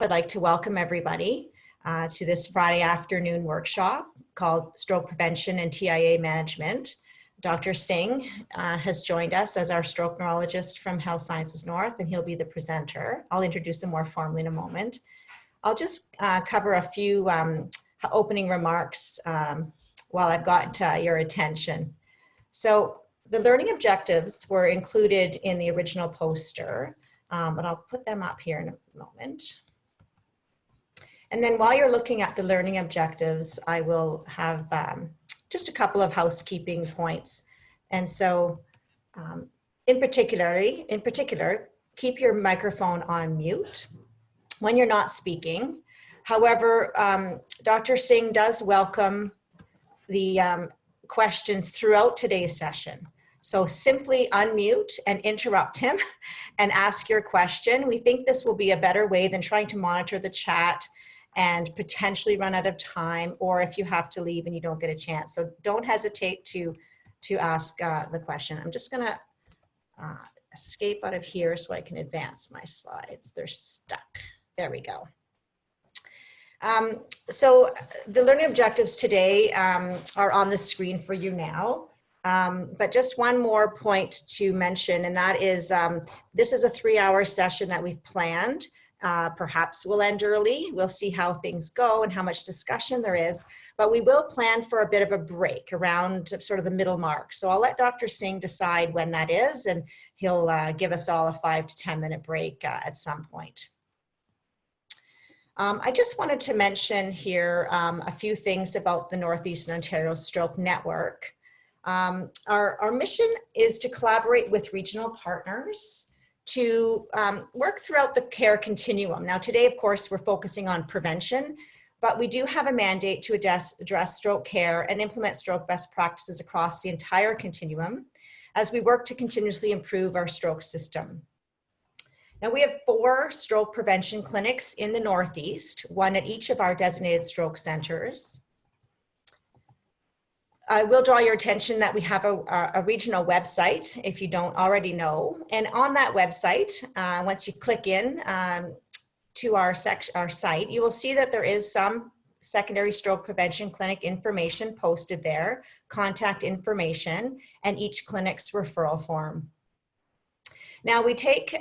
I'd like to welcome everybody to this Friday afternoon workshop called Stroke Prevention and TIA Management. Dr. Singh has joined us as our stroke neurologist from Health Sciences North, and he'll be the presenter. I'll introduce him more formally in a moment. I'll just cover a few opening remarks while I've got your attention. So the learning objectives were included in the original poster, but I'll put them up here in a moment. And then while you're looking at the learning objectives, I will have just a couple of housekeeping points. And so in particular, keep your microphone on mute when you're not speaking. However, Dr. Singh does welcome the questions throughout today's session. So simply unmute and interrupt him and ask your question. We think this will be a better way than trying to monitor the chat and potentially run out of time, or if you have to leave and you don't get a chance. So don't hesitate to ask the question. I'm just gonna escape out of here so I can advance my slides. They're stuck. There we go. So the learning objectives today are on the screen for you now. But just one more point to mention, and that is this is a 3-hour session that we've planned. Perhaps we'll end early. We'll see how things go and how much discussion there is, but we will plan for a bit of a break around sort of the middle mark. So I'll let Dr. Singh decide when that is, and he'll give us all a 5 to 10 minute break at some point. I just wanted to mention here a few things about the Northeastern Ontario Stroke Network. Our mission is to collaborate with regional partners to work throughout the care continuum. Now today, of course, we're focusing on prevention, but we do have a mandate to address stroke care and implement stroke best practices across the entire continuum as we work to continuously improve our stroke system. Now we have 4 stroke prevention clinics in the Northeast, 1 at each of our designated stroke centers. I will draw your attention that we have a regional website, if you don't already know. And on that website, once you click in to our site, you will see that there is some secondary stroke prevention clinic information posted there, contact information, and each clinic's referral form. Now we take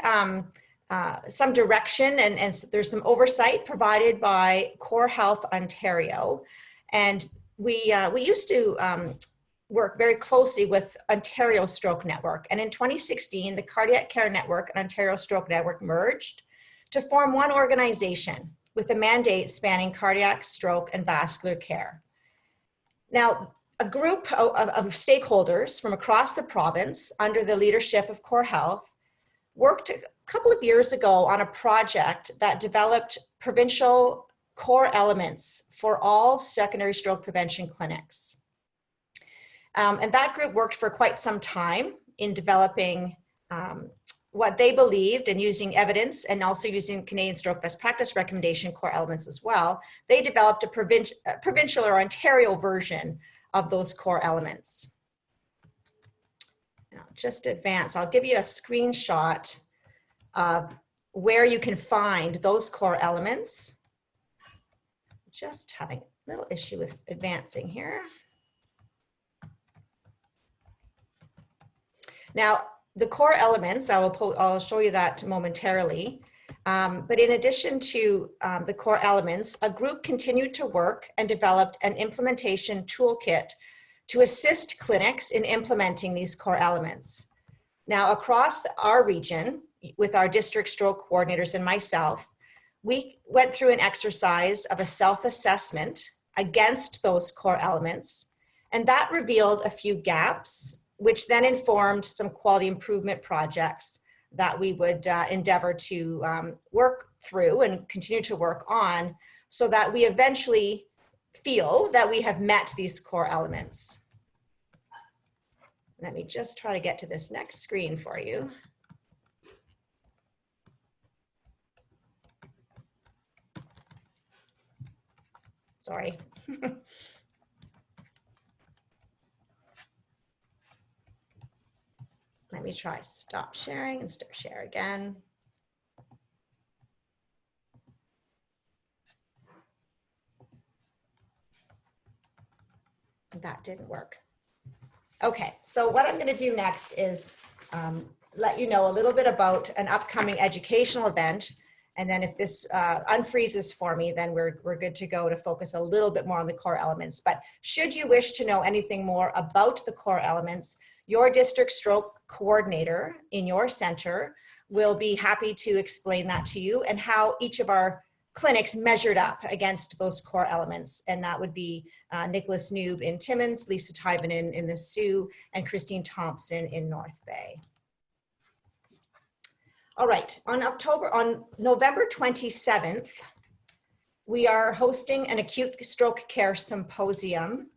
some direction and there's some oversight provided by Core Health Ontario. And we used to work very closely with Ontario Stroke Network. And in 2016, the Cardiac Care Network and Ontario Stroke Network merged to form one organization with a mandate spanning cardiac, stroke, and vascular care. Now, a group of stakeholders from across the province under the leadership of Core Health worked a couple of years ago on a project that developed provincial core elements for all secondary stroke prevention clinics. And that group worked for quite some time in developing what they believed, and using evidence and also using Canadian Stroke Best Practice Recommendation core elements as well. They developed a provincial or Ontario version of those core elements. Now, just advance, I'll give you a screenshot of where you can find those core elements. Just having a little issue with advancing here. Now, the core elements, I'll show you that momentarily. But in addition to the core elements, a group continued to work and developed an implementation toolkit to assist clinics in implementing these core elements. Now, across our region, with our district stroke coordinators and myself, we went through an exercise of a self-assessment against those core elements, and that revealed a few gaps, which then informed some quality improvement projects that we would endeavor to work through and continue to work on, so that we eventually feel that we have met these core elements. Let me just try to get to this next screen for you. Sorry. Let me try stop sharing and start share again. that didn't work. Okay, so what I'm going to do next is let you know a little bit about an upcoming educational event. And then if this unfreezes for me, then we're good to go to focus a little bit more on the core elements. But should you wish to know anything more about the core elements, your district stroke coordinator in your center will be happy to explain that to you and how each of our clinics measured up against those core elements. And that would be Nicholas Noob in Timmins, Lisa Tyven in the Sioux, and Christine Thompson in North Bay. All right, on November 27th, we are hosting an acute stroke care symposium.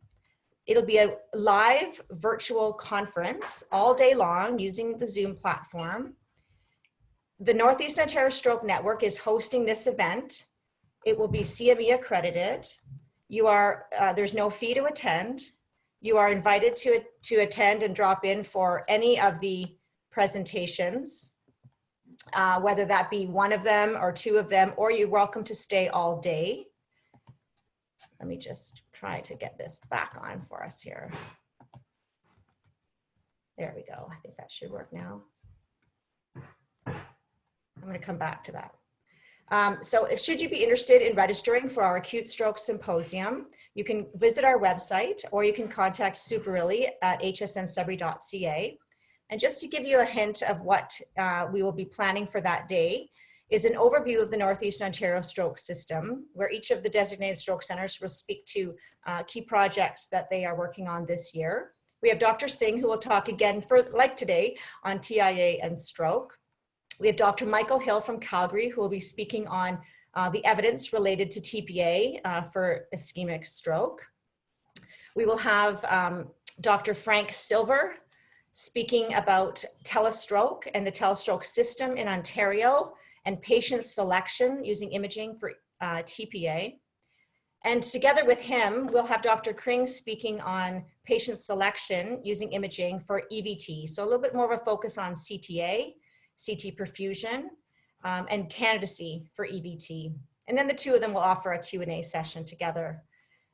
It'll be a live virtual conference all day long using the Zoom platform. The Northeast Ontario Stroke Network is hosting this event. It will be CME accredited. There's no fee to attend. You are invited to attend and drop in for any of the presentations, whether that be one of them or two of them, or you're welcome to stay all day. Let me just try to get this back on for us here. There we go. I think that should work now. I'm going to come back to that. So should you be interested in registering for our Acute Stroke Symposium, you can visit our website or you can contact Sudbury at hsnsudbury.ca. And just to give you a hint of what we will be planning for that day is an overview of the Northeast Ontario Stroke System, where each of the designated stroke centers will speak to key projects that they are working on this year. We have Dr. Singh, who will talk again, like today, on TIA and stroke. We have Dr. Michael Hill from Calgary, who will be speaking on the evidence related to TPA for ischemic stroke. We will have Dr. Frank Silver speaking about telestroke and the telestroke system in Ontario and patient selection using imaging for TPA. And together with him, we'll have Dr. Kring speaking on patient selection using imaging for EVT. So a little bit more of a focus on CTA, CT perfusion, and candidacy for EVT. And then the two of them will offer a Q&A session together.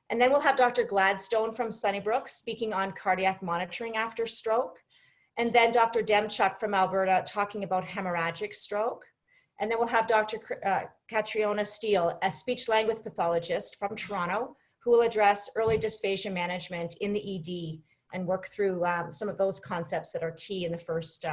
And then we'll have Dr. Gladstone from Sunnybrook speaking on cardiac monitoring after stroke. And then Dr. Demchuk from Alberta talking about hemorrhagic stroke. And then we'll have Dr. Catriona Steele, a speech-language pathologist from Toronto, who will address early dysphagia management in the ED and work through some of those concepts that are key in the first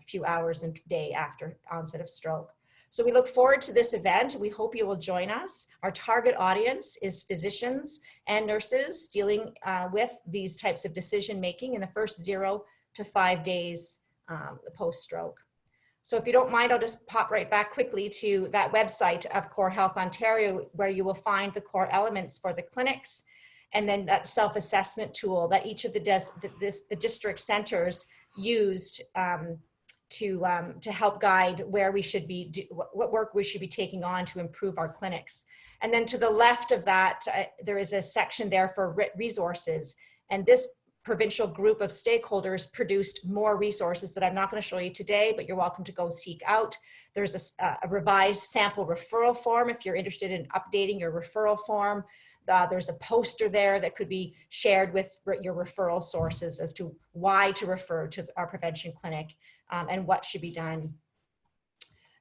few hours and day after onset of stroke. So we look forward to this event. We hope you will join us. Our target audience is physicians and nurses dealing with these types of decision-making in the first 0 to 5 days post-stroke. So if you don't mind, I'll just pop right back quickly to that website of Core Health Ontario, where you will find the core elements for the clinics, and then that self-assessment tool that each of the district centers used to help guide where we should be, what work we should be taking on to improve our clinics. And then to the left of that, there is a section there for resources. And this provincial group of stakeholders produced more resources that I'm not going to show you today, but you're welcome to go seek out. There's a revised sample referral form if you're interested in updating your referral form. There's a poster there that could be shared with your referral sources as to why to refer to our prevention clinic and what should be done.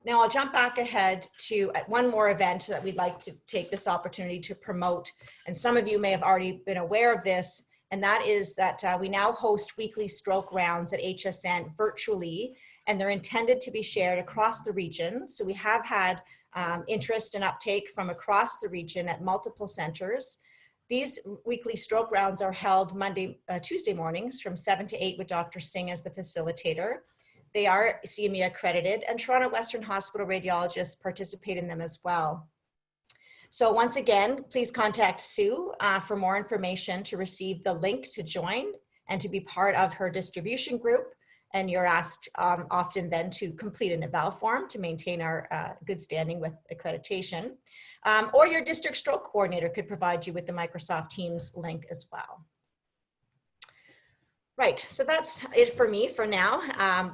Now I'll jump back ahead to one more event that we'd like to take this opportunity to promote. And some of you may have already been aware of this, and that is that we now host weekly stroke rounds at HSN virtually, and they're intended to be shared across the region. So we have had interest and uptake from across the region at multiple centers. These weekly stroke rounds are held Tuesday mornings from 7 to 8 with Dr. Singh as the facilitator. They are CME accredited, and Toronto Western Hospital radiologists participate in them as well. So once again, please contact Sue for more information to receive the link to join and to be part of her distribution group. And you're asked often then to complete an eval form to maintain our good standing with accreditation. Or your district stroke coordinator could provide you with the Microsoft Teams link as well. Right, so that's it for me for now.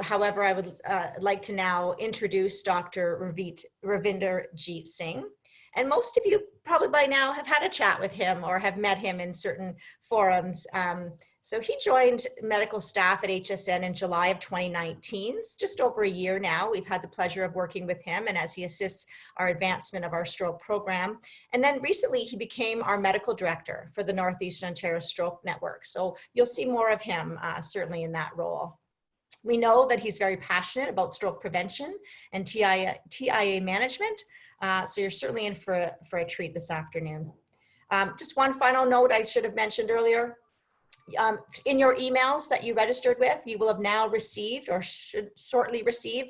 However, I would like to now introduce Dr. Ravinder-Jeet Singh. And most of you probably by now have had a chat with him or have met him in certain forums. So he joined medical staff at HSN in July of 2019. It's just over a year now. We've had the pleasure of working with him and as he assists our advancement of our stroke program. And then recently he became our medical director for the Northeastern Ontario Stroke Network. So you'll see more of him certainly in that role. We know that he's very passionate about stroke prevention and TIA management. So you're certainly in for a treat this afternoon. Just one final note I should have mentioned earlier. In your emails that you registered with, you will have now received or should shortly receive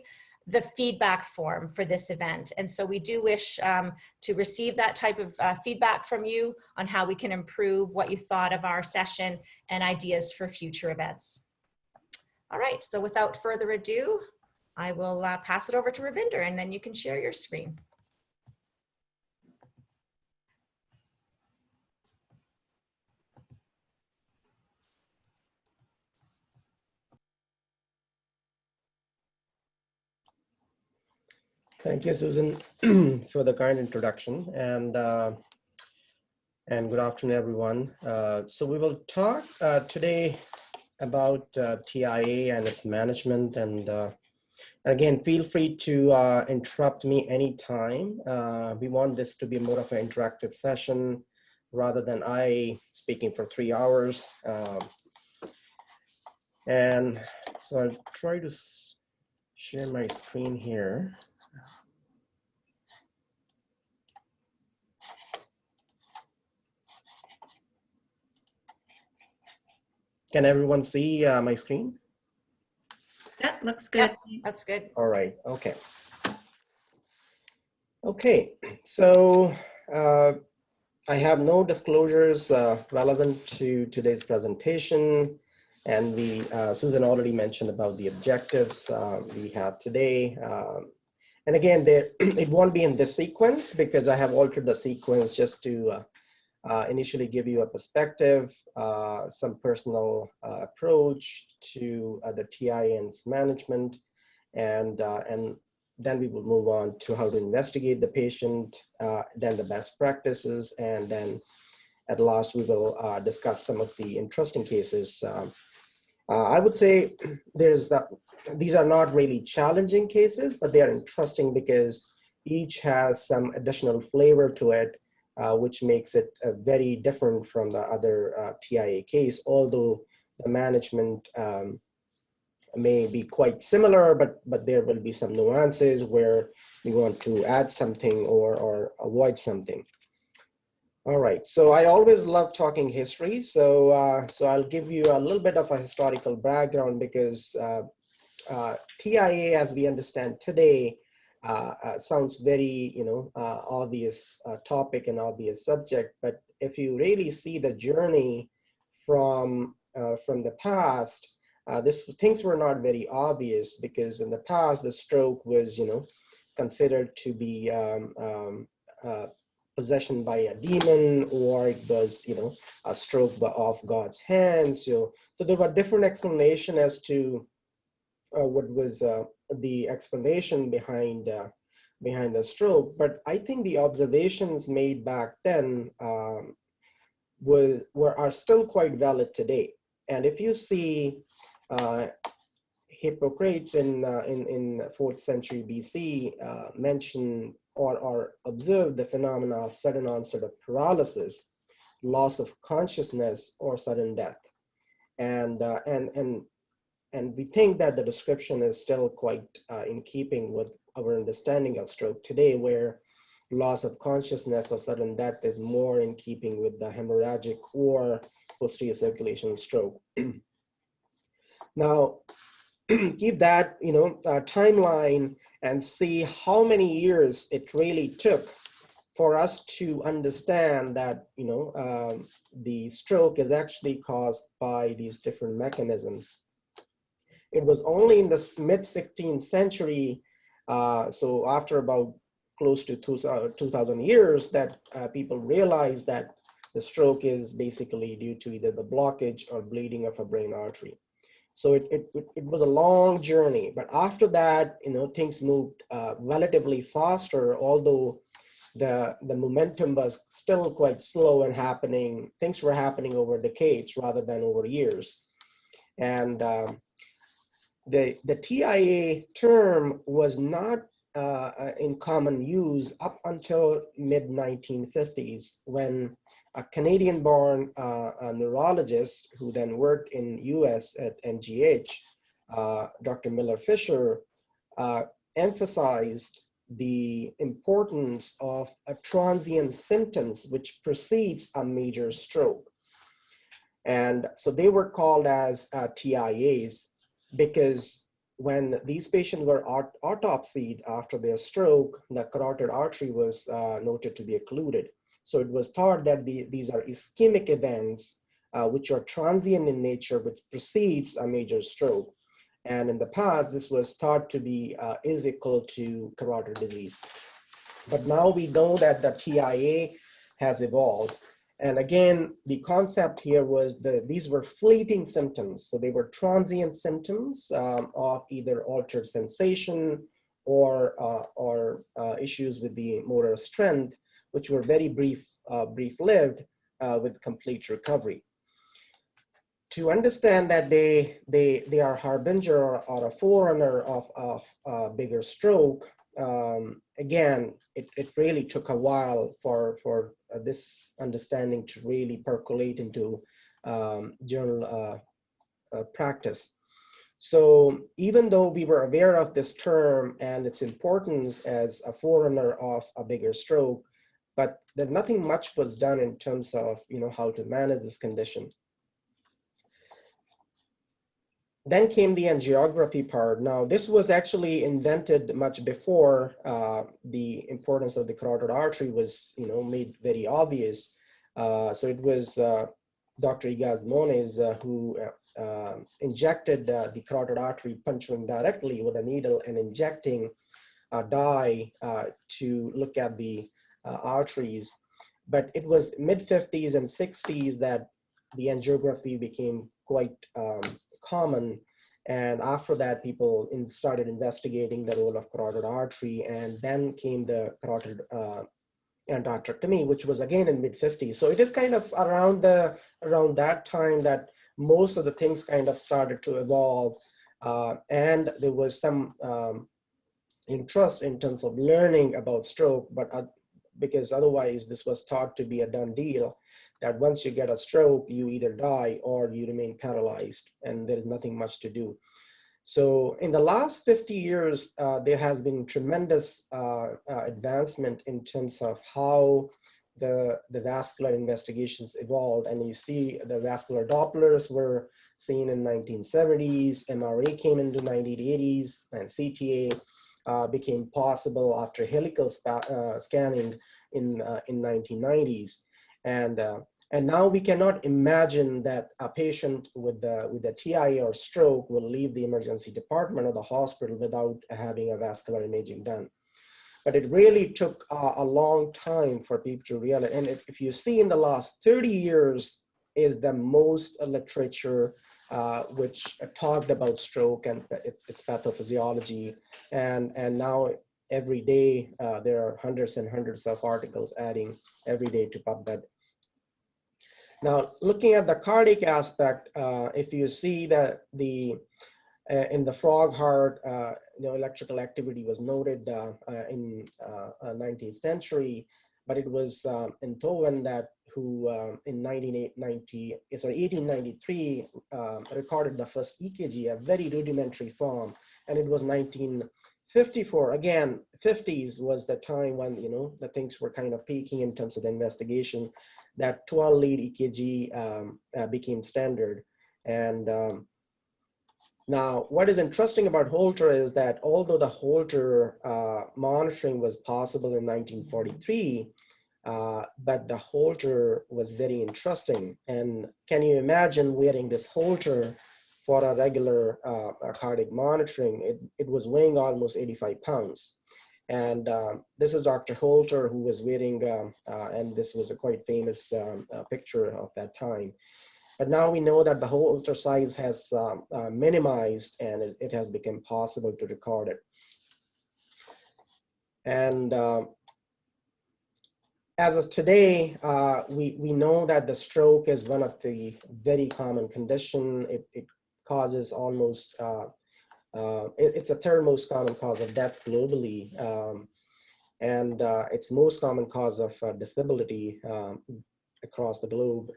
the feedback form for this event. And so we do wish to receive that type of feedback from you on how we can improve what you thought of our session and ideas for future events. All right, so without further ado, I will pass it over to Ravinder and then you can share your screen. Thank you, Susan, for the kind introduction, and good afternoon, everyone. So we will talk today about TIA and its management, and again, feel free to interrupt me anytime. We want this to be more of an interactive session rather than I speaking for 3 hours. And so I'll try to share my screen here. Can everyone see my screen? That looks good. Yep, that's good. All right, okay. Okay, so I have no disclosures relevant to today's presentation. And Susan already mentioned about the objectives we have today. And again, it won't be in this sequence because I have altered the sequence just to initially give you a perspective, some personal approach to the TIA and its management, and then we will move on to how to investigate the patient, then the best practices, and then at last we will discuss some of the interesting cases. I would say these are not really challenging cases, but they are interesting because each has some additional flavor to it, which makes it very different from the other TIA case, although the management may be quite similar, but there will be some nuances where we want to add something or avoid something. All right, so I always love talking history, so I'll give you a little bit of a historical background because TIA, as we understand today, sounds very obvious topic and obvious subject, but if you really see the journey from the past, things were not very obvious because in the past the stroke was considered to be possession by a demon, or it was a stroke of God's hands. So there were different explanations as to what was the explanation behind the stroke. But I think the observations made back then are still quite valid today. And if you see Hippocrates in 4th century BC mentioned or observed the phenomena of sudden onset of paralysis, loss of consciousness, or sudden death, and we think that the description is still quite in keeping with our understanding of stroke today, where loss of consciousness or sudden death is more in keeping with the hemorrhagic or posterior circulation stroke. Now, keep that timeline and see how many years it really took for us to understand that the stroke is actually caused by these different mechanisms. It was only in the mid-16th century, so after about close to 2,000 years, that people realized that the stroke is basically due to either the blockage or bleeding of a brain artery. So it was a long journey, but after that, things moved relatively faster, although the momentum was still quite slow and happening. Things were happening over decades rather than over years. And the TIA term was not in common use up until mid-1950s, when a Canadian-born neurologist who then worked in US at NGH, Dr. Miller Fisher, emphasized the importance of a transient symptoms which precedes a major stroke. And so they were called as TIAs, because when these patients were autopsied after their stroke, the carotid artery was noted to be occluded. So it was thought that these are ischemic events which are transient in nature, which precedes a major stroke. And in the past, this was thought to be is equal to carotid disease. But now we know that the TIA has evolved. And again, the concept here was these were fleeting symptoms. So they were transient symptoms of either altered sensation or issues with the motor strength, which were very brief-lived with complete recovery. To understand that they are harbinger or a forerunner of a bigger stroke, again, it really took a while for this understanding to really percolate into general practice. So even though we were aware of this term and its importance as a forerunner of a bigger stroke, but nothing much was done in terms of how to manage this condition. Then came the angiography part. Now, this was actually invented much before the importance of the carotid artery was, made very obvious. So it was Dr. Igaz Moniz who injected the carotid artery, puncturing directly with a needle and injecting a dye to look at the arteries. But it was mid-50s and 60s that the angiography became quite common, and after that people started investigating the role of carotid artery, and then came the carotid endarterectomy, which was again in mid-50s. So it is kind of around that time that most of the things kind of started to evolve, and there was some interest in terms of learning about stroke, but because otherwise this was thought to be a done deal, that once you get a stroke, you either die or you remain paralyzed, and there is nothing much to do. So in the last 50 years, there has been tremendous advancement in terms of how the vascular investigations evolved. And you see the vascular Dopplers were seen in 1970s, MRA came into 1980s, and CTA became possible after helical scanning in 1990s. And now we cannot imagine that a patient with a TIA or stroke will leave the emergency department of the hospital without having a vascular imaging done. But it really took a long time for people to realize. And if you see in the last 30 years is the most literature which talked about stroke and its pathophysiology. And now every day there are hundreds and hundreds of articles adding every day to PubMed. Now, looking at the cardiac aspect, if you see that in the frog heart, electrical activity was noted in 19th century, but it was Enthoven who in 1893 recorded the first EKG, a very rudimentary form, and it was 1954. Again, 50s was the time when the things were kind of peaking in terms of the investigation. That 12-lead EKG became standard. And now, what is interesting about Holter is that although the Holter monitoring was possible in 1943, but the Holter was very interesting. And can you imagine wearing this Holter for a regular cardiac monitoring? It was weighing almost 85 pounds. And this is Dr. Holter, who was wearing, and this was a quite famous picture of that time. But now we know that the Holter size has minimized, and it has become possible to record it. And as of today, we know that the stroke is one of the very common condition. It causes almost, it's a third most common cause of death globally. And it's most common cause of disability across the globe.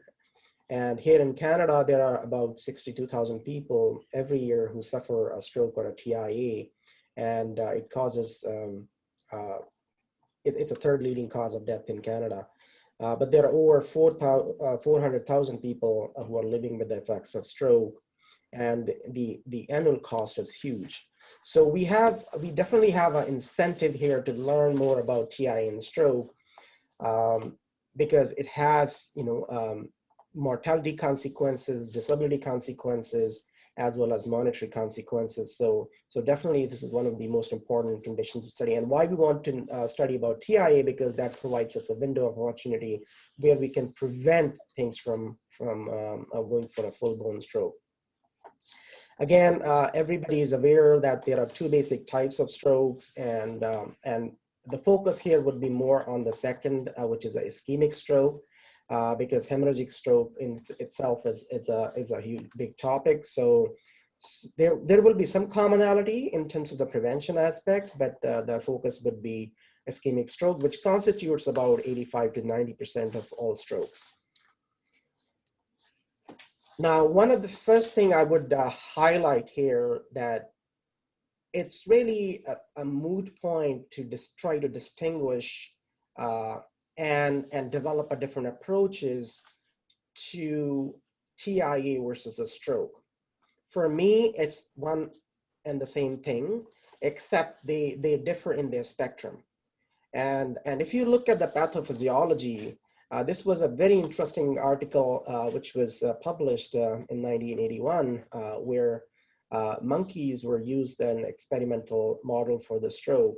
And here in Canada, there are about 62,000 people every year who suffer a stroke or a TIA, and it causes, it's a third leading cause of death in Canada. But there are over 400,000 people who are living with the effects of stroke, and the annual cost is huge. So we definitely have an incentive here to learn more about TIA and stroke, because it has, mortality consequences, disability consequences, as well as monetary consequences. So definitely this is one of the most important conditions to study, and why we want to study about TIA, because that provides us a window of opportunity where we can prevent things from going for a full-blown stroke. Again, everybody is aware that there are two basic types of strokes, and the focus here would be more on the second, which is an ischemic stroke. Because hemorrhagic stroke in itself is a huge big topic. So there will be some commonality in terms of the prevention aspects, but the focus would be ischemic stroke, which constitutes about 85 to 90% of all strokes. Now, one of the first thing I would highlight here, that it's really a moot point to try to distinguish and develop a different approaches to TIA versus a stroke. For me, it's one and the same thing, except they differ in their spectrum. And if you look at the pathophysiology, this was a very interesting article which was published in 1981, where monkeys were used as an experimental model for the stroke.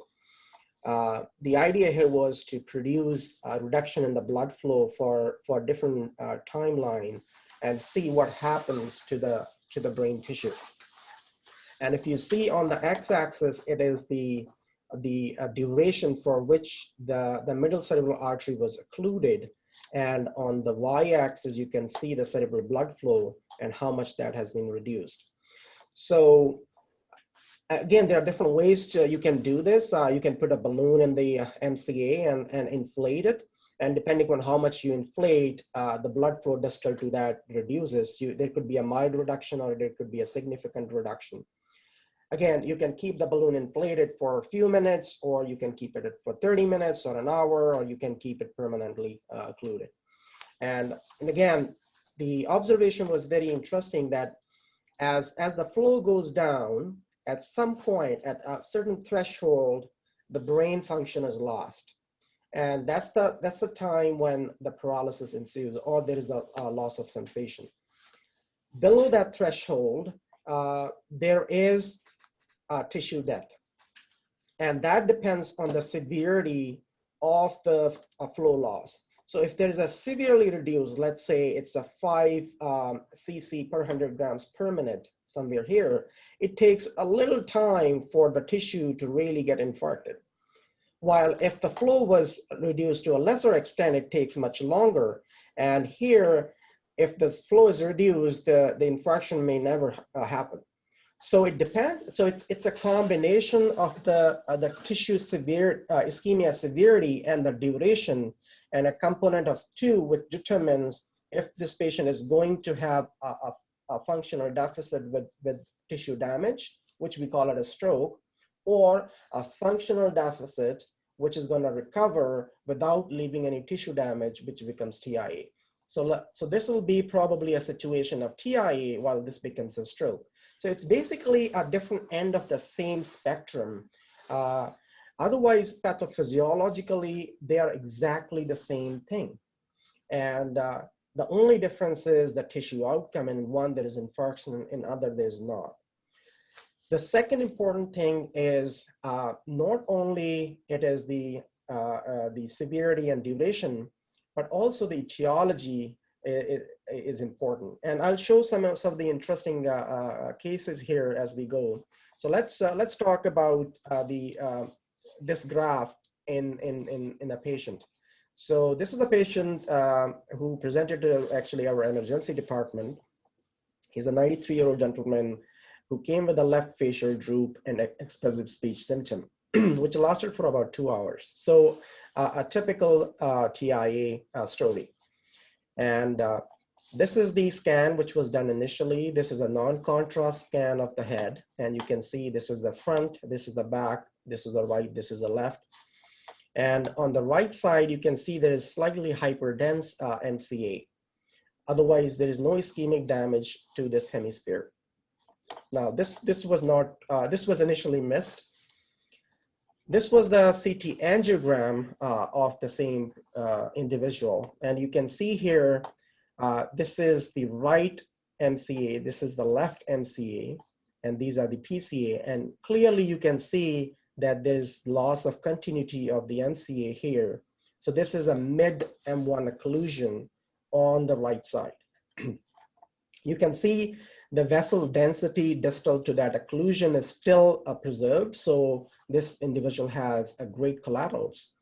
The idea here was to produce a reduction in the blood flow for different timeline and see what happens to the brain tissue. And if you see on the x-axis, it is the duration for which the middle cerebral artery was occluded, and on the y-axis you can see the cerebral blood flow and how much that has been reduced. So again, there are different ways you can do this. You can put a balloon in the MCA and inflate it. And depending on how much you inflate, the blood flow distal to that reduces. There could be a mild reduction, or there could be a significant reduction. Again, you can keep the balloon inflated for a few minutes, or you can keep it for 30 minutes or an hour, or you can keep it permanently occluded. And again, the observation was very interesting that as the flow goes down, at some point, at a certain threshold, the brain function is lost. And that's the time when the paralysis ensues, or there is a loss of sensation. Below that threshold, there is tissue death. And that depends on the severity of the flow loss. So if there is a severely reduced, let's say it's a 5 cc per 100 grams per minute, somewhere here, it takes a little time for the tissue to really get infarcted. While if the flow was reduced to a lesser extent, it takes much longer. And here, if this flow is reduced, the infarction may never happen. So it depends. So it's a combination of the tissue ischemia severity and the duration, and a component of two, which determines if this patient is going to have a functional deficit with tissue damage, which we call it a stroke, or a functional deficit, which is going to recover without leaving any tissue damage, which becomes TIA. So this will be probably a situation of TIA while this becomes a stroke. So it's basically a different end of the same spectrum. Otherwise, pathophysiologically, they are exactly the same thing. And the only difference is the tissue outcome. In one, there is infarction, in other, there's not. The second important thing is not only it is the severity and duration, but also the etiology is important. And I'll show some of the interesting cases here as we go. So let's talk about this graph in a patient. So this is a patient who presented to actually our emergency department. He's a 93-year-old gentleman who came with a left facial droop and expressive speech symptom, which lasted for about 2 hours. So a typical TIA story. And this is the scan which was done initially. This is a non-contrast scan of the head. And you can see this is the front, this is the back, this is the right, this is the left. And on the right side, you can see there is slightly hyperdense MCA. Otherwise, there is no ischemic damage to this hemisphere. Now, this was initially missed. This was the CT angiogram of the same individual. And you can see here, this is the right MCA, this is the left MCA, and these are the PCA. And clearly you can see that there's loss of continuity of the MCA here. So this is a mid M1 occlusion on the right side. You can see the vessel density distal to that occlusion is still preserved. So this individual has a great collaterals.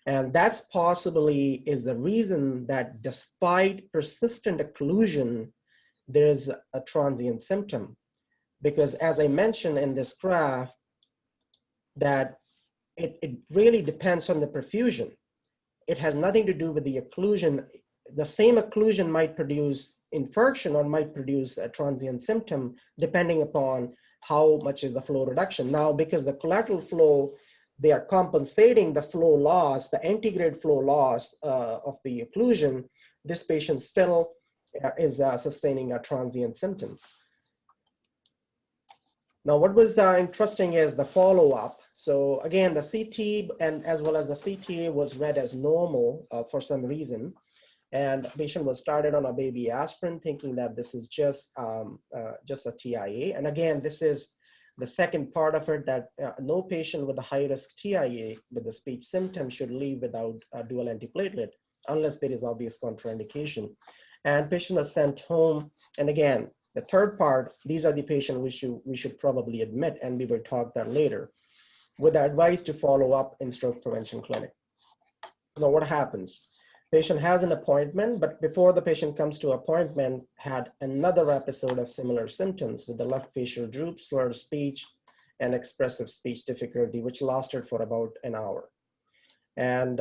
And that's possibly is the reason that despite persistent occlusion, there's a transient symptom. Because as I mentioned in this graph, that it really depends on the perfusion. It has nothing to do with the occlusion. The same occlusion might produce infarction or might produce a transient symptom depending upon how much is the flow reduction. Now, because the collateral flow, they are compensating the flow loss, the antegrade flow loss of the occlusion, this patient still is sustaining a transient symptom. Now, what was interesting is the follow-up. So again, the CT and as well as the CTA was read as normal for some reason. And the patient was started on a baby aspirin thinking that this is just a TIA. And again, this is the second part of it, that no patient with a high-risk TIA with the speech symptom should leave without a dual antiplatelet unless there is obvious contraindication. And patient was sent home. And again, the third part, these are the patients we should probably admit, and we will talk that later, with the advice to follow up in stroke prevention clinic. Now, what happens? Patient has an appointment, but before the patient comes to appointment, had another episode of similar symptoms with the left facial droop, slurred speech, and expressive speech difficulty, which lasted for about an hour. And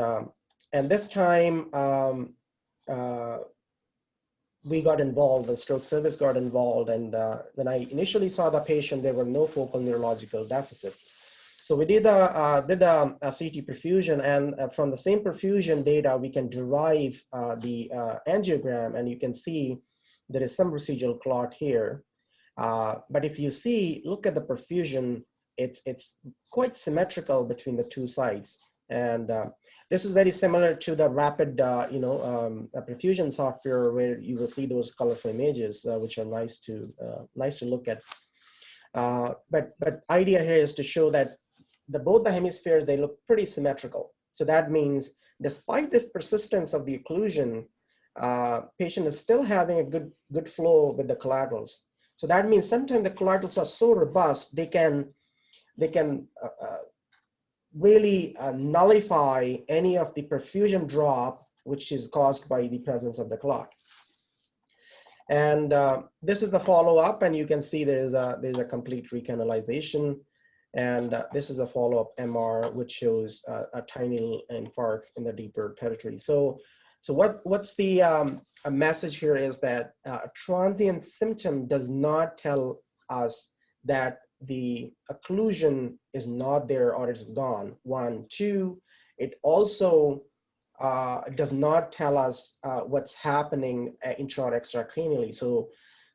this time, we got involved, the stroke service got involved, and when I initially saw the patient, there were no focal neurological deficits. So we did a CT perfusion, and from the same perfusion data, we can derive the angiogram, and you can see there is some residual clot here. But if you see, look at the perfusion, it's quite symmetrical between the two sides. And this is very similar to the rapid, perfusion software where you will see those colorful images, which are nice to look at. But idea here is to show that both the hemispheres, they look pretty symmetrical. So that means despite this persistence of the occlusion, patient is still having a good flow with the collaterals. So that means sometimes the collaterals are so robust, they can really nullify any of the perfusion drop, which is caused by the presence of the clot. And this is the follow-up, and you can see there's a complete recanalization. And this is a follow-up MR, which shows a tiny little infarcts in the deeper territory. So what's the a message here is that a transient symptom does not tell us that the occlusion is not there or it's gone. 1, 2, it also does not tell us what's happening intra or extracranially.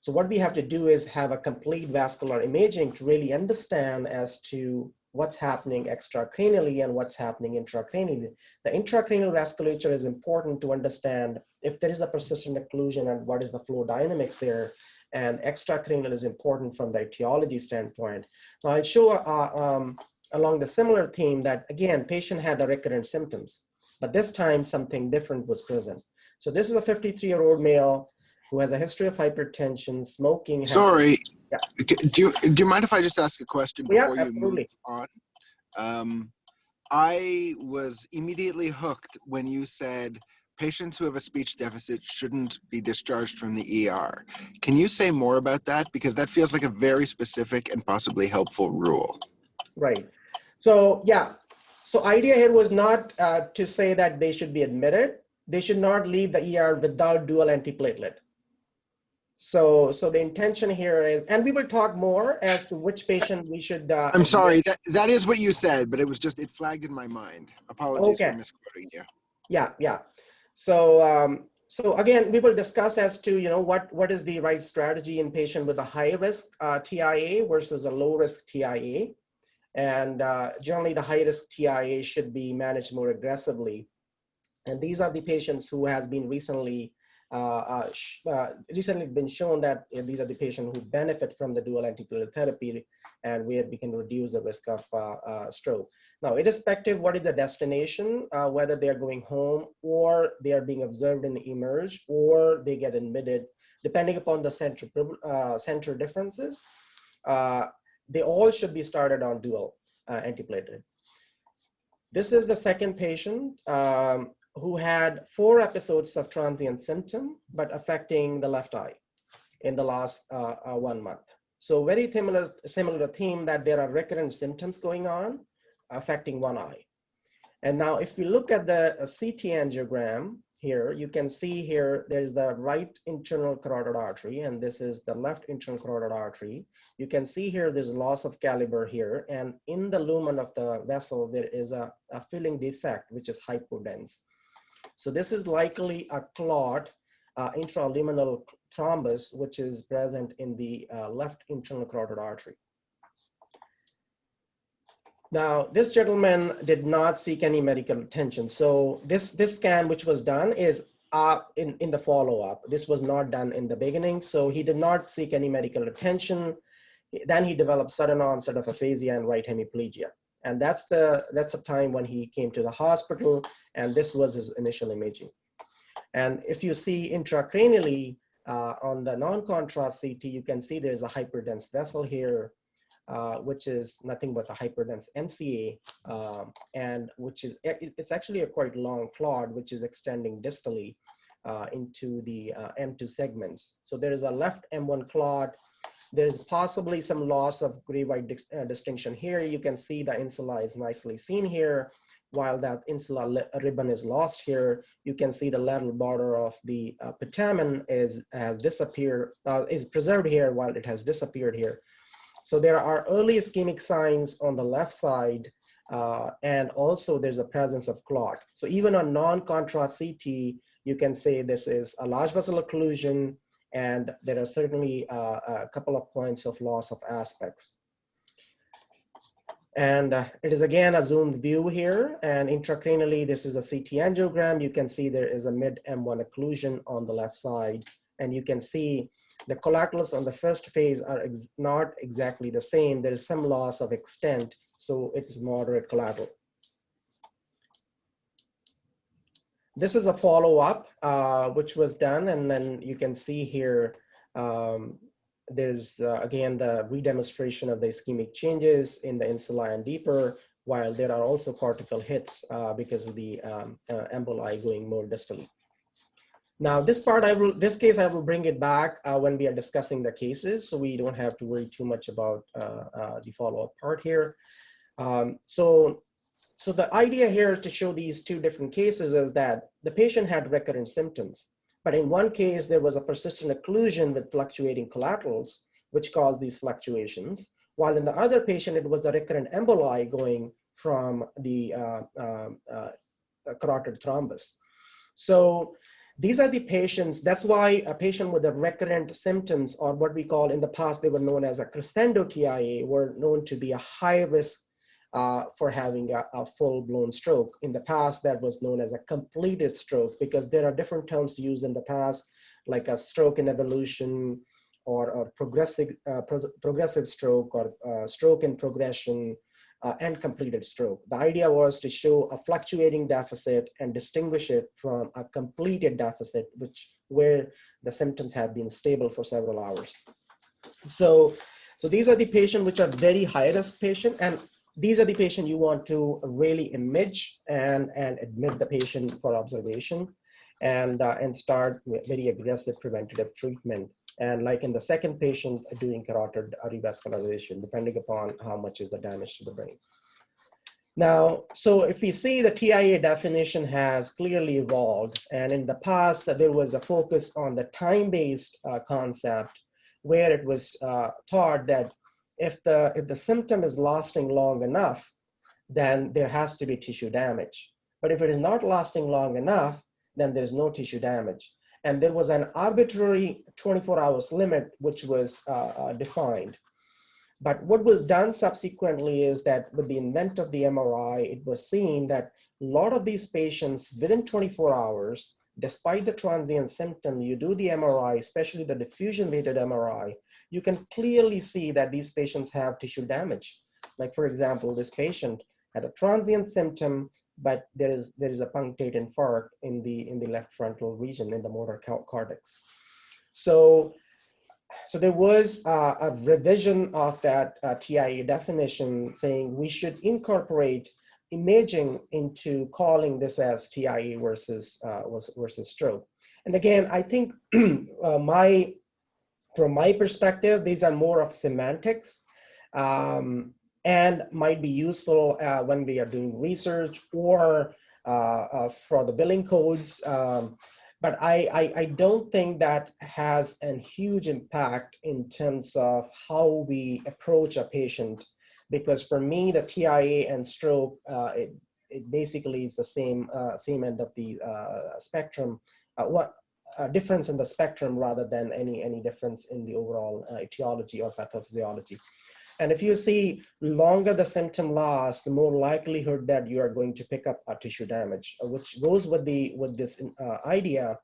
So what we have to do is have a complete vascular imaging to really understand as to what's happening extracranially and what's happening intracranially. The intracranial vasculature is important to understand if there is a persistent occlusion and what is the flow dynamics there. And extracranial is important from the etiology standpoint. Now I'll show along the similar theme that, again, patient had a recurrent symptoms, but this time something different was present. So this is a 53-year-old male who has a history of hypertension, smoking. Sorry, Yeah. do you mind if I just ask a question before you absolutely. move on? I was immediately hooked when you said patients who have a speech deficit shouldn't be discharged from the ER. Can you say more about that? Because that feels like a very specific and possibly helpful rule. Right. So yeah, so idea here was not to say that they should be admitted. They should not leave the ER without dual antiplatelet. So the intention here is, and we will talk more as to which patient we should I'm sorry, admit. that is what you said, but it flagged in my mind. Apologies for Okay. misquoting you. Yeah. So again, we will discuss as to, you know, what is the right strategy in patient with a high risk TIA versus a low risk TIA. And generally the high risk TIA should be managed more aggressively. And these are the patients who has been recently been shown that these are the patients who benefit from the dual antiplatelet therapy, and where we can reduce the risk of stroke. Now, irrespective what is the destination, whether they are going home or they are being observed in the emerge or they get admitted, depending upon the center differences, they all should be started on dual antiplatelet. This is the second patient who had 4 episodes of transient symptom, but affecting the left eye in the last 1 month. So very similar theme that there are recurrent symptoms going on affecting one eye. And now if we look at the CT angiogram here, you can see here, there's the right internal carotid artery, and this is the left internal carotid artery. You can see here, there's loss of caliber here, and in the lumen of the vessel, there is a filling defect, which is hypodense. So this is likely a clot, intraluminal thrombus, which is present in the left internal carotid artery. Now, this gentleman did not seek any medical attention. So this scan, which was done, is in the follow-up. This was not done in the beginning. So he did not seek any medical attention. Then he developed sudden onset of aphasia and right hemiplegia. And that's the time when he came to the hospital, and this was his initial imaging. And if you see intracranially on the non-contrast CT, you can see there's a hyperdense vessel here, which is nothing but a hyperdense MCA, and it's actually a quite long clot, which is extending distally into the M2 segments. So there is a left M1 clot. There's possibly some loss of gray-white distinction here. You can see the insula is nicely seen here. While that insula ribbon is lost here, you can see the lateral border of the putamen is preserved here while it has disappeared here. So there are early ischemic signs on the left side, and also there's a presence of clot. So even on non-contrast CT, you can say this is a large vessel occlusion, and there are certainly a couple of points of loss of aspects. And it is again a zoomed view here, and intracranially, this is a CT angiogram. You can see there is a mid M1 occlusion on the left side, and you can see the collaterals on the first phase are not exactly the same. There is some loss of extent, so it's moderate collateral. This is a follow-up, which was done, and then you can see here, there's again the redemonstration of the ischemic changes in the insula and deeper, while there are also cortical hits because of the emboli going more distally. Now, this case I will bring it back when we are discussing the cases, so we don't have to worry too much about the follow-up part here. So the idea here is to show these 2 different cases is that the patient had recurrent symptoms, but in one case there was a persistent occlusion with fluctuating collaterals, which caused these fluctuations, while in the other patient it was a recurrent emboli going from the carotid thrombus. So these are the patients. That's why a patient with a recurrent symptoms, or what we call in the past, they were known as a crescendo TIA, were known to be a high risk for having a full-blown stroke. In the past, that was known as a completed stroke, because there are different terms used in the past, like a stroke in evolution, or progressive stroke, or stroke in progression, and completed stroke. The idea was to show a fluctuating deficit and distinguish it from a completed deficit, where the symptoms have been stable for several hours. So these are the patients which are very high risk patient, and these are the patients you want to really image and admit the patient for observation and start very aggressive preventative treatment. And like in the second patient, doing carotid revascularization, depending upon how much is the damage to the brain. Now, so if we see the TIA definition has clearly evolved, and in the past there was a focus on the time-based concept, where it was thought that if the symptom is lasting long enough, then there has to be tissue damage. But if it is not lasting long enough, then there's no tissue damage. And there was an arbitrary 24 hours limit which was defined. But what was done subsequently is that with the invent of the MRI, it was seen that a lot of these patients within 24 hours, despite the transient symptom, you do the MRI, especially the diffusion-weighted MRI, you can clearly see that these patients have tissue damage. Like for example, this patient had a transient symptom, but there is a punctate infarct in the left frontal region in the motor cortex. So there was a revision of that TIA definition saying we should incorporate imaging into calling this as TIA versus stroke. And again, I think from my perspective, these are more of semantics and might be useful when we are doing research or for the billing codes. But I don't think that has a huge impact in terms of how we approach a patient, because for me, the TIA and stroke, it basically is the same end of the spectrum. What difference in the spectrum rather than any difference in the overall etiology or pathophysiology. And if you see longer the symptom lasts, the more likelihood that you are going to pick up a tissue damage, which goes with this idea.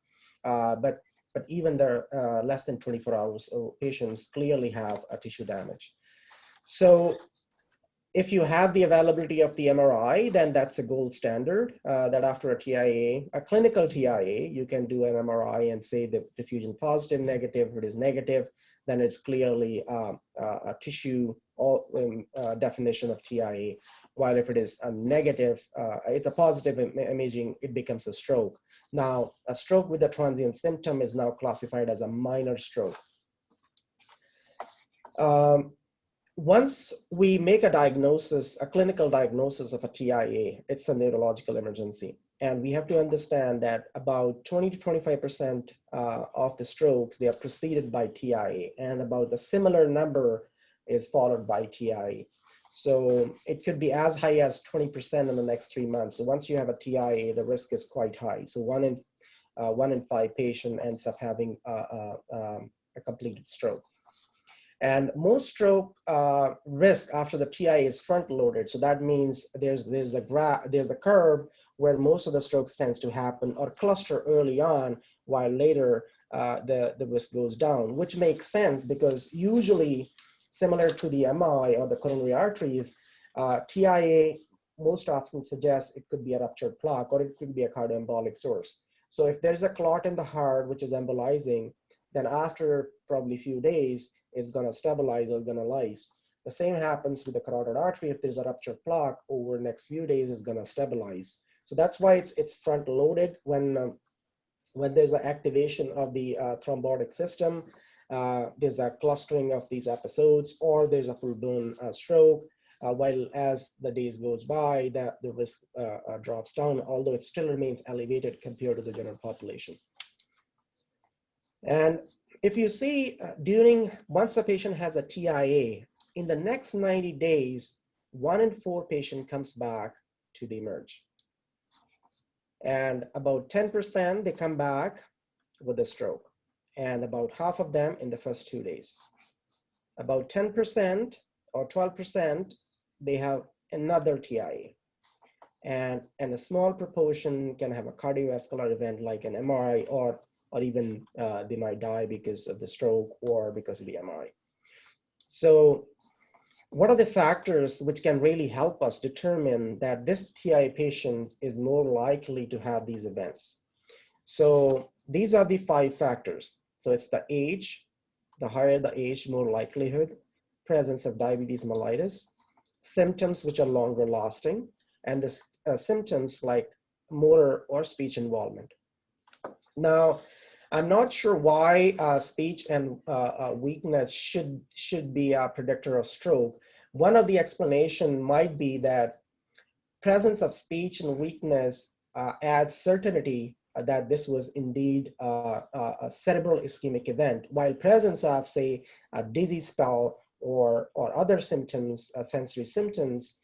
But even the less than 24 hours patients clearly have a tissue damage. So if you have the availability of the MRI, then that's a gold standard. That after a TIA, a clinical TIA, you can do an MRI and say the diffusion positive, negative. If it is negative, then it's clearly a tissue definition of TIA. While if it is a negative, it's a positive imaging, it becomes a stroke. Now, a stroke with a transient symptom is now classified as a minor stroke. Once we make a diagnosis, a clinical diagnosis of a TIA, it's a neurological emergency. And we have to understand that about 20 to 25% of the strokes, they are preceded by TIA, and about a similar number is followed by TIA. So it could be as high as 20% in the next 3 months. So once you have a TIA, the risk is quite high. So one in 5 patient ends up having a completed stroke. And most stroke risk after the TIA is front loaded. So that means there's a curve where most of the strokes tends to happen or cluster early on, while later the risk goes down, which makes sense because usually similar to the MI or the coronary arteries, TIA most often suggests it could be a ruptured plaque or it could be a cardioembolic source. So if there's a clot in the heart which is embolizing, then after probably a few days, it's going to stabilize or going to lyse. The same happens with the carotid artery. If there's a ruptured plaque, over the next few days, it's going to stabilize. So that's why it's front loaded when there's an activation of the thrombotic system. There's a clustering of these episodes, or there's a full-blown stroke. While as the days goes by, the risk drops down, although it still remains elevated compared to the general population. And if you see once a patient has a TIA, in the next 90 days, 1 in 4 patient comes back to the emerge. And about 10%, they come back with a stroke, and about half of them in the first 2 days. About 10% or 12%, they have another TIA. And a small proportion can have a cardiovascular event like an MRI, or even they might die because of the stroke or because of the MRI. So what are the factors which can really help us determine that this TIA patient is more likely to have these events? So these are the 5 factors. So it's the age, the higher the age, more likelihood, presence of diabetes mellitus, symptoms which are longer lasting, and the symptoms like motor or speech involvement. Now, I'm not sure why speech and weakness should be a predictor of stroke. One of the explanation might be that presence of speech and weakness adds certainty that this was indeed a cerebral ischemic event, while presence of, say, a dizzy spell or other symptoms, sensory symptoms,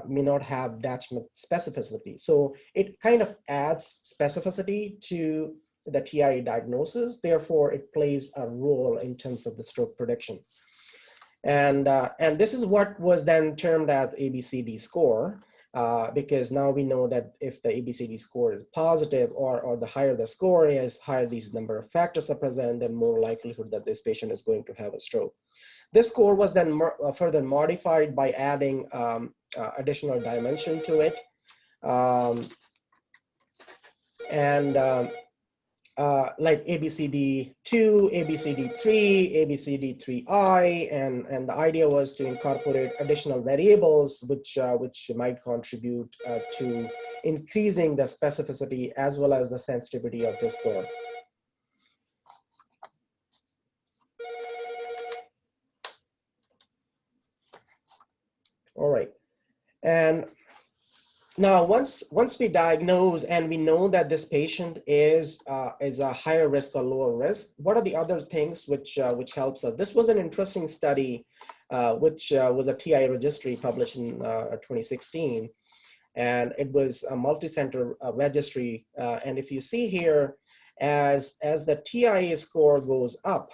may not have that much specificity. So it kind of adds specificity to the TIA diagnosis. Therefore, it plays a role in terms of the stroke prediction. And this is what was then termed as ABCD score, because now we know that if the ABCD score is positive, or the higher the score is, higher these number of factors are present, then more likelihood that this patient is going to have a stroke. This score was then further modified by adding additional dimension to it. Like ABCD2, ABCD3, ABCD3I, and the idea was to incorporate additional variables which might contribute to increasing the specificity as well as the sensitivity of this score. All right, and now once we diagnose and we know that this patient is a higher risk or lower risk, what are the other things which helps us? This was an interesting study, which was a TI registry published in 2016, and it was a multi-center registry. And if you see here, as the TIA score goes up,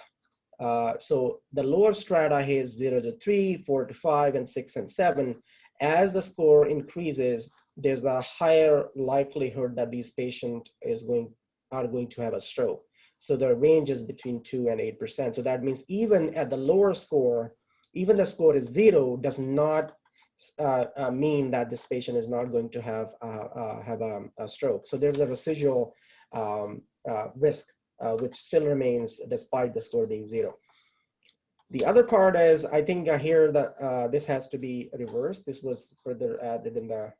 so the lower strata here is 0 to 3, 4 to 5, and 6 and 7. As the score increases, there's a higher likelihood that these patients are going to have a stroke. So the range is between 2 and 8%. So that means even at the lower score, even the score is 0, does not mean that this patient is not going to have a stroke. So there's a residual risk which still remains despite the score being 0. The other part is, I think here that this has to be reversed. This was further added in the,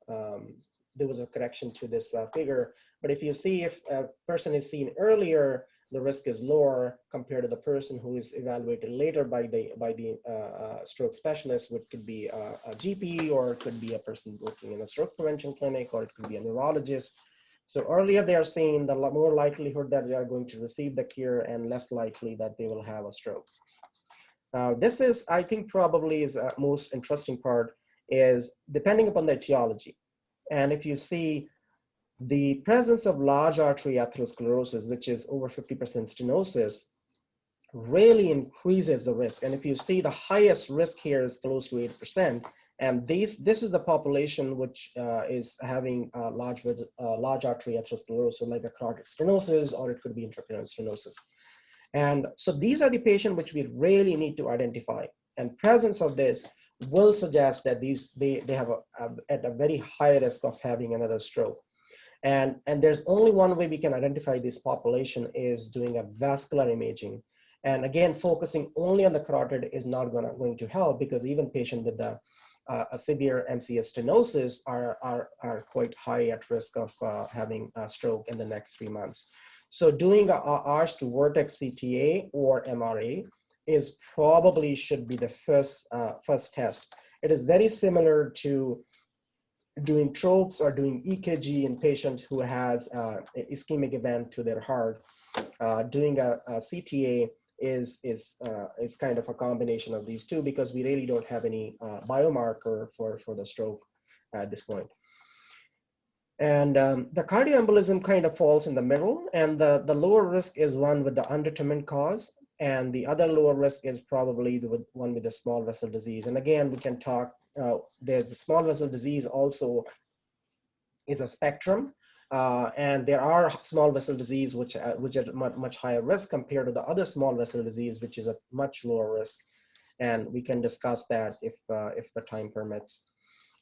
there was a correction to this figure. But if you see, if a person is seen earlier, the risk is lower compared to the person who is evaluated later by the stroke specialist, which could be a GP, or it could be a person working in a stroke prevention clinic, or it could be a neurologist. So earlier they are seeing, the more likelihood that they are going to receive the cure, and less likely that they will have a stroke. This is, I think, probably is most interesting part, is depending upon the etiology. And if you see the presence of large artery atherosclerosis, which is over 50% stenosis, really increases the risk. And if you see, the highest risk here is close to 8%. And this is the population which is having large artery atherosclerosis, like a carotid stenosis, or it could be intracranial stenosis. And so these are the patients which we really need to identify. And presence of this will suggest that they have at a very high risk of having another stroke. And there's only one way we can identify this population, is doing a vascular imaging. And again, focusing only on the carotid is not going to help, because even patients with a severe MCS stenosis are quite high at risk of having a stroke in the next 3 months. So doing a arch to vortex CTA or MRA is probably should be the first test. It is very similar to doing TROPES or doing EKG in patients who has an ischemic event to their heart. Doing a CTA is kind of a combination of these two, because we really don't have any biomarker for the stroke at this point. And the cardioembolism kind of falls in the middle, and the lower risk is one with the undetermined cause, and the other lower risk is probably the one with the small vessel disease. And again, we can talk, the small vessel disease also is a spectrum, and there are small vessel disease which are much higher risk compared to the other small vessel disease, which is a much lower risk. And we can discuss that if the time permits.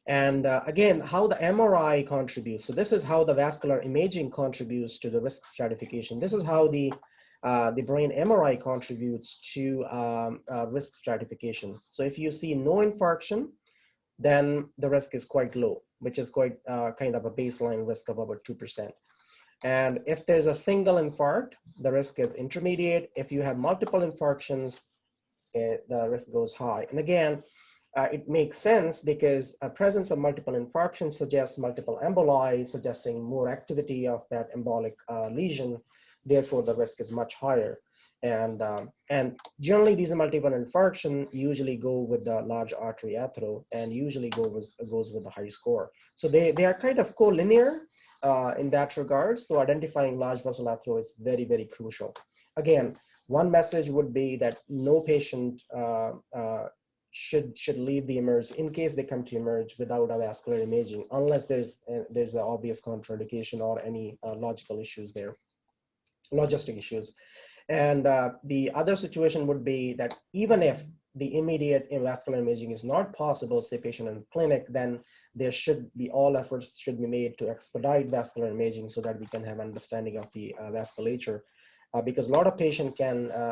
And again, how the MRI contributes. So this is how the vascular imaging contributes to the risk stratification. This is how the brain MRI contributes to risk stratification. So if you see no infarction, then the risk is quite low, which is quite kind of a baseline risk of about 2%. And if there's a single infarct, the risk is intermediate. If you have multiple infarctions, the risk goes high. And again, it makes sense because a presence of multiple infarctions suggests multiple emboli, suggesting more activity of that embolic lesion. Therefore, the risk is much higher. And generally, these multiple infarction usually go with the large artery athero and usually goes with the high score. So they are kind of collinear in that regard. So identifying large vessel athero is very, very crucial. Again, one message would be that no patient should leave the emerge in case they come to emerge without a vascular imaging, unless there's an obvious contraindication or any logistic issues. And the other situation would be that even if the immediate vascular imaging is not possible, say patient in the clinic, then there should be all efforts should be made to expedite vascular imaging so that we can have understanding of the vasculature. Because a lot of patients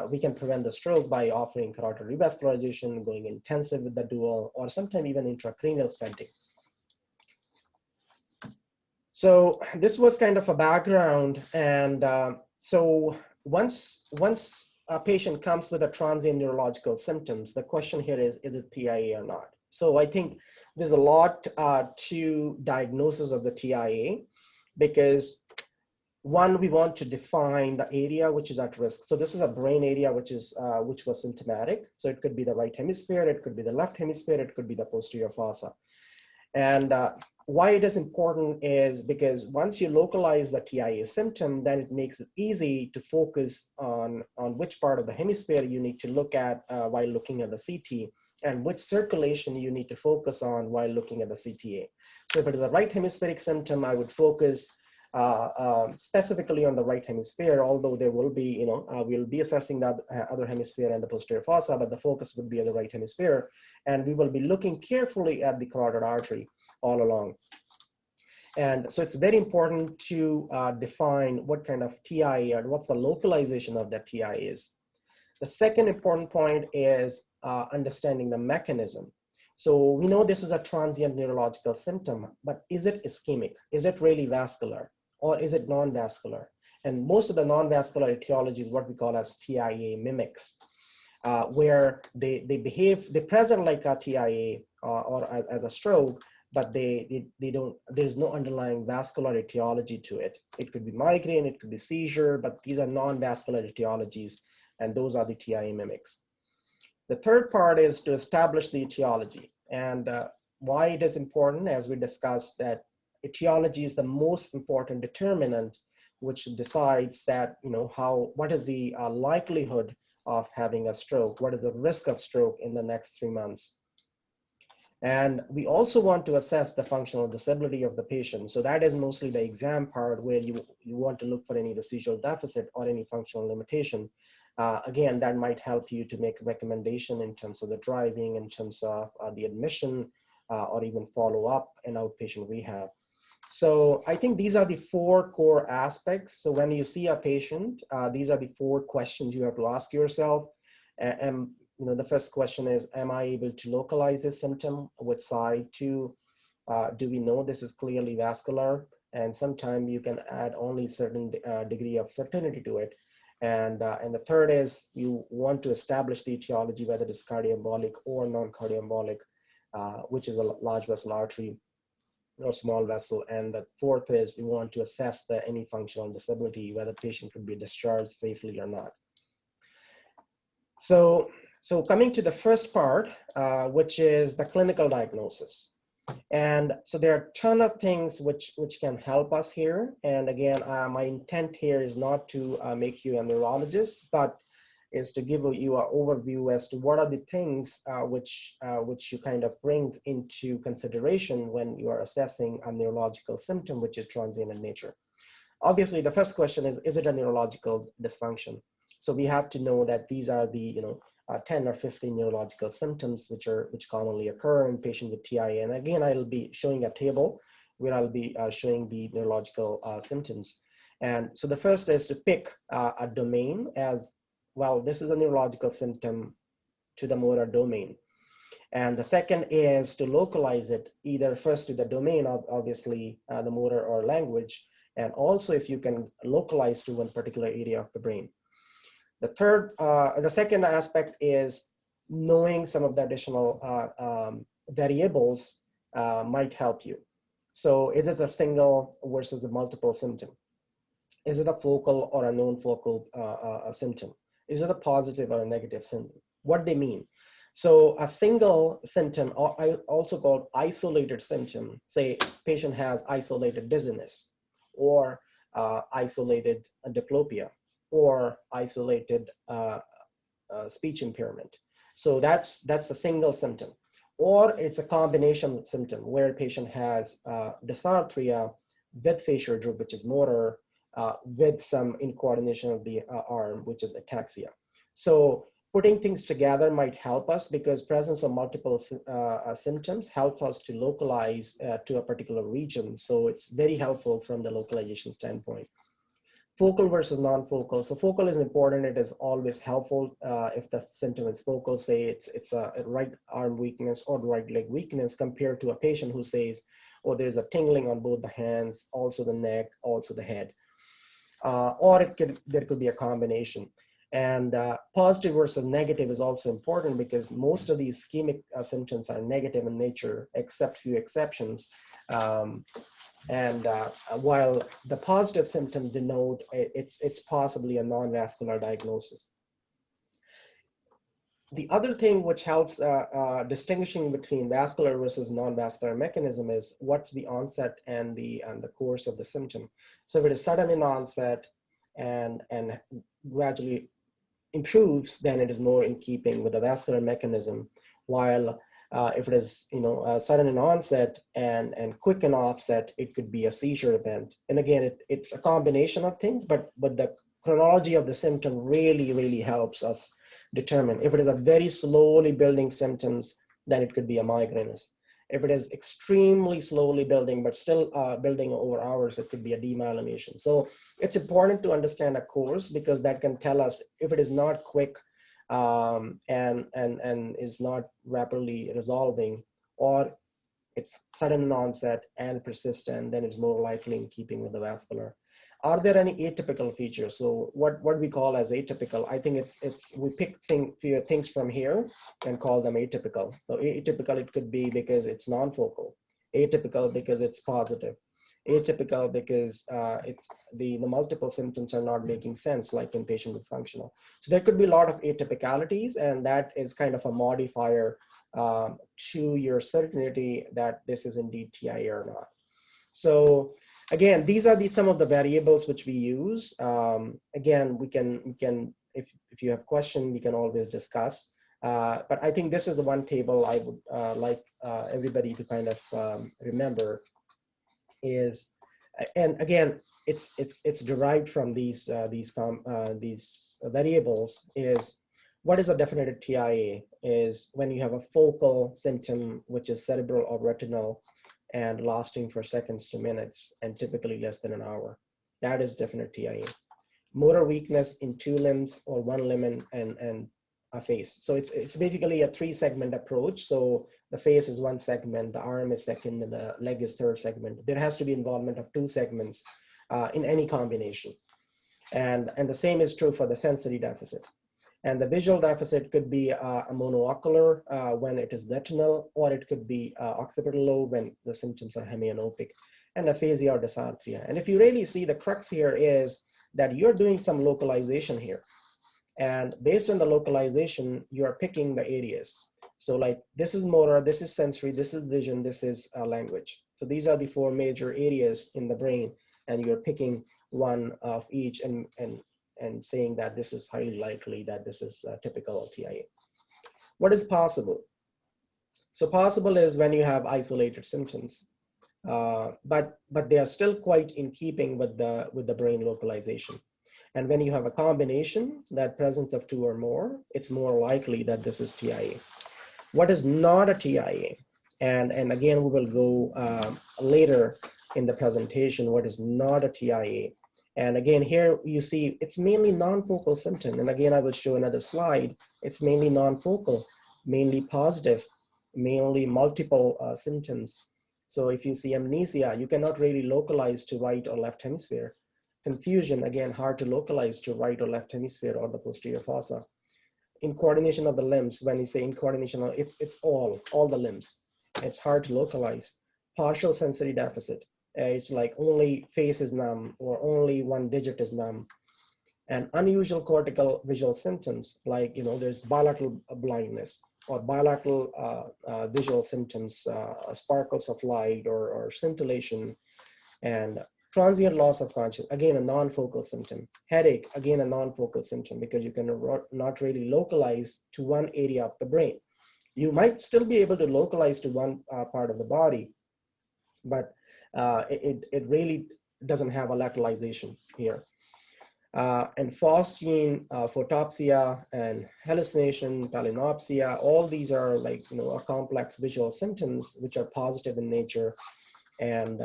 we can prevent the stroke by offering carotid revascularization, going intensive with the dual, or sometimes even intracranial stenting. So this was kind of a background, and so once a patient comes with a transient neurological symptoms, the question here is it TIA or not? So I think there's a lot to diagnosis of the TIA, because one, we want to define the area which is at risk. So this is a brain area which was symptomatic. So it could be the right hemisphere, it could be the left hemisphere, it could be the posterior fossa. And why it is important is because once you localize the TIA symptom, then it makes it easy to focus on which part of the hemisphere you need to look at while looking at the CT, and which circulation you need to focus on while looking at the CTA. So if it is a right hemispheric symptom, I would focus specifically on the right hemisphere, although there will be, we'll be assessing the other hemisphere and the posterior fossa, but the focus would be on the right hemisphere. And we will be looking carefully at the carotid artery all along. And so it's very important to define what kind of TIA and what's the localization of that TIA is. The second important point is understanding the mechanism. So we know this is a transient neurological symptom, but is it ischemic? Is it really vascular? Or is it non-vascular? And most of the non-vascular etiology is what we call as TIA mimics, where they present like a TIA or as a stroke, but there's no underlying vascular etiology to it. It could be migraine, it could be seizure, but these are non-vascular etiologies, and those are the TIA mimics. The third part is to establish the etiology, and why it is important, as we discussed, that etiology is the most important determinant which decides that, what is the likelihood of having a stroke, what is the risk of stroke in the next 3 months. And we also want to assess the functional disability of the patient. So that is mostly the exam part, where you want to look for any residual deficit or any functional limitation. Again, that might help you to make a recommendation in terms of the driving, in terms of the admission, or even follow up in outpatient rehab. So I think these are the 4 core aspects. So when you see a patient, these are the 4 questions you have to ask yourself. And the first question is, am I able to localize this symptom? Which side? 2, do we know this is clearly vascular? And sometimes you can add only certain degree of certainty to it. And the third is, you want to establish the etiology, whether it's cardioembolic or non-cardioembolic, which is a large vessel artery or small vessel. And the fourth is, you want to assess any functional disability, whether the patient could be discharged safely or not. So coming to the first part, which is the clinical diagnosis. And so there are a ton of things which can help us here. And again, my intent here is not to make you a neurologist, but is to give you an overview as to what are the things which you kind of bring into consideration when you are assessing a neurological symptom, which is transient in nature. Obviously, the first question is it a neurological dysfunction? So we have to know that these are the 10 or 15 neurological symptoms which commonly occur in patients with TIA. And again, I'll be showing a table where I'll be showing the neurological symptoms. And so the first is to pick a domain as, well, this is a neurological symptom to the motor domain. And the second is to localize it either first to the domain of obviously the motor or language, and also if you can localize to one particular area of the brain. The second aspect is knowing some of the additional variables might help you. So is it a single versus a multiple symptom? Is it a focal or a non-focal symptom? Is it a positive or a negative symptom? What they mean. So a single symptom, or also called isolated symptom, say patient has isolated dizziness, or isolated diplopia, or isolated speech impairment. So that's the single symptom. Or it's a combination symptom where a patient has dysarthria with facial droop, which is motor, with some incoordination of the arm, which is ataxia. So putting things together might help us because presence of multiple symptoms help us to localize to a particular region. So it's very helpful from the localization standpoint. Focal versus non-focal. So focal is important. It is always helpful if the symptom is focal, say it's a right arm weakness or right leg weakness, compared to a patient who says, oh, there's a tingling on both the hands, also the neck, also the head. Or there could be a combination. And positive versus negative is also important because most of these ischemic symptoms are negative in nature, except few exceptions. While the positive symptoms denote it's possibly a non-vascular diagnosis. The other thing which helps distinguishing between vascular versus non-vascular mechanism is what's the onset and the course of the symptom. So if it is sudden in onset and gradually improves, then it is more in keeping with the vascular mechanism. While if it is sudden in onset and quick in offset, it could be a seizure event. And again, it's a combination of things, but the chronology of the symptom really helps us determine. If it is a very slowly building symptoms, then it could be a migrainous. If it is extremely slowly building, but still building over hours, it could be a demyelination. So it's important to understand a course because that can tell us if it is not quick and is not rapidly resolving, or it's sudden in onset and persistent, then it's more likely in keeping with the vascular. Are there any atypical features? So what we call as atypical, I think we pick few things from here and call them atypical. So atypical, it could be because it's non-focal. Atypical because it's positive. Atypical because it's the multiple symptoms are not making sense, like in patient with functional. So there could be a lot of atypicalities, and that is kind of a modifier to your certainty that this is indeed TIA or not. So again, these are some of the variables which we use. Again, we can if you have questions, we can always discuss. But I think this is the one table I would like everybody to kind of remember is, and again, it's derived from these variables. Is what is a definitive TIA? Is when you have a focal symptom, which is cerebral or retinal, and lasting for seconds to minutes, and typically less than an hour. That is definite TIA. Motor weakness in 2 limbs or 1 limb and a face. So it's basically a 3-segment approach. So the face is 1 segment, the arm is second, and the leg is 3rd segment. There has to be involvement of 2 segments in any combination. And the same is true for the sensory deficit. And the visual deficit could be a monoocular when it is retinal, or it could be occipital lobe when the symptoms are hemianopic, and aphasia or dysarthria. And if you really see, the crux here is that you're doing some localization here. And based on the localization, you're picking the areas. So like this is motor, this is sensory, this is vision, this is language. So these are the 4 major areas in the brain, and you're picking one of each and saying that this is highly likely that this is typical of TIA. What is possible? So possible is when you have isolated symptoms, but they are still quite in keeping with the brain localization. And when you have a combination, that presence of 2 or more, it's more likely that this is TIA. What is not a TIA? And again, we will go later in the presentation, what is not a TIA. And again, here you see it's mainly non-focal symptom. And again, I will show another slide. It's mainly non-focal, mainly positive, mainly multiple symptoms. So if you see amnesia, you cannot really localize to right or left hemisphere. Confusion, again, hard to localize to right or left hemisphere or the posterior fossa. Incoordination of the limbs, when you say incoordination, it's all the limbs. It's hard to localize. Partial sensory deficit. It's like only face is numb or only one digit is numb. And unusual cortical visual symptoms, like, there's bilateral blindness or bilateral visual symptoms, sparkles of light or scintillation, and transient loss of consciousness, again, a non-focal symptom. Headache, again, a non-focal symptom, because you can not really localize to one area of the brain. You might still be able to localize to one part of the body, but it really doesn't have a lateralization here. And phosgene, photopsia, and hallucination, palinopsia, all these are like, a complex visual symptoms which are positive in nature, and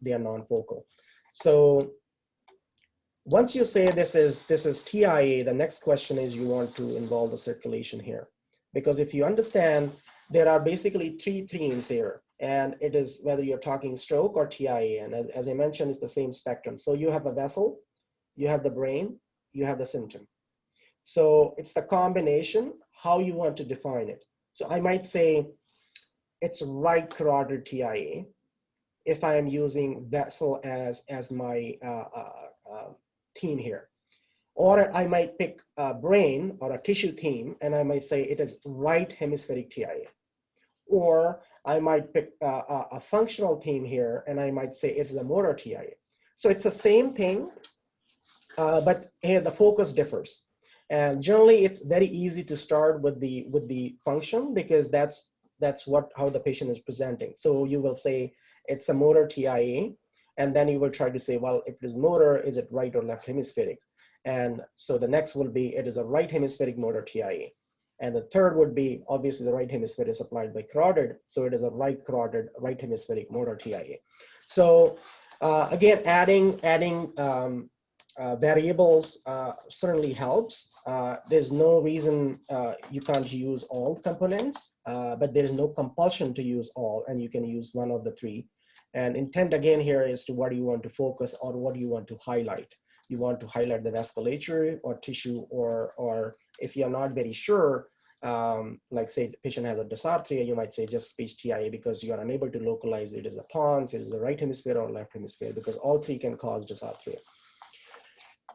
they are non-focal. So once you say this is TIA, the next question is you want to involve the circulation here. Because if you understand, there are basically three themes here, and it is whether you're talking stroke or TIA, and as I mentioned, it's the same spectrum. So you have a vessel, you have the brain, you have the symptom. So it's the combination, how you want to define it. So I might say it's right carotid TIA if I am using vessel as my theme here. Or I might pick a brain or a tissue theme, and I might say it is right hemispheric TIA. Or I might pick a functional theme here, and I might say it's the motor TIA. So it's the same thing, but here the focus differs. And generally, it's very easy to start with the function, because that's how the patient is presenting. So you will say it's a motor TIA, and then you will try to say, well, if it is motor, is it right or left hemispheric? And so the next will be, it is a right hemispheric motor TIA. And the third would be, obviously the right hemisphere is supplied by carotid, so it is a right carotid, right hemispheric motor TIA. So again, adding variables certainly helps. There's no reason you can't use all components, but there is no compulsion to use all, and you can use one of the three. And intent again here is to what do you want to focus or what do you want to highlight. You want to highlight the vasculature or tissue, or if you're not very sure, like say the patient has a dysarthria, you might say just speech TIA because you are unable to localize it as a pons, it is the right hemisphere or left hemisphere, because all three can cause dysarthria.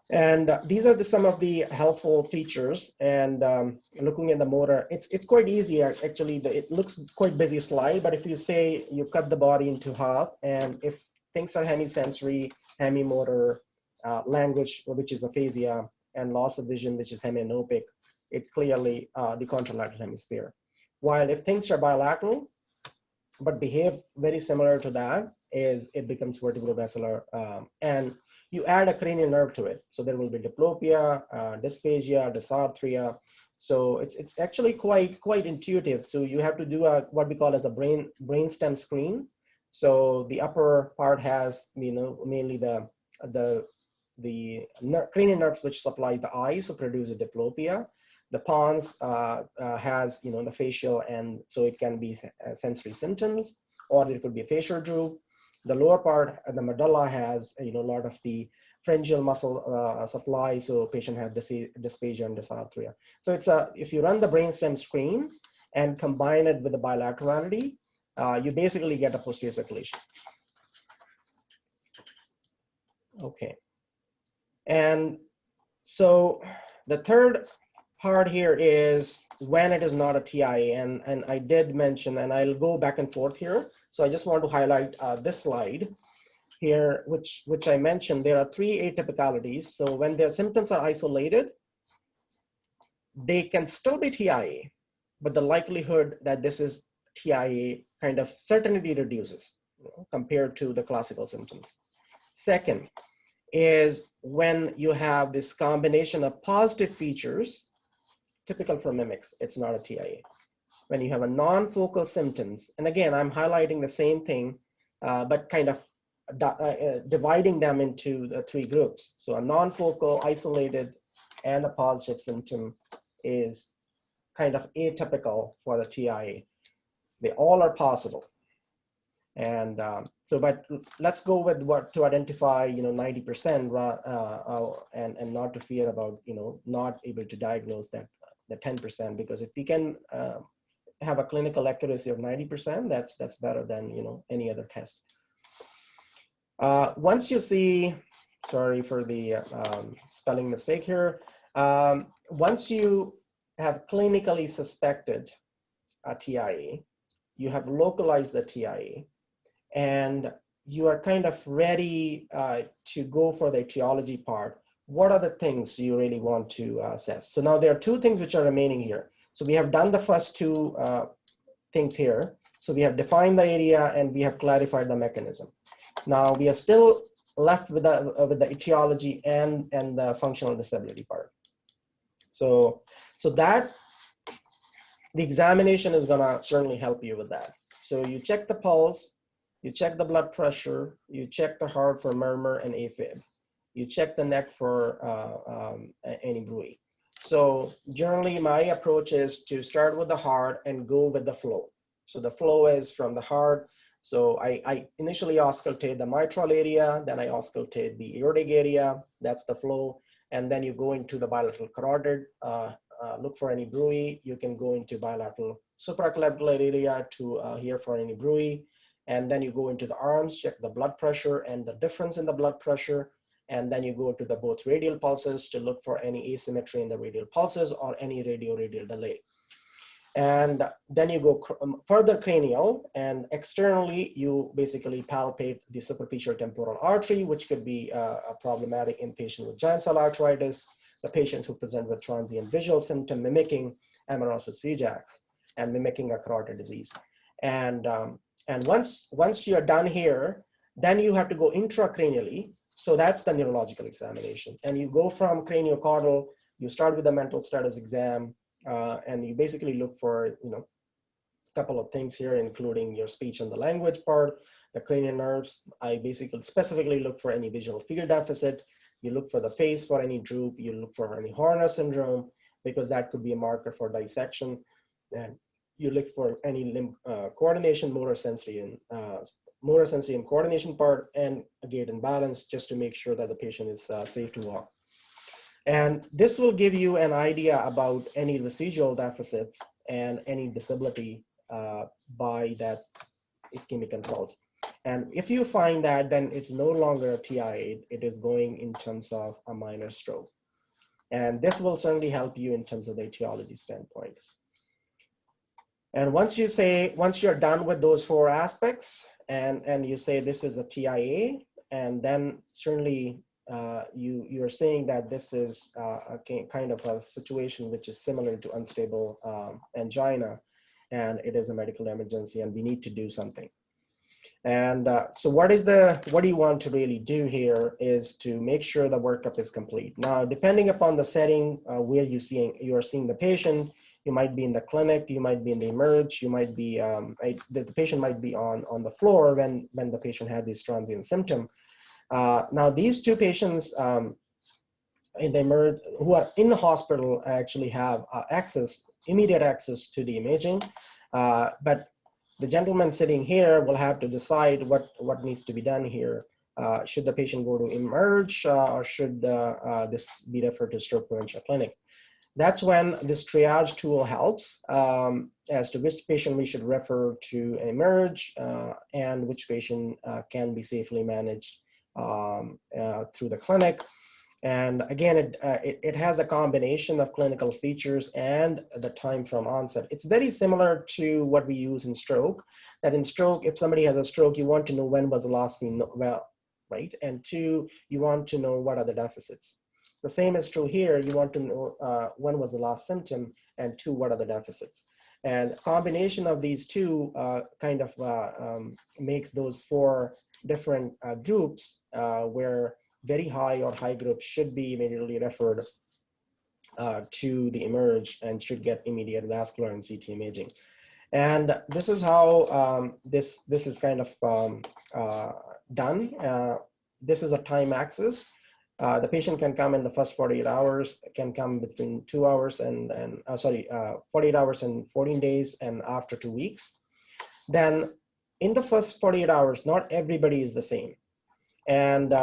And these are some of the helpful features. And looking at the motor, it's quite easy actually. It looks quite busy slide, but if you say you cut the body into half, and if things are hemisensory, hemimotor, language, which is aphasia, and loss of vision, which is hemianopic, it clearly the contralateral hemisphere. While if things are bilateral, but behave very similar to that, it becomes vertebrobasilar, and you add a cranial nerve to it. So there will be diplopia, dysphagia, dysarthria. So it's actually quite intuitive. So you have to do what we call as a brainstem screen. So the upper part has, mainly the cranial nerves which supply the eye, so produce a diplopia. The pons has, the facial, and so it can be sensory symptoms, or it could be a facial droop. The lower part, the medulla, has a lot of the pharyngeal muscle supply, so patient have dysphagia and dysarthria. So it's if you run the brainstem screen and combine it with the bilaterality, you basically get a posterior circulation. Okay, and so the third part here is when it is not a TIA, and I did mention, and I'll go back and forth here. So I just want to highlight this slide here, which I mentioned. There are three atypicalities. So when their symptoms are isolated, they can still be TIA, but the likelihood that this is TIA kind of certainty reduces compared to the classical symptoms. Second is when you have this combination of positive features, typical for mimics, it's not a TIA. When you have a non-focal symptoms, and again, I'm highlighting the same thing, but kind of dividing them into the three groups. So a non-focal, isolated, and a positive symptom is kind of atypical for the TIA. They all are possible. And but let's go with what to identify, 90% and not to fear about, not able to diagnose that the 10%, because if we can have a clinical accuracy of 90%, that's better than, any other test. Once you see, sorry for the spelling mistake here. Once you have clinically suspected a TIA, you have localized the TIA, and you are kind of ready to go for the etiology part, what are the things you really want to assess? So now there are two things which are remaining here. So we have done the first two things here. So we have defined the area and we have clarified the mechanism. Now we are still left with the etiology and the functional disability part. So that the examination is gonna certainly help you with that. So you check the pulse, you check the blood pressure, you check the heart for murmur and AFib. You check the neck for any bruit. So generally my approach is to start with the heart and go with the flow. So the flow is from the heart. So I initially auscultate the mitral area, then I auscultate the aortic area, that's the flow. And then you go into the bilateral carotid, look for any bruit. You can go into bilateral supraclavicular area to hear for any bruit. And then you go into the arms, check the blood pressure and the difference in the blood pressure. And then you go to the both radial pulses to look for any asymmetry in the radial pulses or any radial delay. And then you go further cranial, and externally you basically palpate the superficial temporal artery, which could be problematic in patients with giant cell arteritis, the patients who present with transient visual symptom mimicking amaurosis Vjax and mimicking a carotid disease. And once you're done here, then you have to go intracranially. So that's the neurological examination. And you go from craniocaudal, you start with the mental status exam, and you basically look for, a couple of things here, including your speech and the language part, the cranial nerves. I basically specifically look for any visual field deficit. You look for the face for any droop. You look for any Horner syndrome, because that could be a marker for dissection. And you look for any limb coordination, motor sensory and coordination part, and a gait and balance, just to make sure that the patient is safe to walk. And this will give you an idea about any residual deficits and any disability by that ischemic control. And if you find that, then it's no longer a TIA, it is going in terms of a minor stroke. And this will certainly help you in terms of the etiology standpoint. And once you're done with those four aspects, and you say this is a TIA, and then certainly you're saying that this is a kind of a situation which is similar to unstable angina, and it is a medical emergency, and we need to do something. And so what do you want to really do here is to make sure the workup is complete. Now, depending upon the setting where you are seeing the patient, you might be in the clinic, you might be in the emerge, you might be, the patient might be on the floor when the patient had this transient symptom. Now, these two patients in the emerge who are in the hospital actually have immediate access to the imaging, but the gentleman sitting here will have to decide what needs to be done here. Should the patient go to emerge, or should this be referred to stroke prevention clinic? That's when this triage tool helps as to which patient we should refer to emerge and which patient can be safely managed through the clinic. And again, it has a combination of clinical features and the time from onset. It's very similar to what we use in stroke, that in stroke, if somebody has a stroke, you want to know when was the last thing, well, right? And two, you want to know what are the deficits. The same is true here. You want to know when was the last symptom, and two, what are the deficits. And combination of these two kind of makes those four different groups where very high or high groups should be immediately referred to the emerge and should get immediate vascular and CT imaging. And this is how this is kind of done. This is a time axis. The patient can come in the first 48 hours, can come between 2 hours and 48 hours and 14 days, and after 2 weeks. then in the first 48 hours, not everybody is the same. And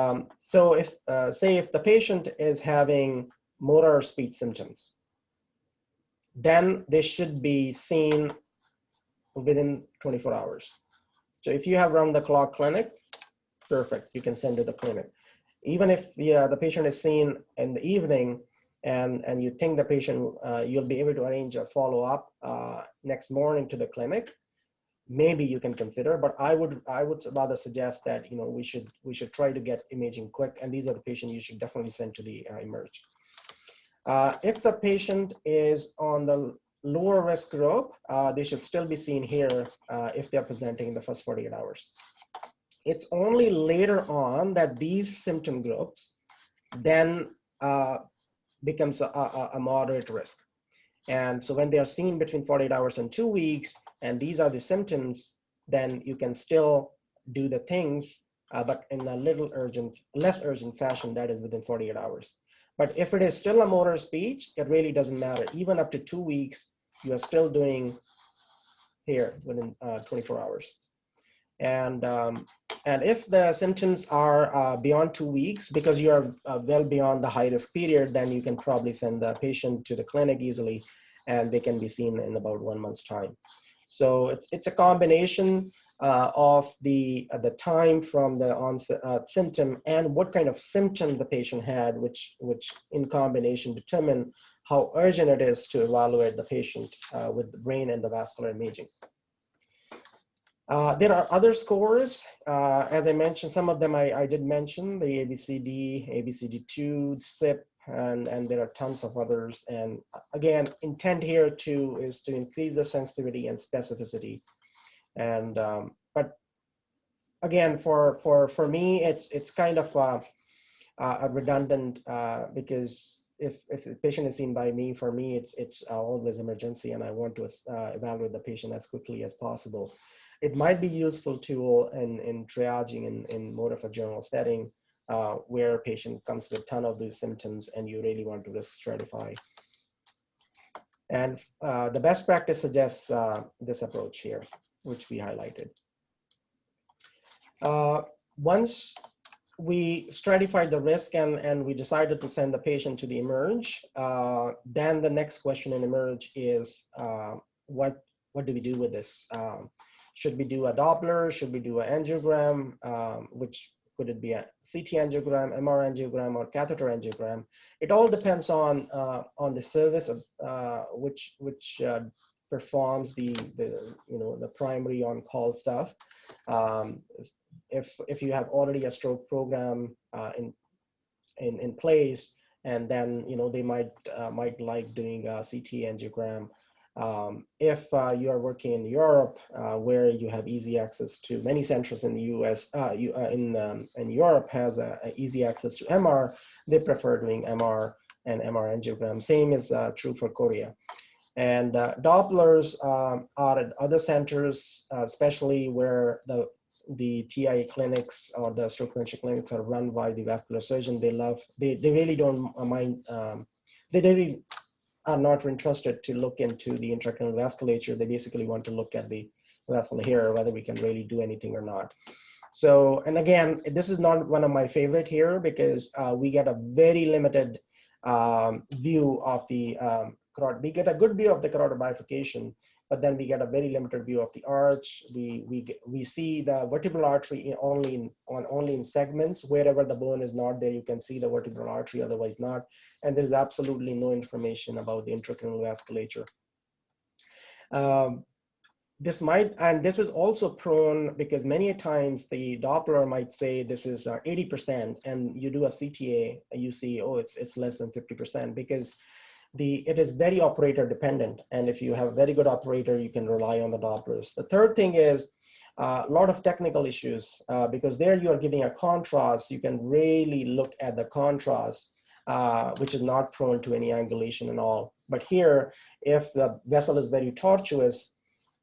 so if, say if the patient is having motor or speech symptoms, then they should be seen within 24 hours. So if you have round-the-clock clinic, perfect, you can send to the clinic. Even if the patient is seen in the evening and you think the patient, you'll be able to arrange a follow-up next morning to the clinic, maybe you can consider, but I would rather suggest that, you know, we should try to get imaging quick, and these are the patients you should definitely send to the emerge. If the patient is on the lower risk group, they should still be seen here if they're presenting in the first 48 hours. It's only later on that these symptom groups then becomes a moderate risk. And so when they are seen between 48 hours and 2 weeks, and these are the symptoms, then you can still do the things, but in a little less urgent fashion, that is within 48 hours. But if it is still a motor speech, it really doesn't matter. Even up to 2 weeks, you are still doing here within 24 hours. And if the symptoms are beyond 2 weeks, because you are well beyond the high risk period, then you can probably send the patient to the clinic easily, and they can be seen in about 1 month's time. So it's a combination of the time from the onset symptom and what kind of symptom the patient had, which in combination determine how urgent it is to evaluate the patient with the brain and the vascular imaging. There are other scores, as I mentioned, some of them I did mention, the ABCD, ABCD2, SIP, and there are tons of others. And again, intent here too is to increase the sensitivity and specificity. And but again, for me, it's kind of a redundant because if the patient is seen by me, for me it's always emergency, and I want to evaluate the patient as quickly as possible. It might be useful tool in triaging in more of a general setting where a patient comes with a ton of these symptoms and you really want to risk stratify. And the best practice suggests this approach here, which we highlighted. Once we stratified the risk and we decided to send the patient to the emerge, then the next question in emerge is what do we do with this? Should we do a Doppler? Should we do an angiogram? Which could it be a CT angiogram, MR angiogram, or catheter angiogram? It all depends on the service of which performs the primary on-call stuff. If you have already a stroke program in place, and then they might like doing a CT angiogram. If you are working in Europe, where you have easy access to many centers in the US, in Europe has easy access to MR, they prefer doing MR and MR angiogram. Same is true for Korea. And Dopplers are at other centers, especially where the TIA clinics or the stroke prevention clinics are run by the vascular surgeon. They really don't mind, they really are not interested to look into the intracranial vasculature. They basically want to look at the vessel here, whether we can really do anything or not. So, and again, this is not one of my favorite here because we get a very limited view of the carotid. We get a good view of the carotid bifurcation, but then we get a very limited view of the arch. We see the vertebral artery only in segments. Wherever the bone is not there, you can see the vertebral artery, otherwise not. And there's absolutely no information about the intracranial vasculature. This is also prone because many times the Doppler might say this is 80%, and you do a CTA, you see, oh, it's less than 50%, because it is very operator dependent. And if you have a very good operator, you can rely on the Dopplers. The third thing is a lot of technical issues because there you are giving a contrast. You can really look at the contrast, which is not prone to any angulation at all. But here, if the vessel is very tortuous,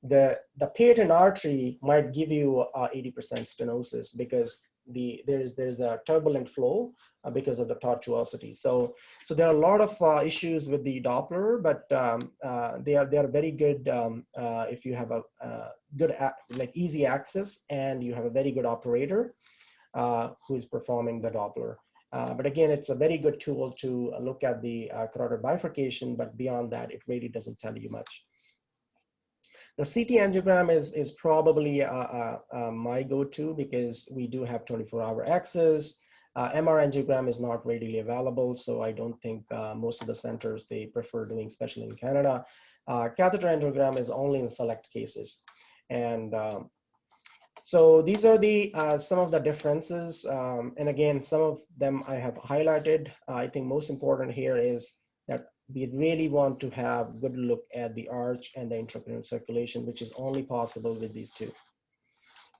the patent artery might give you 80% stenosis because there's a turbulent flow because of the tortuosity. So there are a lot of issues with the Doppler, but they are very good if you have a good like easy access and you have a very good operator who is performing the Doppler. But again, it's a very good tool to look at the carotid bifurcation, but beyond that, it really doesn't tell you much. The CT angiogram is probably my go-to because we do have 24-hour access. MR angiogram is not readily available, so I don't think most of the centers, they prefer doing, especially in Canada. Catheter angiogram is only in select cases. And so these are the some of the differences. And again, some of them I have highlighted. I think most important here is that we really want to have good look at the arch and the intracranial circulation, which is only possible with these two.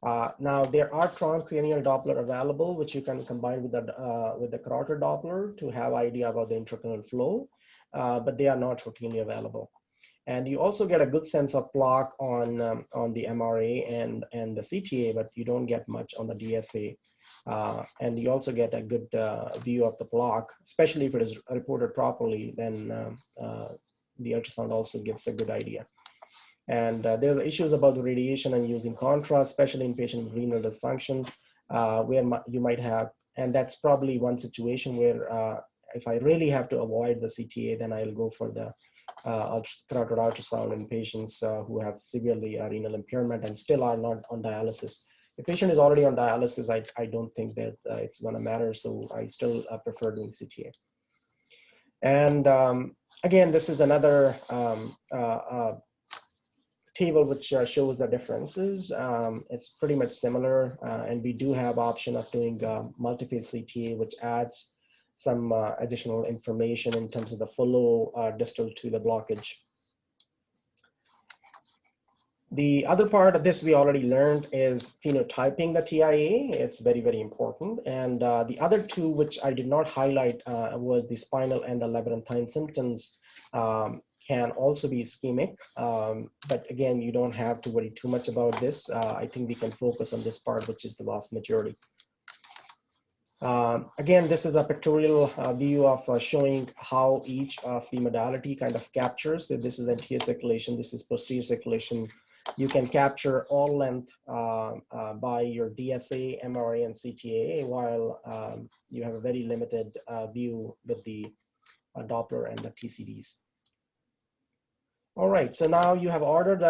Now there are transcranial Doppler available, which you can combine with the carotid Doppler to have idea about the intracranial flow, but they are not routinely available. And you also get a good sense of plaque on the MRA and the CTA, but you don't get much on the DSA. And you also get a good view of the plaque, especially if it is reported properly, then the ultrasound also gives a good idea. And there's issues about the radiation and using contrast, especially in patients with renal dysfunction, where you might have, and that's probably one situation where if I really have to avoid the CTA, then I'll go for the carotid ultrasound in patients who have severely renal impairment and still are not on dialysis. If the patient is already on dialysis, I don't think that it's going to matter, so I still prefer doing CTA. And again, this is another table which shows the differences. It's pretty much similar, and we do have option of doing multi-phase CTA, which adds some additional information in terms of the flow distal to the blockage. The other part of this we already learned is phenotyping the TIA. It's very, very important. And the other two, which I did not highlight, was the spinal and the labyrinthine symptoms can also be ischemic. But again, you don't have to worry too much about this. I think we can focus on this part, which is the vast majority. Again, this is a pictorial view of showing how each of the modality kind of captures. So this is anterior circulation, this is posterior circulation. You can capture all length by your DSA, MRA, and CTA, while you have a very limited view with the Doppler and the TCDs. All right, so now you have ordered,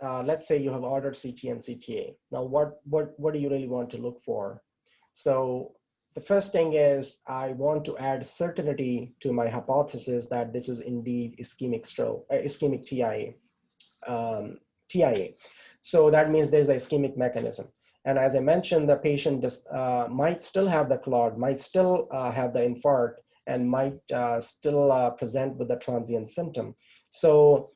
let's say you have ordered CT and CTA. Now, what do you really want to look for? So the first thing is I want to add certainty to my hypothesis that this is indeed ischemic stroke, ischemic TIA. So that means there's a ischemic mechanism. And as I mentioned, the patient might still have the clot, might still have the infarct, and might still present with a transient symptom. So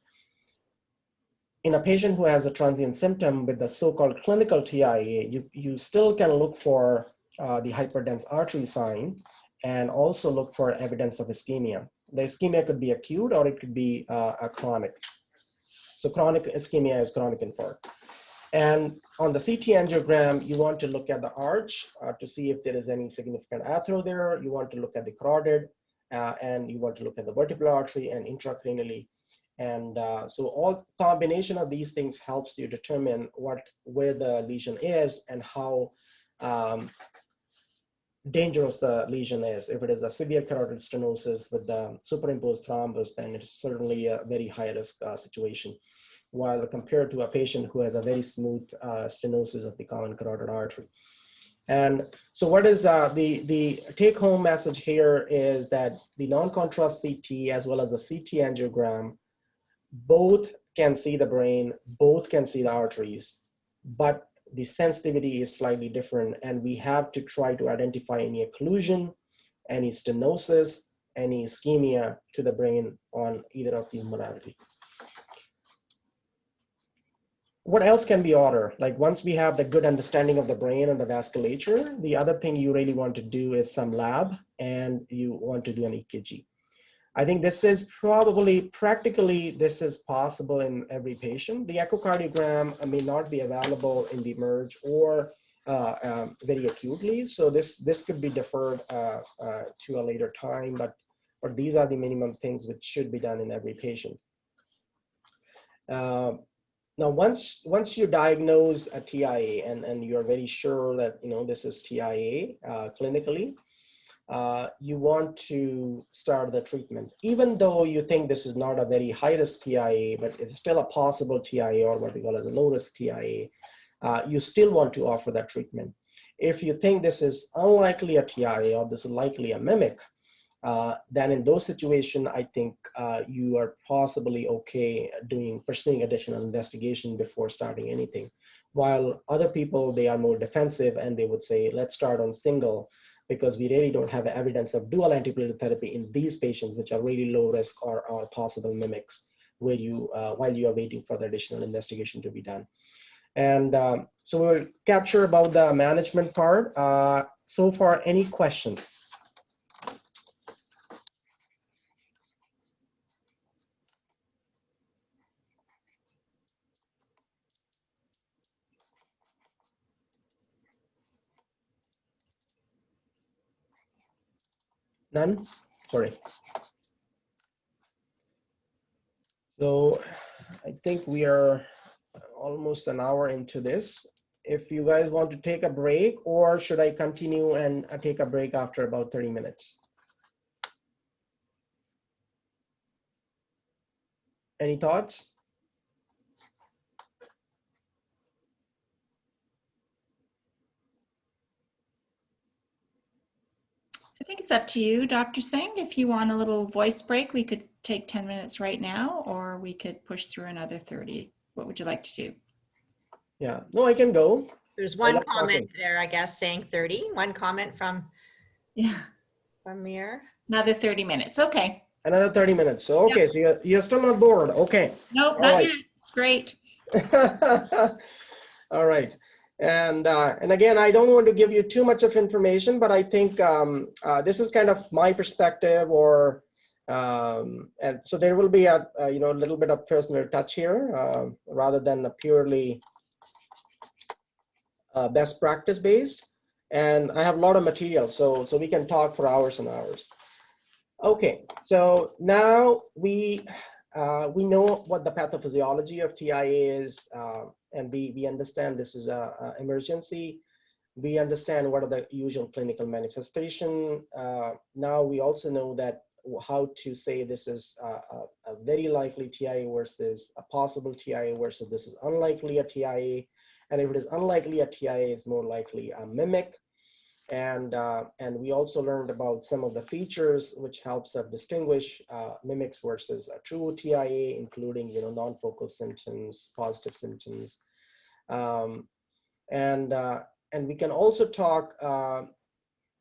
in a patient who has a transient symptom with the so-called clinical TIA, you still can look for the hyperdense artery sign and also look for evidence of ischemia. The ischemia could be acute or it could be a chronic. So chronic ischemia is chronic infarct. And on the CT angiogram, you want to look at the arch to see if there is any significant athero there. You want to look at the carotid, and you want to look at the vertebral artery and intracranially. And so all combination of these things helps you determine where the lesion is and how dangerous the lesion is. If it is a severe carotid stenosis with the superimposed thrombus, then it's certainly a very high risk situation. While compared to a patient who has a very smooth stenosis of the common carotid artery. And so what is the take home message here is that the non-contrast CT as well as the CT angiogram, both can see the brain, both can see the arteries, but the sensitivity is slightly different, and we have to try to identify any occlusion, any stenosis, any ischemia to the brain on either of these modalities. What else can be ordered? Like once we have the good understanding of the brain and the vasculature, the other thing you really want to do is some lab, and you want to do an EKG. I think this is probably, practically, this is possible in every patient. The echocardiogram may not be available in the MERGE or very acutely. So this could be deferred to a later time, but these are the minimum things which should be done in every patient. Now, once you diagnose a TIA and you're very sure that this is TIA clinically, you want to start the treatment, even though you think this is not a very high-risk TIA, but it's still a possible TIA, or what we call as a low-risk TIA. You still want to offer that treatment. If you think this is unlikely a TIA or this is likely a mimic, then in those situations, I think you are possibly okay pursuing additional investigation before starting anything. While other people, they are more defensive and they would say, let's start on single, because we really don't have evidence of dual antiplatelet therapy in these patients, which are really low risk or possible mimics, where while you are waiting for the additional investigation to be done. And so we'll capture about the management part. So far, any questions? None? Sorry. So I think we are almost an hour into this. If you guys want to take a break, or should I continue and take a break after about 30 minutes? Any thoughts? I think it's up to you, Dr. Singh. If you want a little voice break, we could take 10 minutes right now, or we could push through another 30. What would you like to do? Yeah, no, I can go. There's one like comment talking. there, I guess, saying 30. One comment from Mir. Another 30 minutes. Okay. Another 30 minutes. So, okay, so you're still not bored. Okay. Nope, All not right. yet. It's great. All right. And again, I don't want to give you too much of information, but I think this is kind of my perspective, and so there will be a little bit of personal touch here, rather than a purely best practice based. And I have a lot of material, so we can talk for hours and hours. Okay, so now we know what the pathophysiology of TIA is, and we understand this is a emergency. We understand what are the usual clinical manifestation. Now we also know that how to say this is a very likely TIA versus a possible TIA versus this is unlikely a TIA. And if it is unlikely a TIA, it's more likely a mimic. And we also learned about some of the features which helps us distinguish mimics versus a true TIA, including non-focal symptoms, positive symptoms, and we can also talk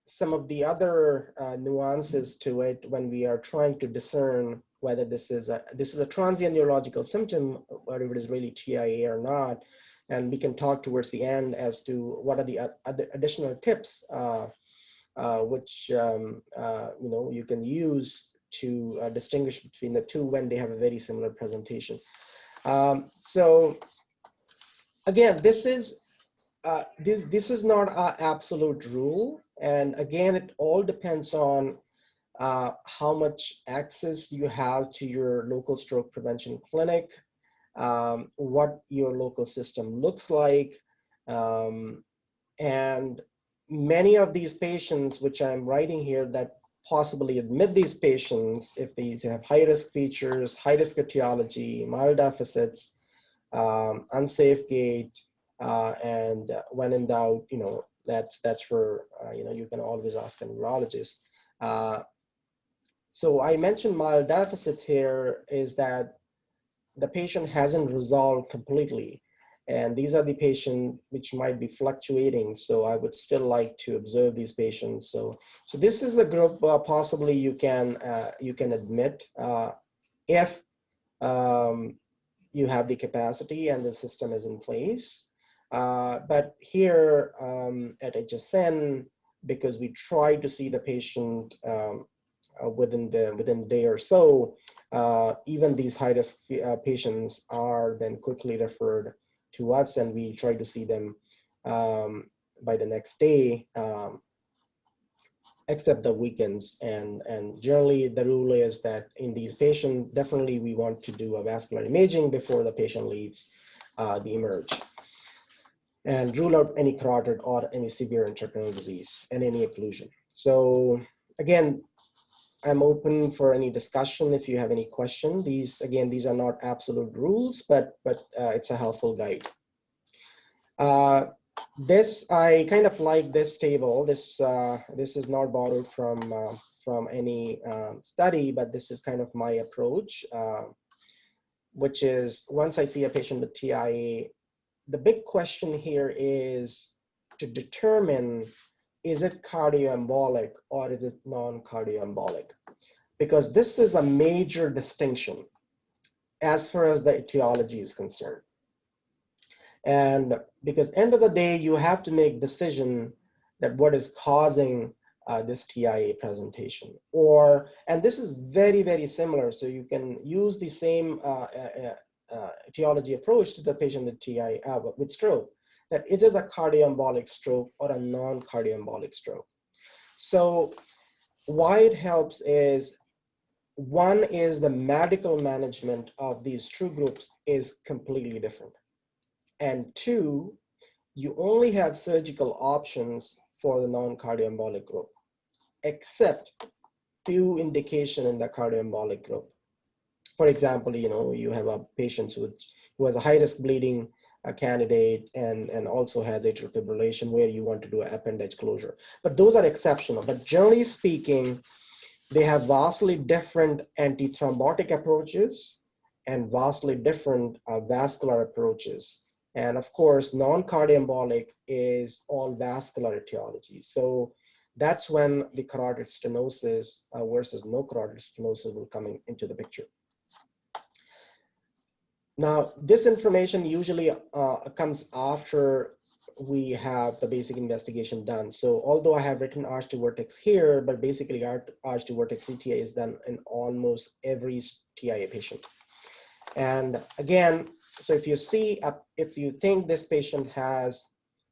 some of the other nuances to it when we are trying to discern whether this is a transient neurological symptom, whether it is really TIA or not. And we can talk towards the end as to what are the other additional tips which you can use to distinguish between the two when they have a very similar presentation. So again, this is not an absolute rule, and again, it all depends on how much access you have to your local stroke prevention clinic, what your local system looks like, and many of these patients, which I'm writing here, that possibly admit these patients, if these have high-risk features, high-risk etiology, mild deficits, unsafe gait, and when in doubt, that's for, you can always ask a neurologist. So I mentioned mild deficit here is that the patient hasn't resolved completely. And these are the patients which might be fluctuating. So I would still like to observe these patients. So this is the group possibly you can admit if you have the capacity and the system is in place. But here at HSN, because we try to see the patient within a day or so, even these high-risk patients are then quickly referred to us, and we try to see them by the next day, except the weekends. And generally the rule is that in these patients, definitely we want to do a vascular imaging before the patient leaves the emerge, and rule out any carotid or any severe intracranial disease and any occlusion. So again, I'm open for any discussion if you have any question. These are not absolute rules, but it's a helpful guide. This, I kind of like this table. This is not borrowed from any study, but this is kind of my approach, which is once I see a patient with TIA, the big question here is to determine, is it cardioembolic or is it non-cardioembolic? Because this is a major distinction as far as the etiology is concerned. And because end of the day, you have to make decision that what is causing this TIA presentation. And this is very, very similar. So you can use the same etiology approach to the patient with TIA, with stroke, that it is a cardioembolic stroke or a non-cardioembolic stroke. So why it helps is, one is the medical management of these two groups is completely different. And two, you only have surgical options for the non-cardioembolic group, except few indication in the cardioembolic group. For example, you have a patient who has a high-risk bleeding candidate and also has atrial fibrillation where you want to do an appendage closure. But those are exceptional. But generally speaking, they have vastly different antithrombotic approaches and vastly different vascular approaches. And of course, non-cardioembolic is all vascular etiology. So that's when the carotid stenosis versus no carotid stenosis will come into the picture. Now, this information usually comes after we have the basic investigation done. So although I have written arch to vertex here, but basically arch to vertex CTA is done in almost every TIA patient. And again, so if you think this patient has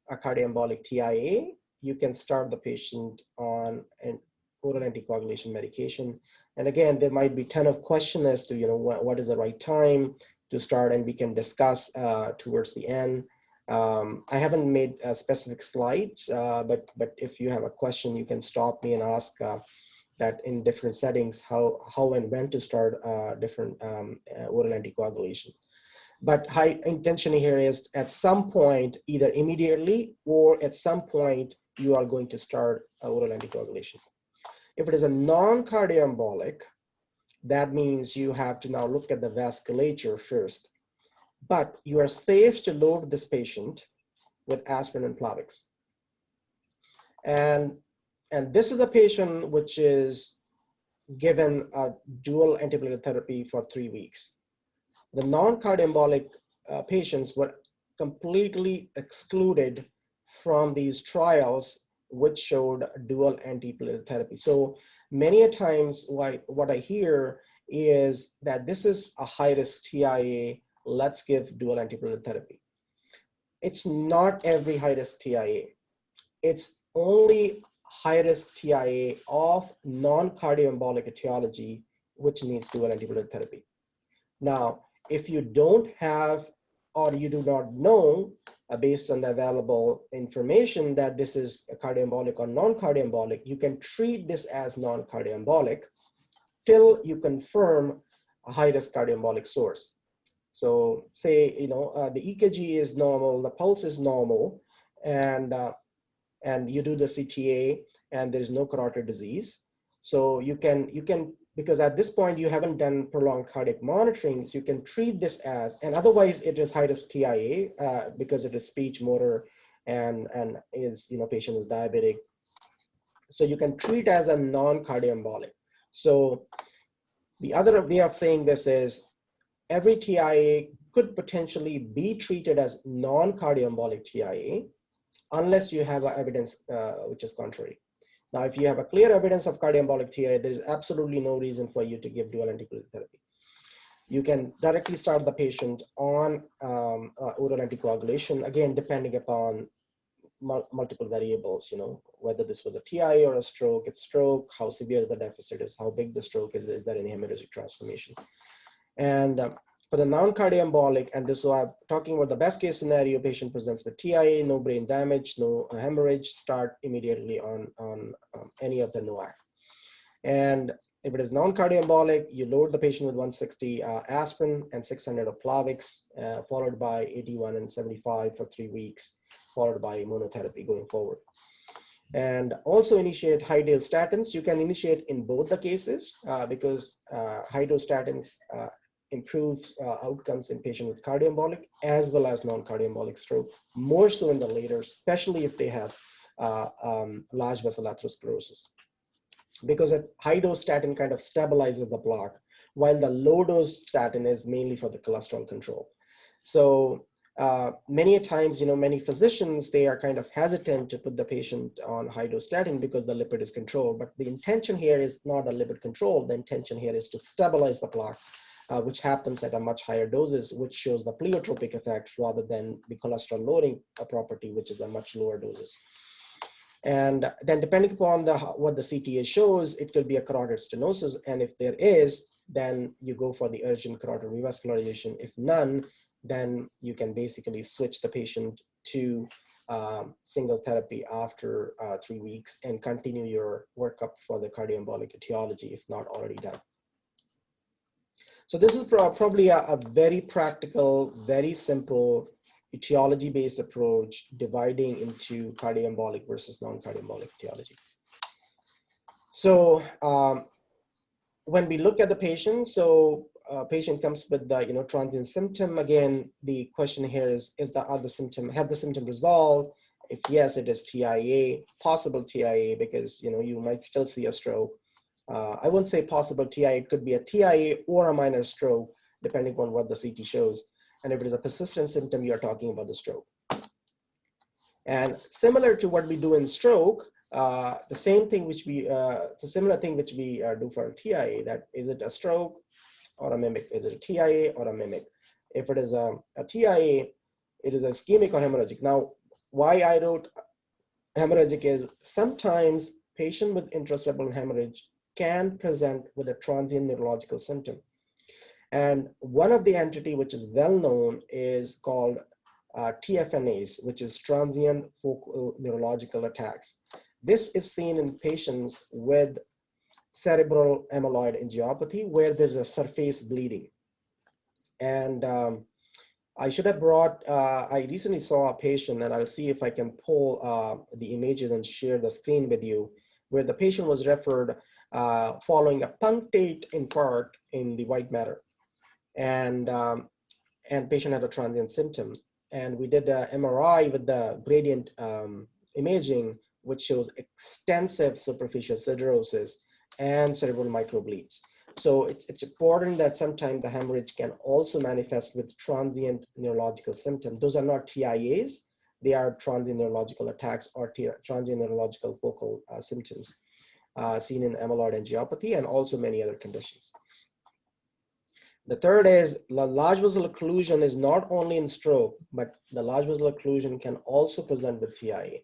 a cardioembolic TIA, you can start the patient on an oral anticoagulation medication. And again, there might be a ton of questions as to what is the right time to start, and we can discuss towards the end. I haven't made specific slides, but if you have a question, you can stop me and ask that in different settings, how and when to start different oral anticoagulation. But high intention here is at some point, either immediately or at some point, you are going to start oral anticoagulation. If it is a non-cardioembolic, that means you have to now look at the vasculature first. But you are safe to load this patient with aspirin and Plavix. And this is a patient which is given a dual antiplatelet therapy for 3 weeks. The non-cardioembolic patients were completely excluded from these trials, which showed dual antiplatelet therapy. So many a times what I hear is that this is a high-risk TIA, let's give dual antiplatelet therapy. It's not every high-risk TIA. It's only high-risk TIA of non-cardioembolic etiology, which needs dual antiplatelet therapy. Now, if you don't have, or you do not know, based on the available information, that this is a cardioembolic or non-cardioembolic, you can treat this as non-cardioembolic till you confirm a high-risk cardioembolic source. So say, the EKG is normal, the pulse is normal, and you do the CTA and there is no carotid disease. So you can, because at this point you haven't done prolonged cardiac monitoring, so you can treat this as, and otherwise it is high-risk TIA because it is speech, motor, and is, patient is diabetic. So you can treat as a non-cardioembolic. So the other way of saying this is every TIA could potentially be treated as non-cardioembolic TIA unless you have evidence which is contrary. Now, if you have a clear evidence of cardioembolic TIA, there is absolutely no reason for you to give dual antiplatelet therapy. You can directly start the patient on oral anticoagulation, again, depending upon multiple variables, whether this was a TIA or a stroke, if stroke, how severe the deficit is, how big the stroke is there any hemorrhagic transformation. And for the non-cardioembolic, and this is why I'm talking about the best case scenario, patient presents with TIA, no brain damage, no hemorrhage, start immediately on any of the NOAC. And if it is non-cardioembolic, you load the patient with 160 aspirin and 600 of Plavix, followed by 81 and 75 for 3 weeks, followed by monotherapy going forward. And also initiate high-dose statins. You can initiate in both the cases because high-dose statins improves outcomes in patients with cardioembolic as well as non-cardioembolic stroke, more so in the later, especially if they have large vessel atherosclerosis. Because a high-dose statin kind of stabilizes the block, while the low-dose statin is mainly for the cholesterol control. So many times, many physicians, they are kind of hesitant to put the patient on high-dose statin because the lipid is controlled. But the intention here is not a lipid control. The intention here is to stabilize the block, which happens at a much higher doses, which shows the pleiotropic effect rather than the cholesterol loading property, which is a much lower doses. And then depending upon what the CTA shows, it could be a carotid stenosis. And if there is, then you go for the urgent carotid revascularization. If none, then you can basically switch the patient to single therapy after 3 weeks and continue your workup for the cardioembolic etiology, if not already done. So this is probably a very practical, very simple etiology-based approach, dividing into cardioembolic versus non-cardioembolic etiology. So when we look at the patient, so patient comes with the transient symptom. Again, the question here is have the symptom resolved? If yes, it is TIA, possible TIA, because you might still see a stroke. I wouldn't say possible TIA, it could be a TIA or a minor stroke, depending on what the CT shows. And if it is a persistent symptom, you're talking about the stroke. And similar to what we do in stroke, the same thing which we, the similar thing which we do for a TIA, that is it a stroke or a mimic? Is it a TIA or a mimic? If it is a TIA, it is ischemic or hemorrhagic. Now, why I wrote hemorrhagic is sometimes patient with intracerebral hemorrhage can present with a transient neurological symptom. And one of the entity which is well known is called TFNAs, which is transient focal neurological attacks. This is seen in patients with cerebral amyloid angiopathy where there's a surface bleeding. And I should have brought, I recently saw a patient, and I'll see if I can pull the images and share the screen with you, where the patient was referred following a punctate infarct in the white matter. And patient had a transient symptom. And we did an MRI with the gradient imaging, which shows extensive superficial siderosis and cerebral microbleeds. So it's important that sometimes the hemorrhage can also manifest with transient neurological symptoms. Those are not TIAs, they are transient neurological attacks or transient neurological focal symptoms seen in amyloid angiopathy and also many other conditions. The third is the large vessel occlusion is not only in stroke, but the large vessel occlusion can also present with TIA.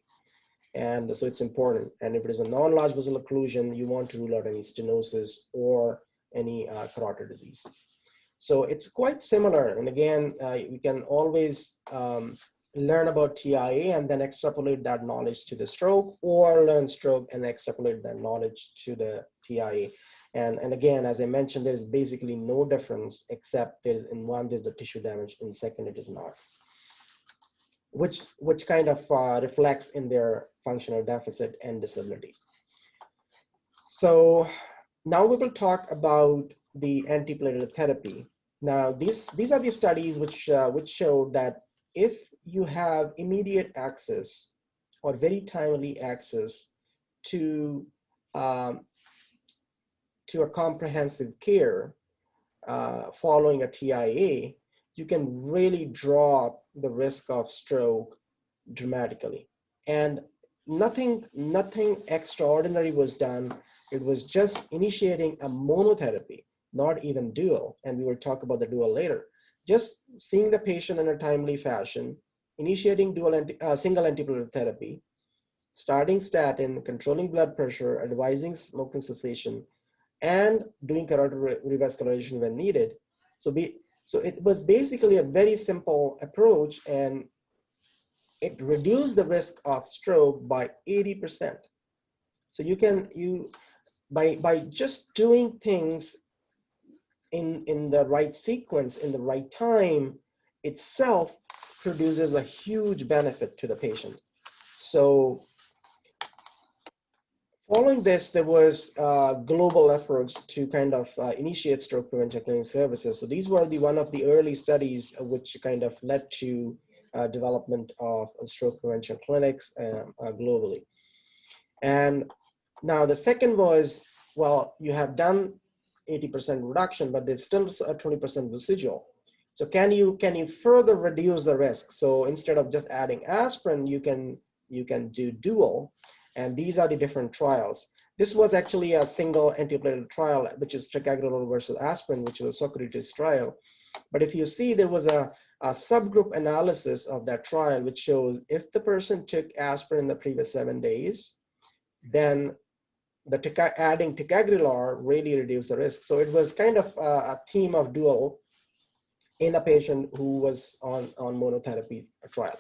And so it's important. And if it is a non-large vessel occlusion, you want to rule out any stenosis or any carotid disease. So it's quite similar. And again, we can always learn about TIA and then extrapolate that knowledge to the stroke, or learn stroke and extrapolate that knowledge to the TIA. And again, as I mentioned, there's basically no difference except there's in one, there's the tissue damage, in second, it is not. Which kind of reflects in their functional deficit and disability. So now we will talk about the antiplatelet therapy. Now these are the studies which showed that if you have immediate access or very timely access to a comprehensive care following a TIA, you can really drop the risk of stroke dramatically. And nothing extraordinary was done. It was just initiating a monotherapy, not even dual. And we will talk about the dual later. Just seeing the patient in a timely fashion initiating single antiplatelet therapy, starting statin, controlling blood pressure, advising smoking cessation, and doing carotid revascularization when needed. So it was basically a very simple approach, and it reduced the risk of stroke by 80%. So by just doing things in the right sequence, in the right time, itself produces a huge benefit to the patient. So following this, there was global efforts to kind of initiate stroke prevention clinic services. So these were one of the early studies which kind of led to development of stroke prevention clinics globally. And now the second was, well, you have done 80% reduction, but there's still a 20% residual. So can you further reduce the risk? So instead of just adding aspirin, you can do dual, and these are the different trials. This was actually a single antiplatelet trial, which is ticagrelor versus aspirin, which was a Socrates trial. But if you see, there was a subgroup analysis of that trial, which shows if the person took aspirin in the previous 7 days, then adding ticagrelor really reduced the risk. So it was kind of a theme of dual in a patient who was on monotherapy trial.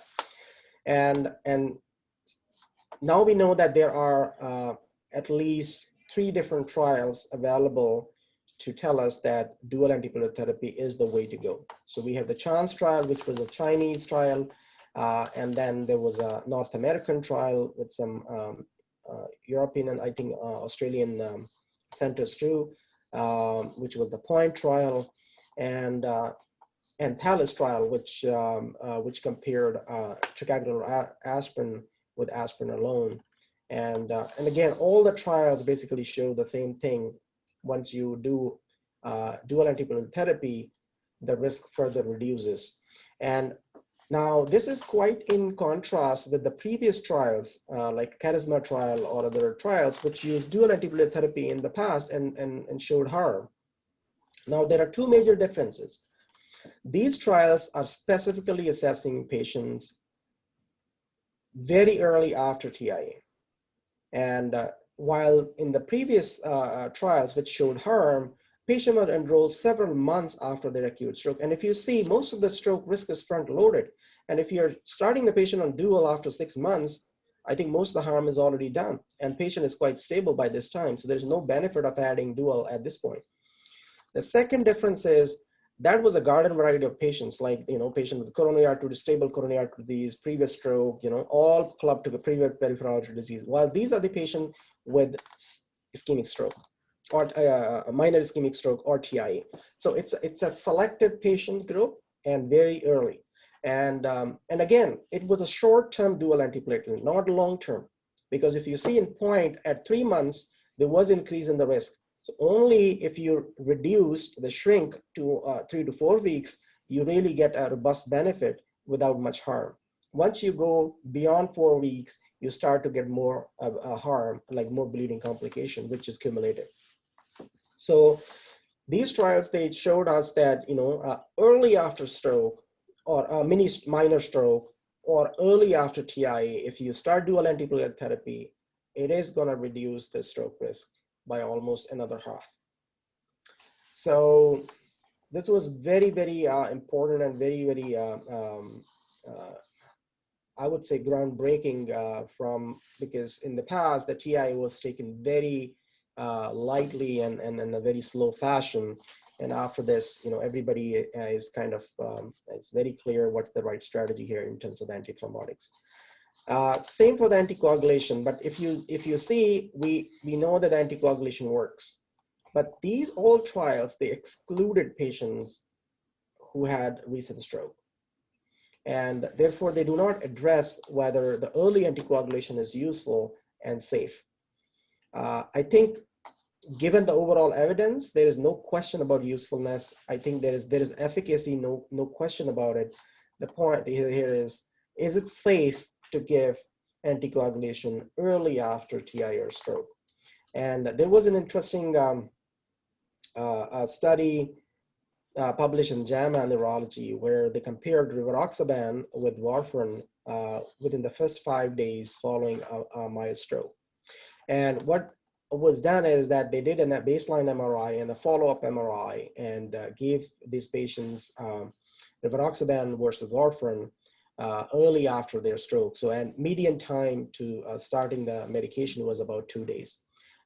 And now we know that there are at least 3 different trials available to tell us that dual antiplatelet therapy is the way to go. So we have the CHANCE trial, which was a Chinese trial, and then there was a North American trial with some European and I think Australian centers too, which was the POINT trial, and THALES trial, which compared ticagrelor aspirin with aspirin alone. And again, all the trials basically show the same thing. Once you do dual antiplatelet therapy, the risk further reduces. And now this is quite in contrast with the previous trials, like Charisma trial or other trials, which used dual antiplatelet therapy in the past and showed harm. Now there are 2 major differences. These trials are specifically assessing patients very early after TIA. And while in the previous trials, which showed harm, patients were enrolled several months after their acute stroke. And if you see, most of the stroke risk is front-loaded. And if you're starting the patient on dual after 6 months, I think most of the harm is already done. And patient is quite stable by this time. So there's no benefit of adding dual at this point. The second difference is that was a garden variety of patients, like, patient with coronary artery, stable coronary artery disease, previous stroke, all clubbed to the previous peripheral artery disease. While these are the patients with ischemic stroke or minor ischemic stroke or TIA. So it's a selected patient group and very early. And again, it was a short-term dual antiplatelet, not long-term, because if you see in POINT at 3 months, there was increase in the risk. So only if you reduce the shrink to 3 to 4 weeks, you really get a robust benefit without much harm. Once you go beyond 4 weeks, you start to get more harm, like more bleeding complication, which is cumulative. So these trials, they showed us that, early after stroke or minor stroke or early after TIA, if you start dual antiplatelet therapy, it is going to reduce the stroke risk by almost another half. So this was very, very important and very, very, I would say, groundbreaking because in the past, the TIA was taken very lightly and in a very slow fashion. And after this, everybody is kind of, it's very clear what's the right strategy here in terms of the antithrombotics. Same for the anticoagulation, but if you see, we know that anticoagulation works, but these all trials, they excluded patients who had recent stroke. And therefore, they do not address whether the early anticoagulation is useful and safe. I think given the overall evidence, there is no question about usefulness. I think there is efficacy, no question about it. The point here is it safe to give anticoagulation early after TIA or stroke? And there was an interesting study published in JAMA Neurology, where they compared rivaroxaban with warfarin within the first 5 days following a mild stroke. And what was done is that they did a baseline MRI and a follow-up MRI and gave these patients rivaroxaban versus warfarin early after their stroke. So, and median time to starting the medication was about 2 days.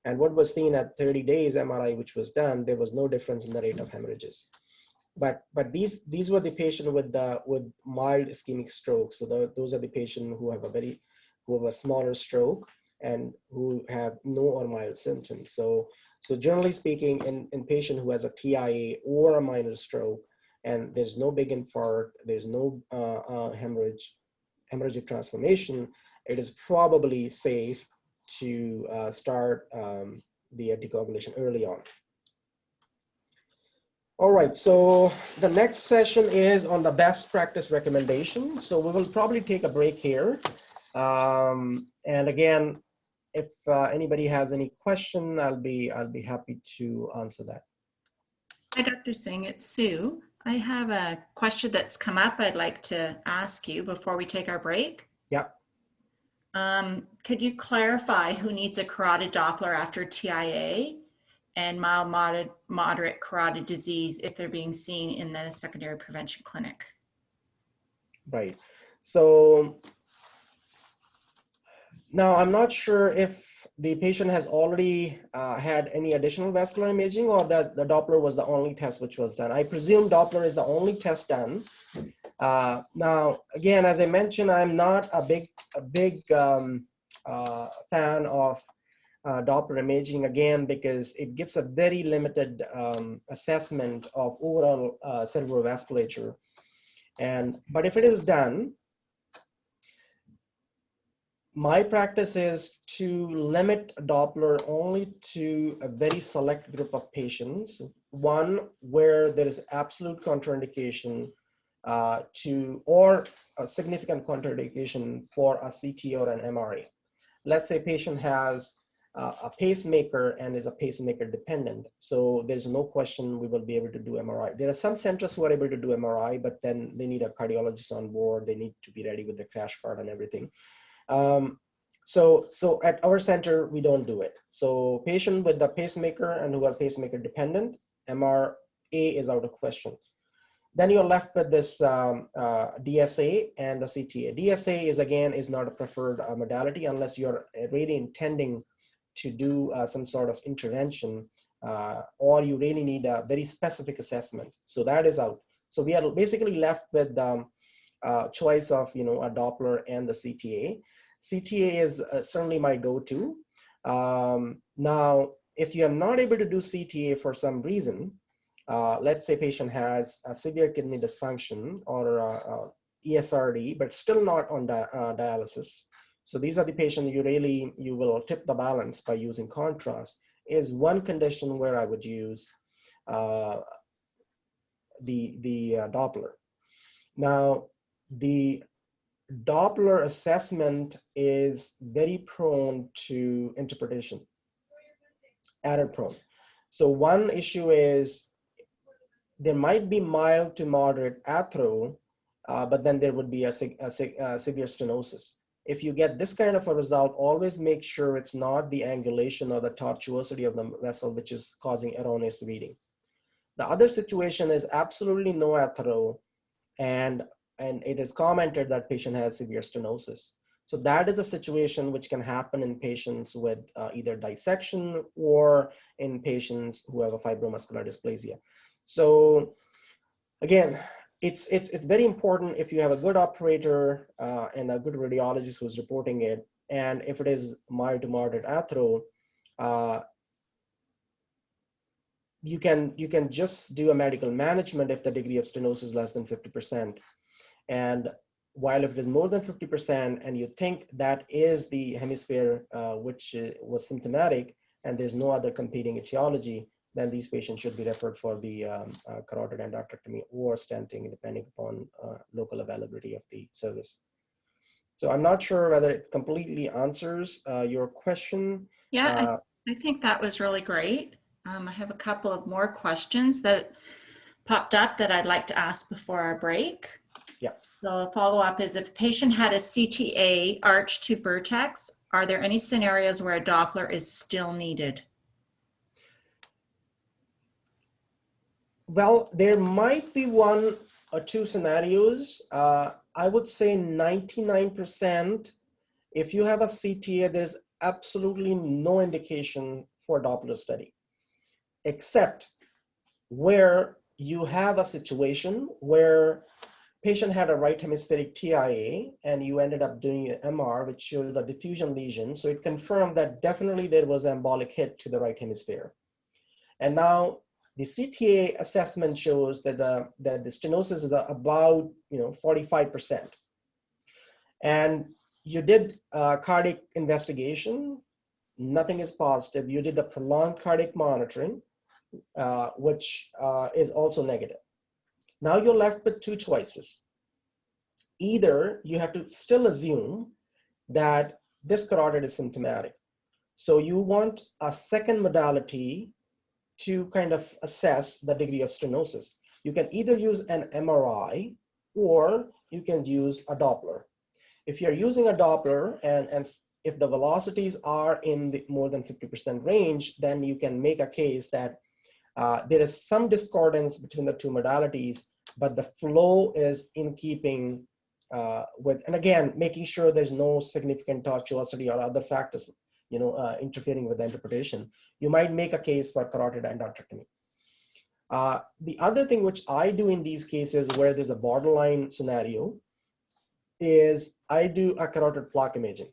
And what was seen at 30 days MRI, which was done, there was no difference in the rate of hemorrhages. But these were the patient with mild ischemic stroke. So those are the patients who have a smaller stroke and who have no or mild symptoms. So generally speaking, in patient who has a TIA or a minor stroke, and there's no big infarct, there's no hemorrhagic transformation, it is probably safe to start the anticoagulation early on. All right, so the next session is on the best practice recommendation. So we will probably take a break here. And again, if anybody has any question, I'll be happy to answer that. Hi, Dr. Singh, it's Sue. I have a question that's come up I'd like to ask you before we take our break. Yeah. Could you clarify who needs a carotid Doppler after TIA and mild moderate carotid disease if they're being seen in the secondary prevention clinic? Right. So now I'm not sure if the patient has already had any additional vascular imaging or that the Doppler was the only test which was done. I presume Doppler is the only test done. Now, again, as I mentioned, I'm not a big fan of Doppler imaging, again, because it gives a very limited assessment of overall cerebral vasculature. But if it is done, my practice is to limit Doppler only to a very select group of patients, one where there is absolute contraindication or a significant contraindication for a CT or an MRA. Let's say a patient has a pacemaker and is a pacemaker dependent. So there's no question we will be able to do MRI. There are some centers who are able to do MRI, but then they need a cardiologist on board. They need to be ready with the crash cart and everything. So at our center, we don't do it. So patient with the pacemaker and who are pacemaker dependent, MRA is out of question. Then you're left with this DSA and the CTA. DSA is not a preferred modality unless you're really intending to do some sort of intervention or you really need a very specific assessment. So that is out. So we are basically left with choice of a Doppler and the CTA. CTA is certainly my go-to. Now, if you are not able to do CTA for some reason, let's say patient has a severe kidney dysfunction or ESRD, but still not on dialysis. So these are the patients you will tip the balance by using contrast. Is one condition where I would use the Doppler. Now, the Doppler assessment is very prone to interpretation, error prone. So one issue is there might be mild to moderate athro, but then there would be a severe stenosis. If you get this kind of a result, always make sure it's not the angulation or the tortuosity of the vessel which is causing erroneous reading. The other situation is absolutely no athro, and it is commented that patient has severe stenosis. So that is a situation which can happen in patients with either dissection or in patients who have a fibromuscular dysplasia. So again, it's very important if you have a good operator and a good radiologist who's reporting it, and if it is mild to moderate athro, you can just do a medical management if the degree of stenosis is less than 50%. And while if it is more than 50% and you think that is the hemisphere which was symptomatic and there's no other competing etiology, then these patients should be referred for the carotid endarterectomy or stenting, depending upon local availability of the service. So I'm not sure whether it completely answers your question. Yeah, I think that was really great. I have a couple of more questions that popped up that I'd like to ask before our break. Yeah. The follow-up is, if a patient had a CTA arch to vertex, are there any scenarios where a Doppler is still needed? Well, there might be one or two scenarios. I would say 99%, if you have a CTA, there's absolutely no indication for Doppler study, except where you have a situation where patient had a right hemispheric TIA and you ended up doing an MR, which shows a diffusion lesion. So it confirmed that definitely there was an embolic hit to the right hemisphere. And now the CTA assessment shows that the stenosis is about 45%. And you did a cardiac investigation, nothing is positive. You did the prolonged cardiac monitoring, which is also negative. Now you're left with two choices. Either you have to still assume that this carotid is symptomatic. So you want a second modality to kind of assess the degree of stenosis. You can either use an MRI or you can use a Doppler. If you're using a Doppler and if the velocities are in the more than 50% range, then you can make a case that there is some discordance between the two modalities, but the flow is in keeping with, and again, making sure there's no significant tortuosity or other factors, interfering with the interpretation. You might make a case for carotid endarterectomy. The other thing which I do in these cases where there's a borderline scenario is I do a carotid plaque imaging.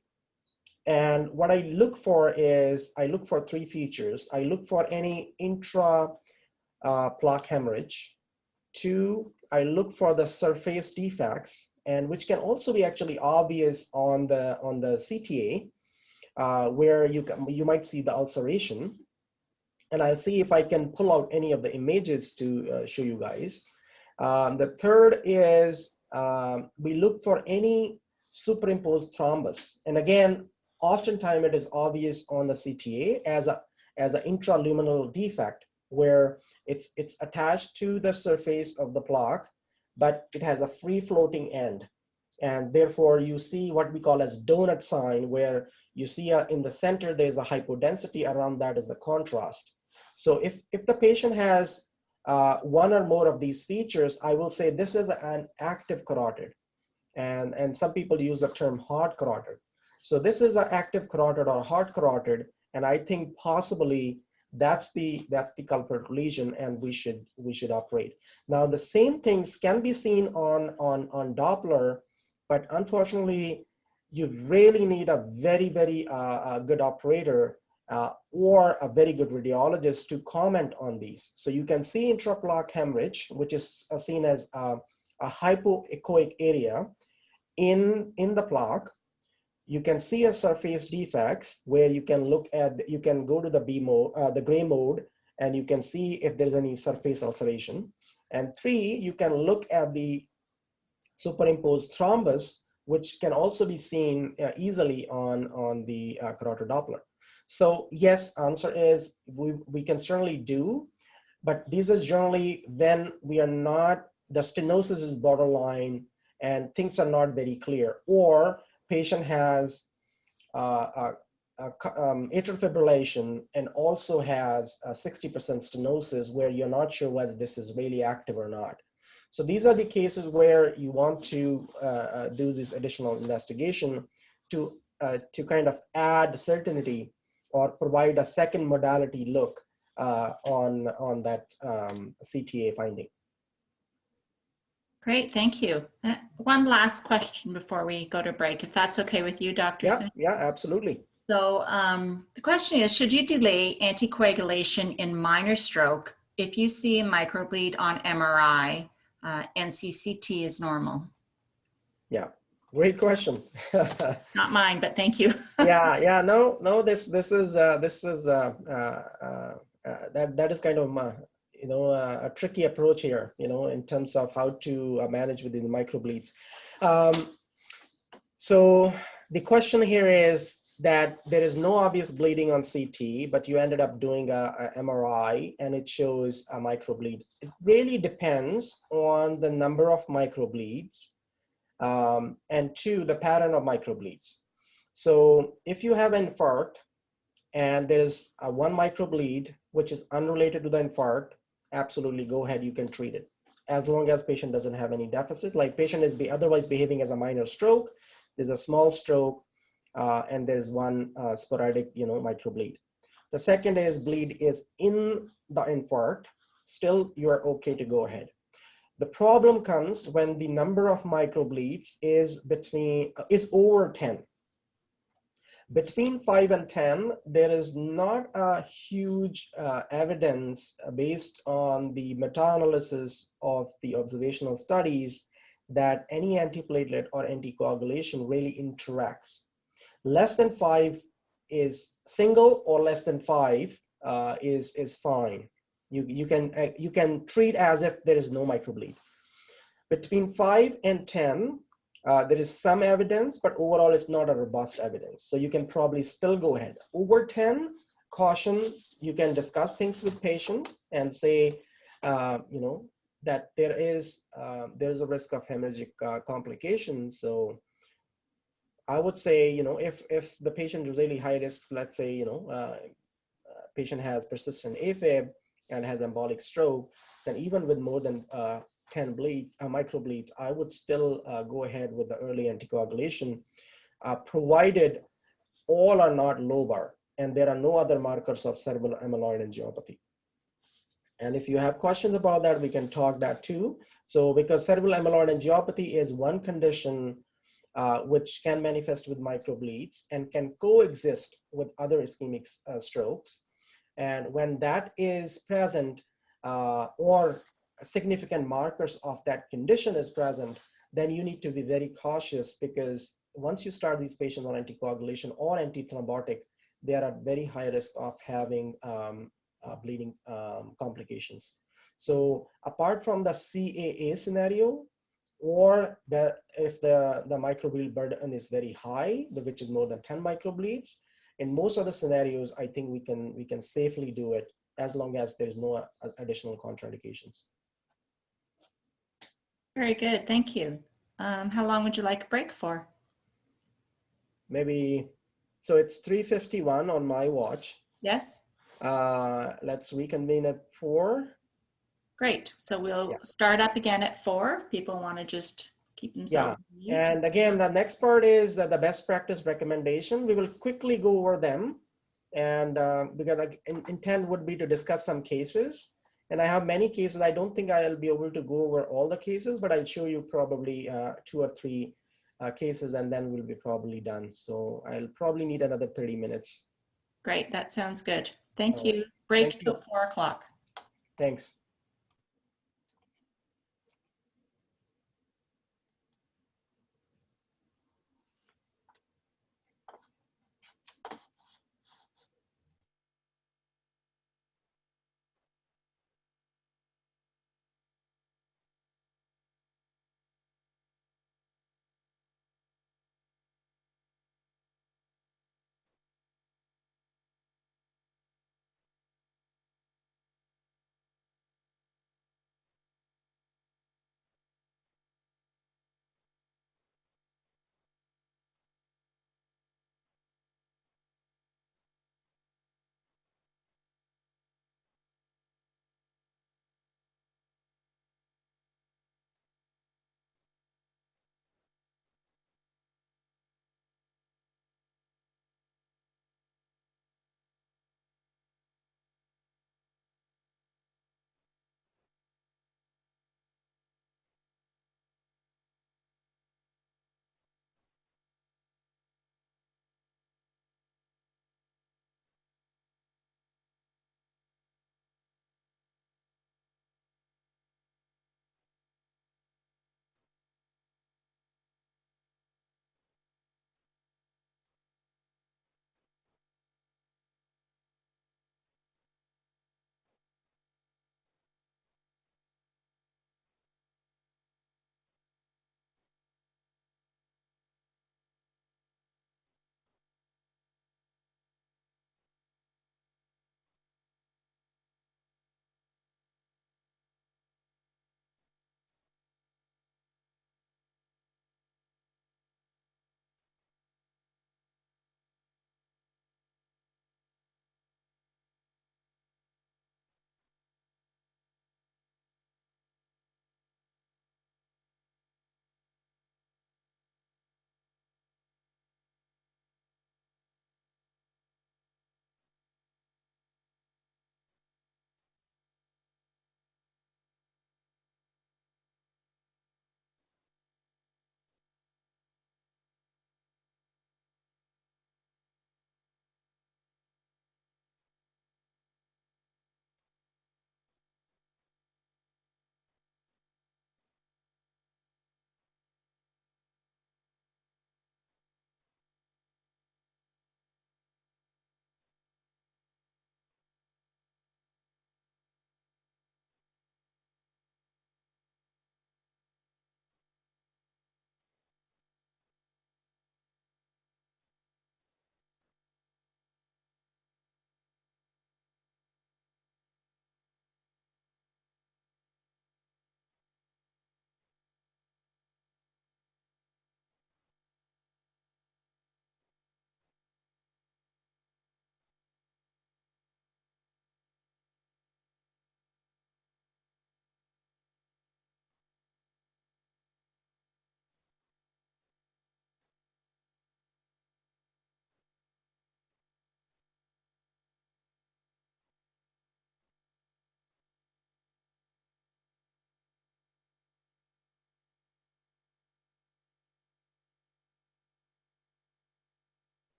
And what I look for is, I look for three features. I look for any intra plaque hemorrhage. Two, I look for the surface defects, and which can also be actually obvious on the CTA, where you might see the ulceration. And I'll see if I can pull out any of the images to show you guys. The third is we look for any superimposed thrombus. And again, oftentimes it is obvious on the CTA as an intraluminal defect where it's attached to the surface of the plaque, but it has a free floating end. And therefore you see what we call as donut sign, where you see in the center, there's a hypodensity, around that is the contrast. So if the patient has one or more of these features, I will say this is an active carotid. And some people use the term hard carotid. So this is an active carotid or hard carotid, and I think possibly that's the culprit lesion, and we should operate. Now the same things can be seen on Doppler, but unfortunately, you really need a very good operator or a very good radiologist to comment on these. So you can see intraplaque hemorrhage, which is seen as a hypoechoic area in the plaque. You can see a surface defects where you can you can go to the gray mode, and you can see if there's any surface ulceration. And three, you can look at the superimposed thrombus, which can also be seen easily on the carotid Doppler. So yes, answer is we can certainly do, but this is generally when we are not, the stenosis is borderline and things are not very clear, or patient has atrial fibrillation and also has 60% stenosis where you're not sure whether this is really active or not. So these are the cases where you want to do this additional investigation to kind of add certainty or provide a second modality look on that CTA finding. Great, thank you. One last question before we go to break, if that's okay with you, Dr. Singh? Yeah, absolutely. So the question is, should you delay anticoagulation in minor stroke if you see a microbleed on MRI and CCT is normal? Yeah, great question. Not mine, but thank you. No, this is that is kind of a tricky approach here, in terms of how to manage within the microbleeds. So the question here is, that there is no obvious bleeding on CT, but you ended up doing a MRI and it shows a microbleed. It really depends on the number of microbleeds, and two, the pattern of microbleeds. So if you have an infarct and there's a one microbleed, which is unrelated to the infarct, absolutely go ahead, you can treat it. As long as patient doesn't have any deficit, like patient is otherwise behaving as a minor stroke, there's a small stroke, and there's one sporadic, microbleed. The second is bleed is in the infarct, still you're okay to go ahead. The problem comes when the number of microbleeds is over 10. Between 5 and 10, there is not a huge evidence based on the meta-analysis of the observational studies that any antiplatelet or anticoagulation really interacts. Less than 5 is single, or less than 5 is fine. You can treat as if there is no microbleed. Between 5 and 10, there is some evidence, but overall it's not a robust evidence. So you can probably still go ahead. Over 10, caution, you can discuss things with patient and say, that there's a risk of hemorrhagic complications. So I would say, if the patient is really high risk, let's say, patient has persistent AFib and has embolic stroke, then even with more than 10 microbleeds, I would still go ahead with the early anticoagulation, provided all are not lobar and there are no other markers of cerebral amyloid angiopathy. And if you have questions about that, we can talk that too. So because cerebral amyloid angiopathy is one condition which can manifest with microbleeds and can coexist with other ischemic strokes. And when that is present, or significant markers of that condition is present, then you need to be very cautious, because once you start these patients on anticoagulation or antithrombotic, they are at very high risk of having bleeding complications. So apart from the CAA scenario, or if the microbleed burden is very high, which is more than 10 microbleeds, in most of the scenarios, I think we can safely do it as long as there's no additional contraindications. Very good, thank you. How long would you like a break for? Maybe, so it's 3:51 on my watch. Yes? Let's reconvene at 4. Great, so we'll start up again at 4. People want to just keep themselves mute. And again, the next part is the best practice recommendation. We will quickly go over them, and because intent would be to discuss some cases. And I have many cases. I don't think I'll be able to go over all the cases, but I'll show you probably 2 or 3 cases, and then we'll be probably done. So I'll probably need another 30 minutes. Great, that sounds good. Thank All you. right. Break Thank till you. 4 o'clock. Thanks.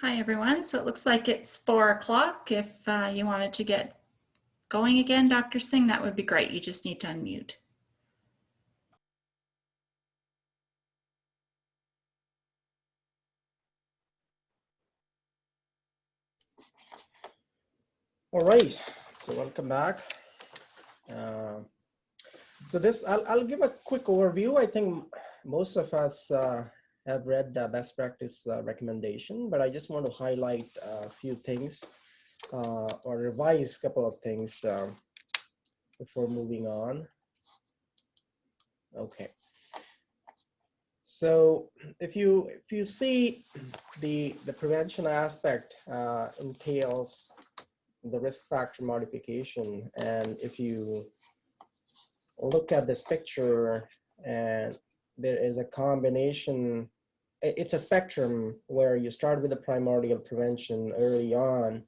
Hi, everyone. So it looks like it's 4 o'clock. If you wanted to get going again, Dr. Singh, that would be great. You just need to unmute. All right, so welcome back. So this, I'll give a quick overview. I think most of us have read the best practice recommendation, but I just want to highlight a few things or revise a couple of things before moving on. Okay. So if you see the prevention aspect entails the risk factor modification, and if you look at this picture, and there is a combination, it's a spectrum where you start with the primordial prevention early on,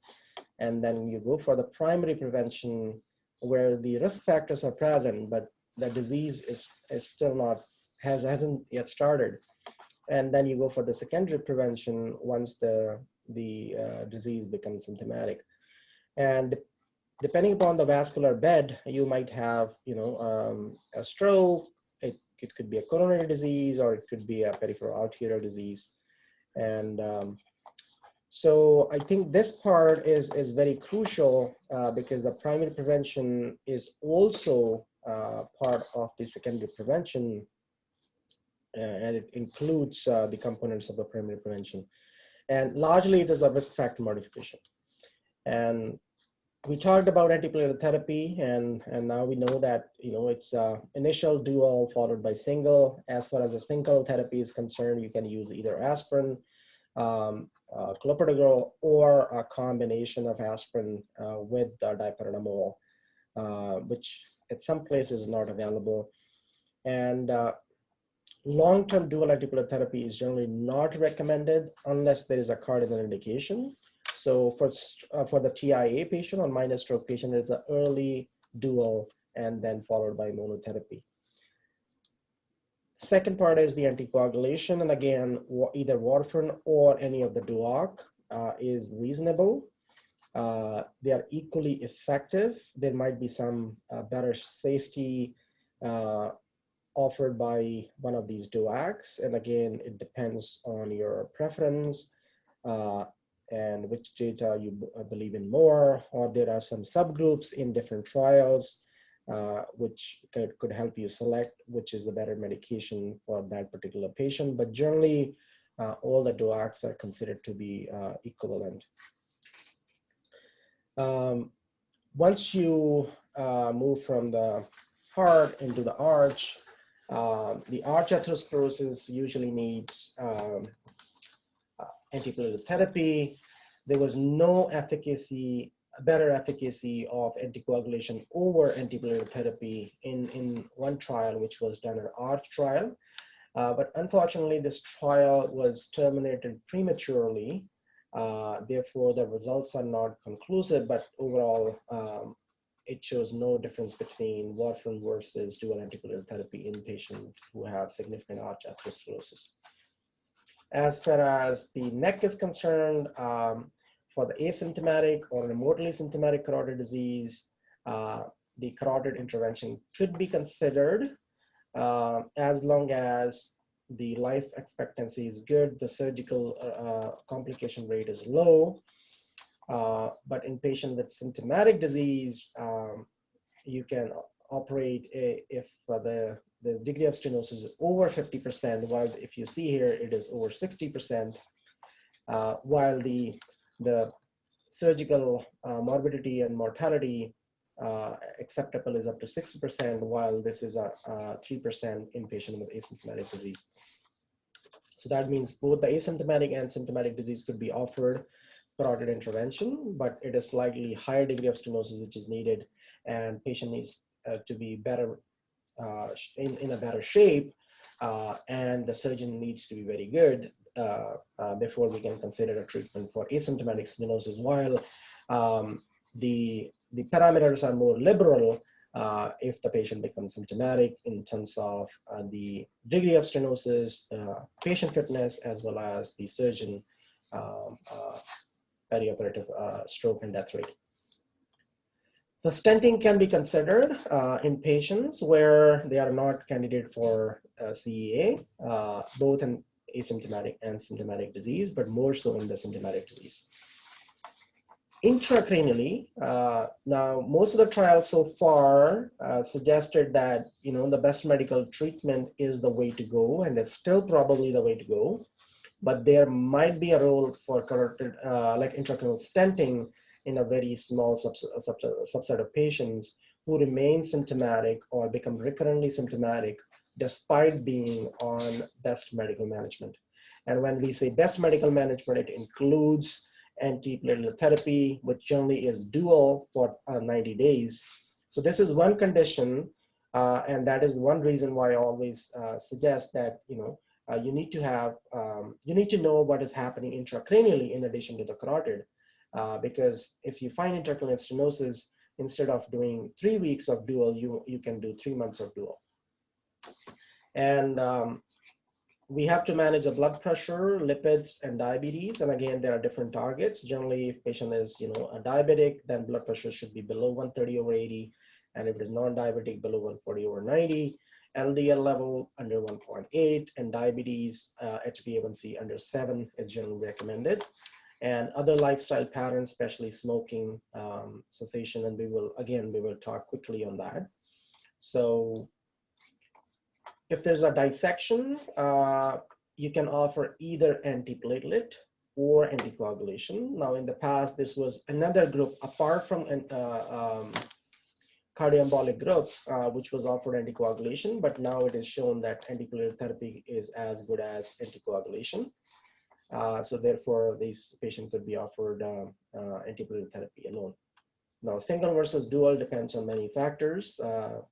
and then you go for the primary prevention where the risk factors are present, but the disease is still not, hasn't yet started. And then you go for the secondary prevention once the disease becomes symptomatic. And depending upon the vascular bed, you might have, a stroke. It could be a coronary disease, or it could be a peripheral arterial disease. And so I think this part is very crucial because the primary prevention is also part of the secondary prevention, and it includes the components of the primary prevention. And largely it is a risk factor modification. And we talked about antiplatelet therapy, and now we know that it's initial dual followed by single. As far as the single therapy is concerned, you can use either aspirin, clopidogrel, or a combination of aspirin with dipyridamole, which at some places is not available. And long-term dual antiplatelet therapy is generally not recommended unless there is a cardinal indication. So for the TIA patient or minor stroke patient, it's an early dual and then followed by monotherapy. Second part is the anticoagulation, and again, either warfarin or any of the DUOC is reasonable. They are equally effective. There might be some better safety offered by one of these DUOCs, and again, it depends on your preference and which data you believe in more, or there are some subgroups in different trials which could help you select which is the better medication for that particular patient. But generally, all the DUOCs are considered to be equivalent. Once you move from the heart into the arch atherosclerosis usually needs antiplatelet therapy. There was no efficacy, better efficacy of anticoagulation over antiplatelet therapy in one trial, which was done an ARCH trial. But unfortunately, this trial was terminated prematurely. Therefore, the results are not conclusive, but overall, it shows no difference between warfarin versus dual antiplatelet therapy in patients who have significant arch atherosclerosis. As far as the neck is concerned, for the asymptomatic or remotely symptomatic carotid disease, the carotid intervention could be considered as long as the life expectancy is good, the surgical complication rate is low. But in patients with symptomatic disease, you can operate if the degree of stenosis is over 50%, while if you see here, it is over 60%, while the surgical morbidity and mortality acceptable is up to 6%, while this is a 3% in patients with asymptomatic disease. So that means both the asymptomatic and symptomatic disease could be offered carotid intervention, but it is slightly higher degree of stenosis which is needed, and patient needs to be better in a better shape, and the surgeon needs to be very good before we can consider a treatment for asymptomatic stenosis. While the parameters are more liberal if the patient becomes symptomatic in terms of the degree of stenosis, patient fitness, as well as the surgeon perioperative stroke and death rate. The stenting can be considered in patients where they are not candidate for CEA, both in asymptomatic and symptomatic disease, but more so in the symptomatic disease. Intracranially, now most of the trials so far suggested that the best medical treatment is the way to go, and it's still probably the way to go. But there might be a role for carotid, like intracranial stenting, in a very small subset of patients who remain symptomatic or become recurrently symptomatic despite being on best medical management. And when we say best medical management, it includes antiplatelet therapy, which generally is dual for 90 days. So this is one condition, and that is one reason why I always suggest that you need to have you need to know what is happening intracranially in addition to the carotid, because if you find intracranial stenosis, instead of doing 3 weeks of dual, you can do 3 months of dual. And we have to manage the blood pressure, lipids, and diabetes. And again, there are different targets. Generally, if patient is a diabetic, then blood pressure should be below 130/80, and if it is non-diabetic, below 140/90. LDL level under 1.8, and diabetes, HbA1c under 7 is generally recommended. And other lifestyle patterns, especially smoking cessation, and we will talk quickly on that. So if there's a dissection, you can offer either antiplatelet or anticoagulation. Now, in the past, this was another group apart from cardioembolic group, which was offered anticoagulation, but now it is shown that antiplatelet therapy is as good as anticoagulation. So therefore, this patient could be offered antiplatelet therapy alone. Now, single versus dual depends on many factors,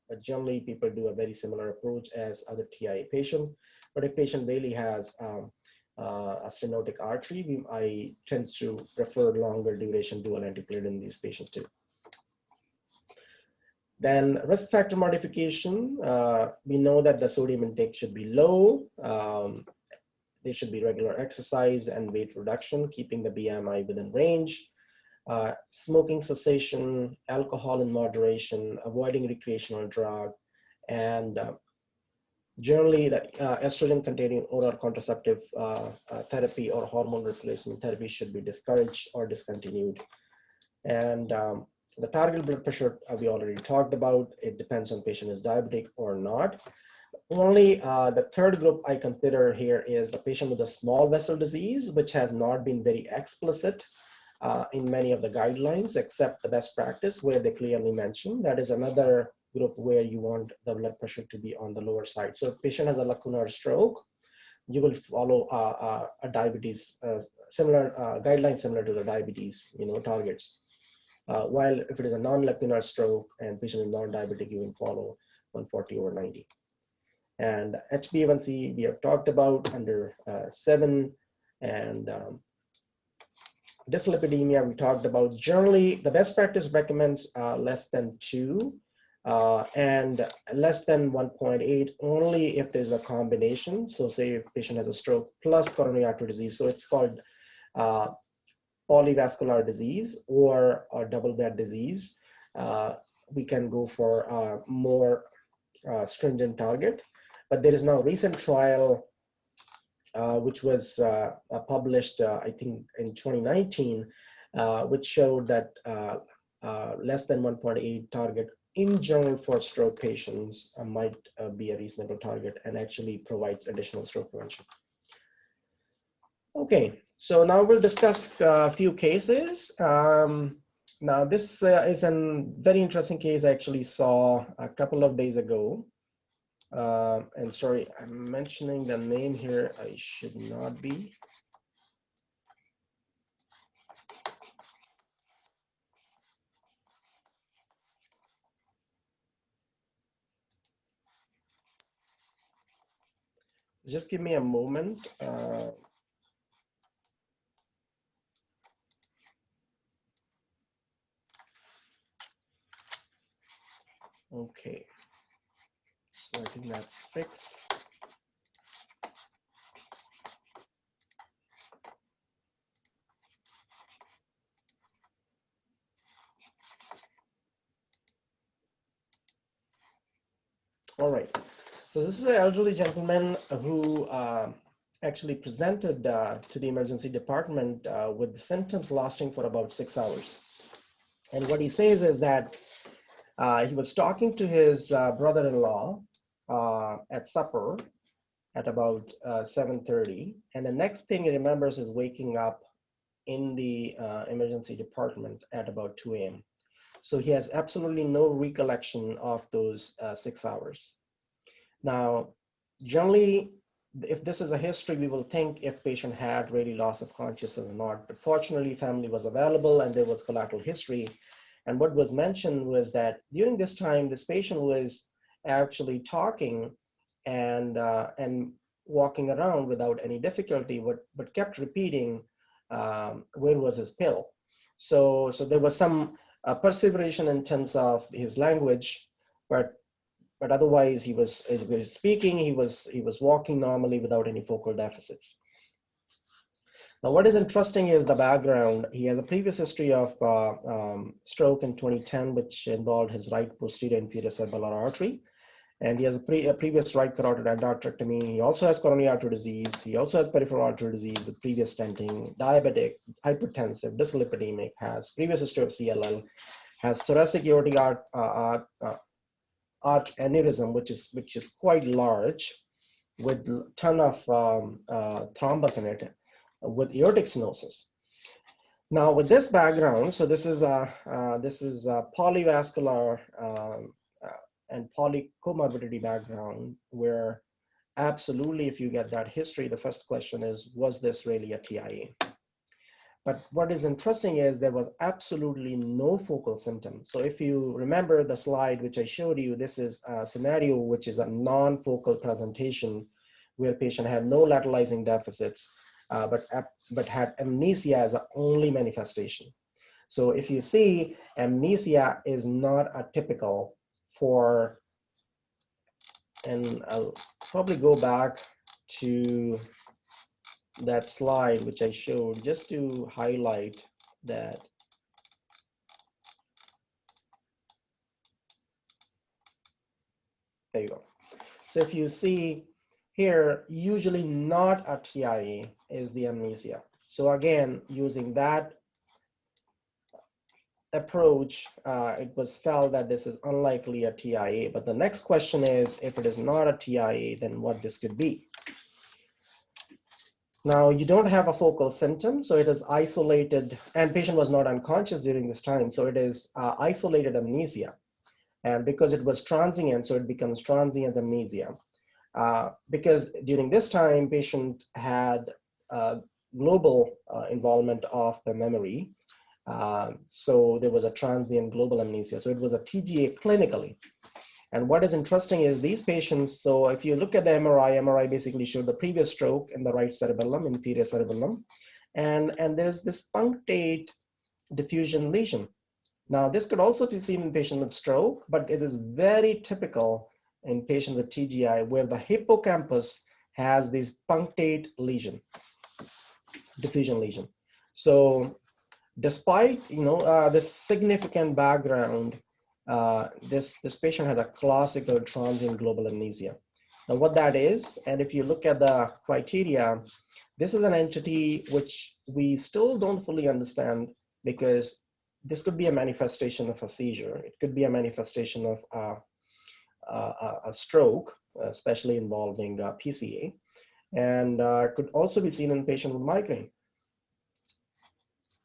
but generally people do a very similar approach as other TIA patient. But if patient really has a stenotic artery, I tend to prefer longer duration dual antiplatelet in these patients too. Then risk factor modification, we know that the sodium intake should be low. There should be regular exercise and weight reduction, keeping the BMI within range. Smoking cessation, alcohol in moderation, avoiding recreational drug, and generally the estrogen-containing oral contraceptive therapy or hormone replacement therapy should be discouraged or discontinued. And the target blood pressure we already talked about. It depends on patient is diabetic or not. Only the third group I consider here is the patient with a small vessel disease, which has not been very explicit in many of the guidelines, except the best practice where they clearly mention. That is another group where you want the blood pressure to be on the lower side. So if patient has a lacunar stroke, you will follow a diabetes, similar guidelines similar to the diabetes targets. While if it is a non-lacunar stroke and patient is non-diabetic, you will follow 140/90. And HbA1c we have talked about under 7, and dyslipidemia we talked about. Generally, the best practice recommends less than 2 and less than 1.8 only if there's a combination. So say if patient has a stroke plus coronary artery disease, so it's called polyvascular disease or double bed disease, we can go for a more stringent target. But there is now a recent trial which was published, I think, in 2019, which showed that less than 1.8 target in general for stroke patients might be a reasonable target and actually provides additional stroke prevention. Okay, so now we'll discuss a few cases. Now this is a very interesting case I actually saw a couple of days ago. And sorry, I'm mentioning the name here. I should not be. Just give me a moment. Okay, so I think that's fixed. All right. So this is an elderly gentleman who actually presented to the emergency department with symptoms lasting for about 6 hours. And what he says is that he was talking to his brother-in-law at supper at about 7:30. And the next thing he remembers is waking up in the emergency department at about 2 a.m. So he has absolutely no recollection of those 6 hours. Now, generally, if this is a history, we will think if patient had really loss of consciousness or not. But fortunately, family was available and there was collateral history. And what was mentioned was that during this time, this patient was actually talking and walking around without any difficulty, but kept repeating, where was his pill? So there was some perseveration in terms of his language, but otherwise he was speaking, he was walking normally without any focal deficits. Now, what is interesting is the background. He has a previous history of stroke in 2010, which involved his right posterior inferior cerebellar artery. And he has a previous right carotid endarterectomy. He also has coronary artery disease. He also has peripheral artery disease with previous stenting, diabetic, hypertensive, dyslipidemic, has previous history of CLL, has thoracic aortic arch aneurysm, which is quite large, with a ton of thrombus in it, with aortic stenosis. Now, with this background, so this is a polyvascular and polycomorbidity background, where absolutely, if you get that history, the first question is, was this really a TIA? But what is interesting is there was absolutely no focal symptoms. So if you remember the slide which I showed you, this is a scenario which is a non-focal presentation where patient had no lateralizing deficits, but had amnesia as the only manifestation. So if you see, amnesia is not atypical for, and I'll probably go back to that slide which I showed just to highlight that. There you go. So if you see here, usually not a TIA is the amnesia. So again, using that approach, it was felt that this is unlikely a TIA. But the next question is, if it is not a TIA, then what this could be? Now, you don't have a focal symptom, so it is isolated, and patient was not unconscious during this time, so it is isolated amnesia. And because it was transient, so it becomes transient amnesia. Because during this time, patient had global involvement of the memory. So there was a transient global amnesia. So it was a TGA clinically. And what is interesting is these patients, so if you look at the MRI basically showed the previous stroke in the right cerebellum, inferior cerebellum, and there's this punctate diffusion lesion. Now, this could also be seen in patients with stroke, but it is very typical in patients with TGI where the hippocampus has this punctate lesion, diffusion lesion. So despite this significant background, this patient had a classical transient global amnesia. Now what that is, and if you look at the criteria, this is an entity which we still don't fully understand, because this could be a manifestation of a seizure. It could be a manifestation of a stroke, especially involving PCA, and could also be seen in patients with migraine.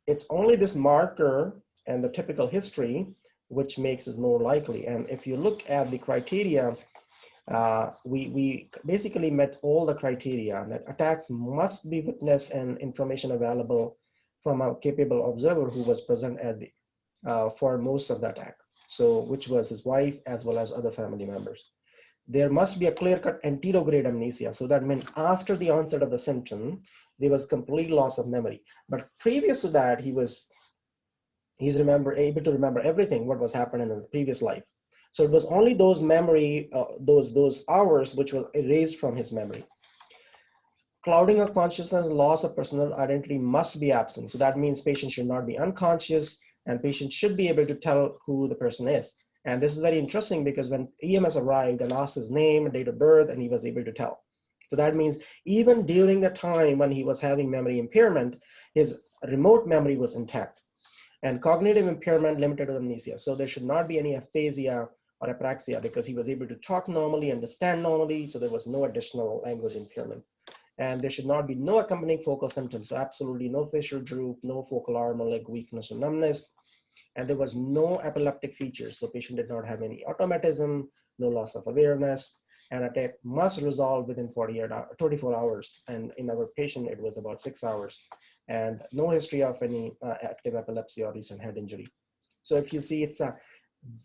It's only this marker and the typical history which makes it more likely. And if you look at the criteria, we basically met all the criteria that attacks must be witnessed and information available from a capable observer who was present at the, for most of the attack. So which was his wife as well as other family members. There must be a clear-cut anterograde amnesia. So that meant after the onset of the symptom, there was complete loss of memory. But previous to that, he's able to remember everything what was happening in his previous life. So it was only those memory, those hours which were erased from his memory. Clouding of consciousness, loss of personal identity must be absent. So that means patient should not be unconscious, and patient should be able to tell who the person is. And this is very interesting because when EMS arrived and asked his name and date of birth, and he was able to tell. So that means even during the time when he was having memory impairment, his remote memory was intact. And cognitive impairment limited to amnesia. So there should not be any aphasia or apraxia because he was able to talk normally, understand normally, so there was no additional language impairment. And there should not be no accompanying focal symptoms. So absolutely no facial droop, no focal arm or leg weakness or numbness. And there was no epileptic features. So patient did not have any automatism, no loss of awareness, and attack must resolve within 24 hours. And in our patient, it was about 6 hours. And no history of any active epilepsy or recent head injury. So if you see, it's a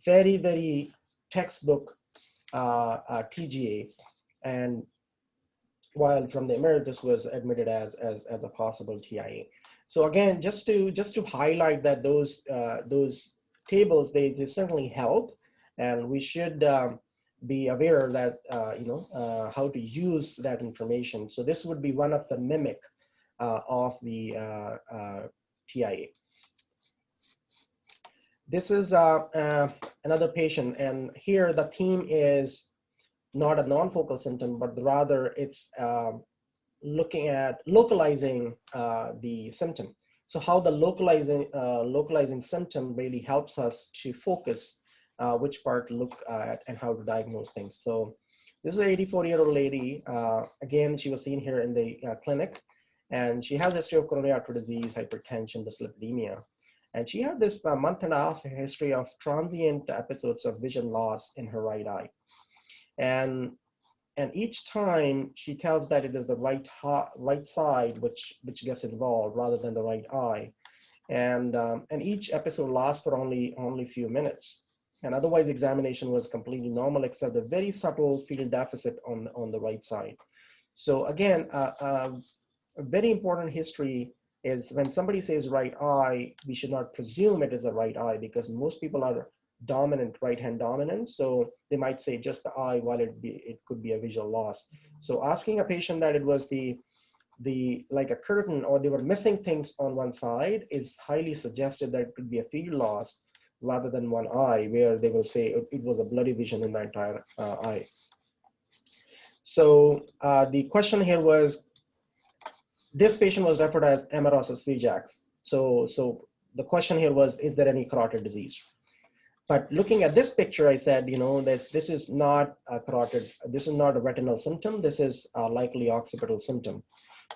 very, very textbook TGA. And while from the emerge, this was admitted as a possible TIA. So again, just to highlight that those tables, they certainly help, and we should be aware that how to use that information. So this would be one of the mimic of the TIA. This is another patient, and here the theme is not a non-focal symptom, but rather it's looking at localizing the symptom. So how the localizing symptom really helps us to focus which part to look at and how to diagnose things. So this is an 84-year-old lady. Again, she was seen here in the clinic, and she has a history of coronary artery disease, hypertension, dyslipidemia. And she had this month-and-a-half history of transient episodes of vision loss in her right eye. And each time she tells that it is the right side which gets involved rather than the right eye. And each episode lasts for only a few minutes. And otherwise examination was completely normal except the very subtle field deficit on the right side. So again, a very important history is when somebody says right eye, we should not presume it is the right eye because most people are dominant, right hand dominant. So they might say just the eye while it could be a visual loss. So asking a patient that it was the like a curtain or they were missing things on one side is highly suggestive that it could be a field loss rather than one eye where they will say it was a bloody vision in the entire eye. So the question here was, this patient was referred as amaurosis Svijax. So the question here was, is there any carotid disease? But looking at this picture, I said, this is not a carotid, this is not a retinal symptom, this is a likely occipital symptom.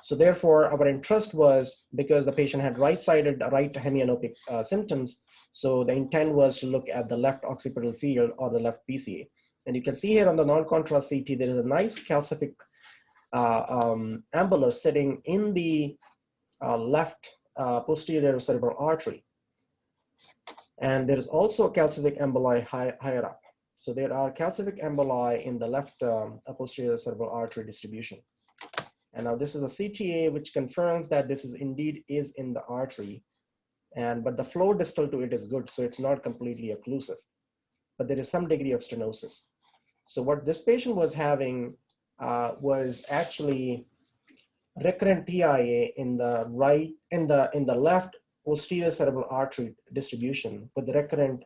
So therefore, our interest was, because the patient had right-sided, right hemianopic symptoms, so the intent was to look at the left occipital field or the left PCA. And you can see here on the non-contrast CT, there is a nice calcific ambulas sitting in the left posterior cerebral artery. And there is also a calcific emboli higher up. So there are calcific emboli in the left posterior cerebral artery distribution. And now this is a CTA which confirms that this is indeed in the artery, but the flow distal to it is good, so it's not completely occlusive. But there is some degree of stenosis. So what this patient was having was actually recurrent TIA in the right, in the left posterior cerebral artery distribution with recurrent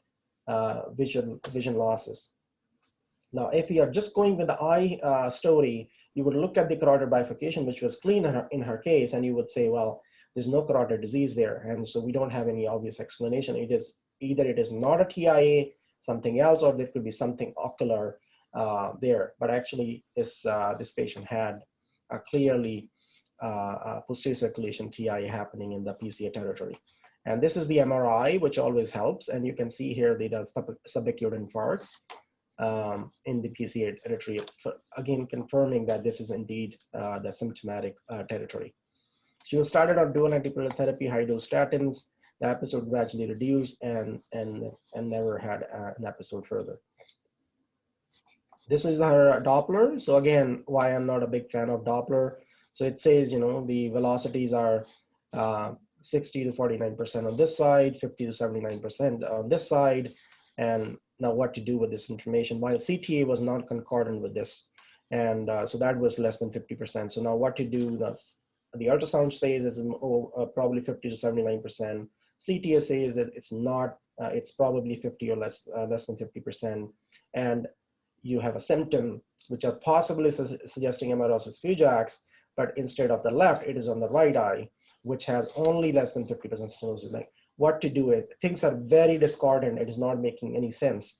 vision losses. Now, if we are just going with the eye story, you would look at the carotid bifurcation, which was clean in her case, and you would say, well, there's no carotid disease there. And so we don't have any obvious explanation. It is either it is not a TIA, something else, or there could be something ocular there. But actually, this patient had a clearly posterior circulation TIA happening in the PCA territory. And this is the MRI, which always helps. And you can see here they does subacute infarcts in the PCA territory, again confirming that this is indeed the symptomatic territory. She was started on dual antiplatelet therapy, high dose statins. The episode gradually reduced and never had an episode further. This is her Doppler. So again, why I'm not a big fan of Doppler. So it says, the velocities are 60 to 49% on this side, 50 to 79% on this side. And now what to do with this information, while CTA was not concordant with this. And so that was less than 50%. So now what to do, the ultrasound says it's probably 50 to 79%. CTA says that it's not it's probably 50 or less than 50%. And you have a symptom which are possibly suggesting amaurosis fugax, but instead of the left, it is on the right eye, which has only less than 50% stenosis. Like what to do with things are very discordant. It is not making any sense.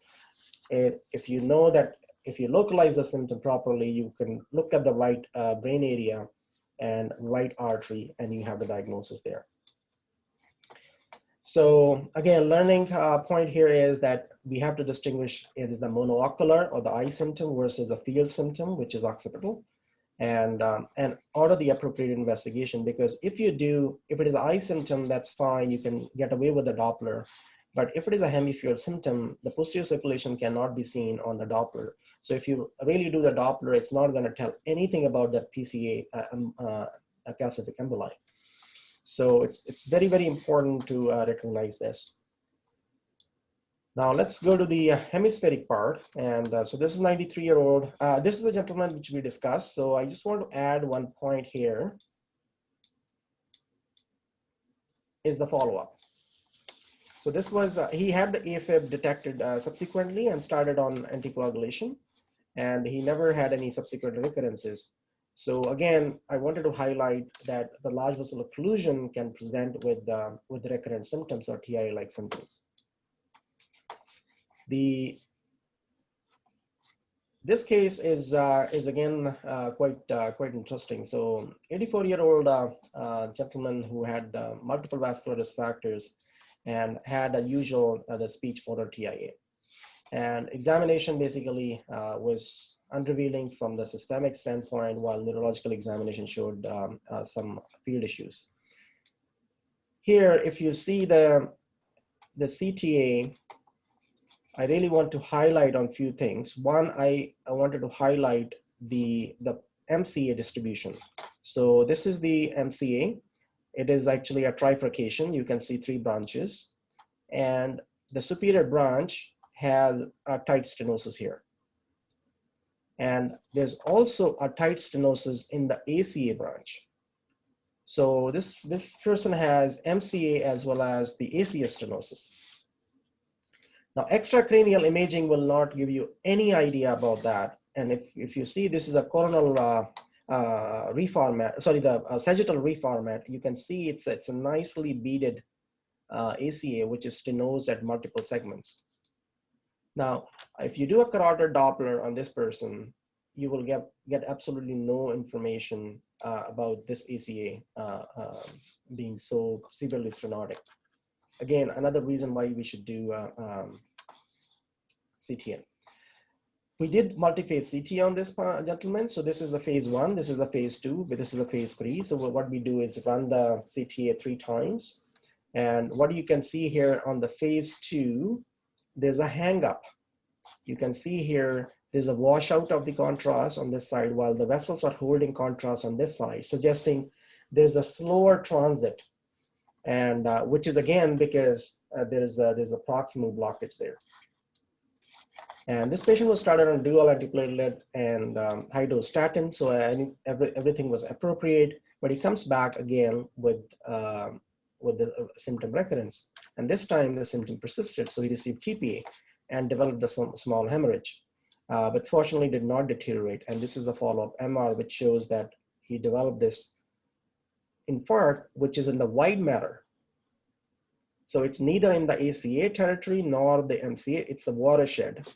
If you know that, if you localize the symptom properly, you can look at the right brain area and right artery, and you have the diagnosis there. So again, learning point here is that we have to distinguish is the monoocular or the eye symptom versus the field symptom, which is occipital, and order the appropriate investigation. Because if it is an eye symptom, that's fine. You can get away with the Doppler. But if it is a hemifield symptom, the posterior circulation cannot be seen on the Doppler. So if you really do the Doppler, it's not going to tell anything about that PCA calcific emboli. So it's very, very important to recognize this. Now let's go to the hemispheric part. And so this is 93-year-old. This is the gentleman which we discussed. So I just want to add one point here is the follow-up. So this was, he had the AFib detected subsequently and started on anticoagulation, and he never had any subsequent recurrences. So again, I wanted to highlight that the large vessel occlusion can present with recurrent symptoms or TIA-like symptoms. This case is again quite interesting. So 84-year-old gentleman who had multiple vascular risk factors and had a usual the speech motor TIA. And examination basically was unrevealing from the systemic standpoint, while neurological examination showed some field issues. Here, if you see the CTA, I really want to highlight on a few things. One, I wanted to highlight the Mca distribution. So this is the Mca. It is actually a trifurcation. You can see 3 branches, and the superior branch has a tight stenosis here. And there's also a tight stenosis in the ACA branch. So this person has Mca as well as the ACA stenosis. Now, extracranial imaging will not give you any idea about that. And if you see, this is a coronal reformat, sorry, the sagittal reformat, you can see it's a nicely beaded ACA, which is stenosed at multiple segments. Now, if you do a carotid Doppler on this person, you will get absolutely no information about this ACA being so severely stenotic. Again, another reason why we should do CTN. We did multi-phase CT on this gentleman. So this is the phase 1, this is the phase 2, but this is the phase 3. So what we do is run the CTA 3 times. And what you can see here on the phase 2, there's a hang up. You can see here, there's a washout of the contrast on this side, while the vessels are holding contrast on this side, suggesting there's a slower transit, and which is again because there's a proximal blockage there. And this patient was started on dual antiplatelet and high dose statin, so everything was appropriate. But he comes back again with the symptom recurrence, and this time the symptom persisted. So he received TPA and developed the small hemorrhage, but fortunately did not deteriorate. And this is a follow-up MR, which shows that he developed this infarct, which is in the wide matter. So it's neither in the ACA territory nor the MCA, it's a watershed.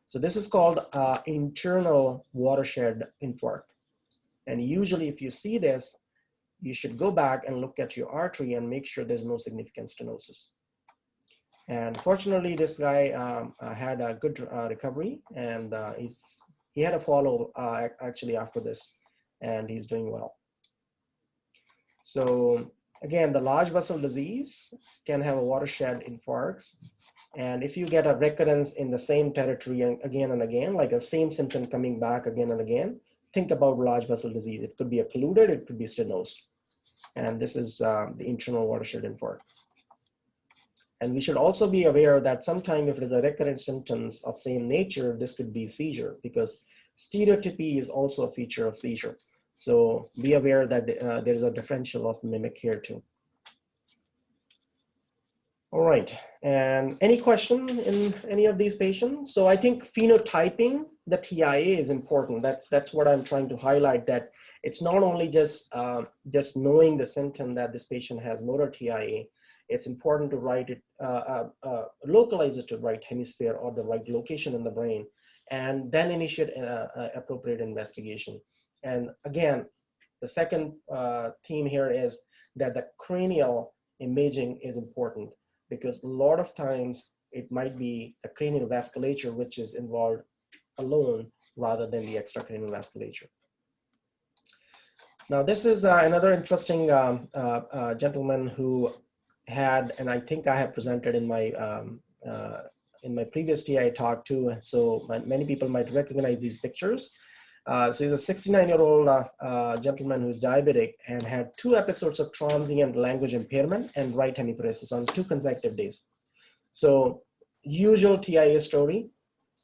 So this is called internal watershed infarct. And usually if you see this, you should go back and look at your artery and make sure there's no significant stenosis. And fortunately, this guy had a good recovery, and he had a follow actually after this, and he's doing well. So again, the large vessel disease can have a watershed infarcts. And if you get a recurrence in the same territory again and again, like a same symptom coming back again and again, think about large vessel disease. It could be occluded, it could be stenosed. And this is the internal watershed infarct. And we should also be aware that sometimes if there's a recurrent symptoms of same nature, this could be seizure, because stereotypy is also a feature of seizure. So be aware that there's a differential of mimic here too. All right, and any question in any of these patients? So I think phenotyping the TIA is important. That's what I'm trying to highlight, that it's not only just knowing the symptom that this patient has motor TIA. It's important to write it, localize it to the right hemisphere or the right location in the brain, and then initiate appropriate investigation. And again, the second theme here is that the cranial imaging is important, because a lot of times it might be the cranial vasculature which is involved alone rather than the extracranial vasculature. Now, this is another interesting gentleman who had, and I think I have presented in my previous TI talk too, so many people might recognize these pictures. So he's a 69-year-old gentleman who's diabetic and had 2 episodes of transient language impairment and right hemiparesis on 2 consecutive days. So usual TIA story.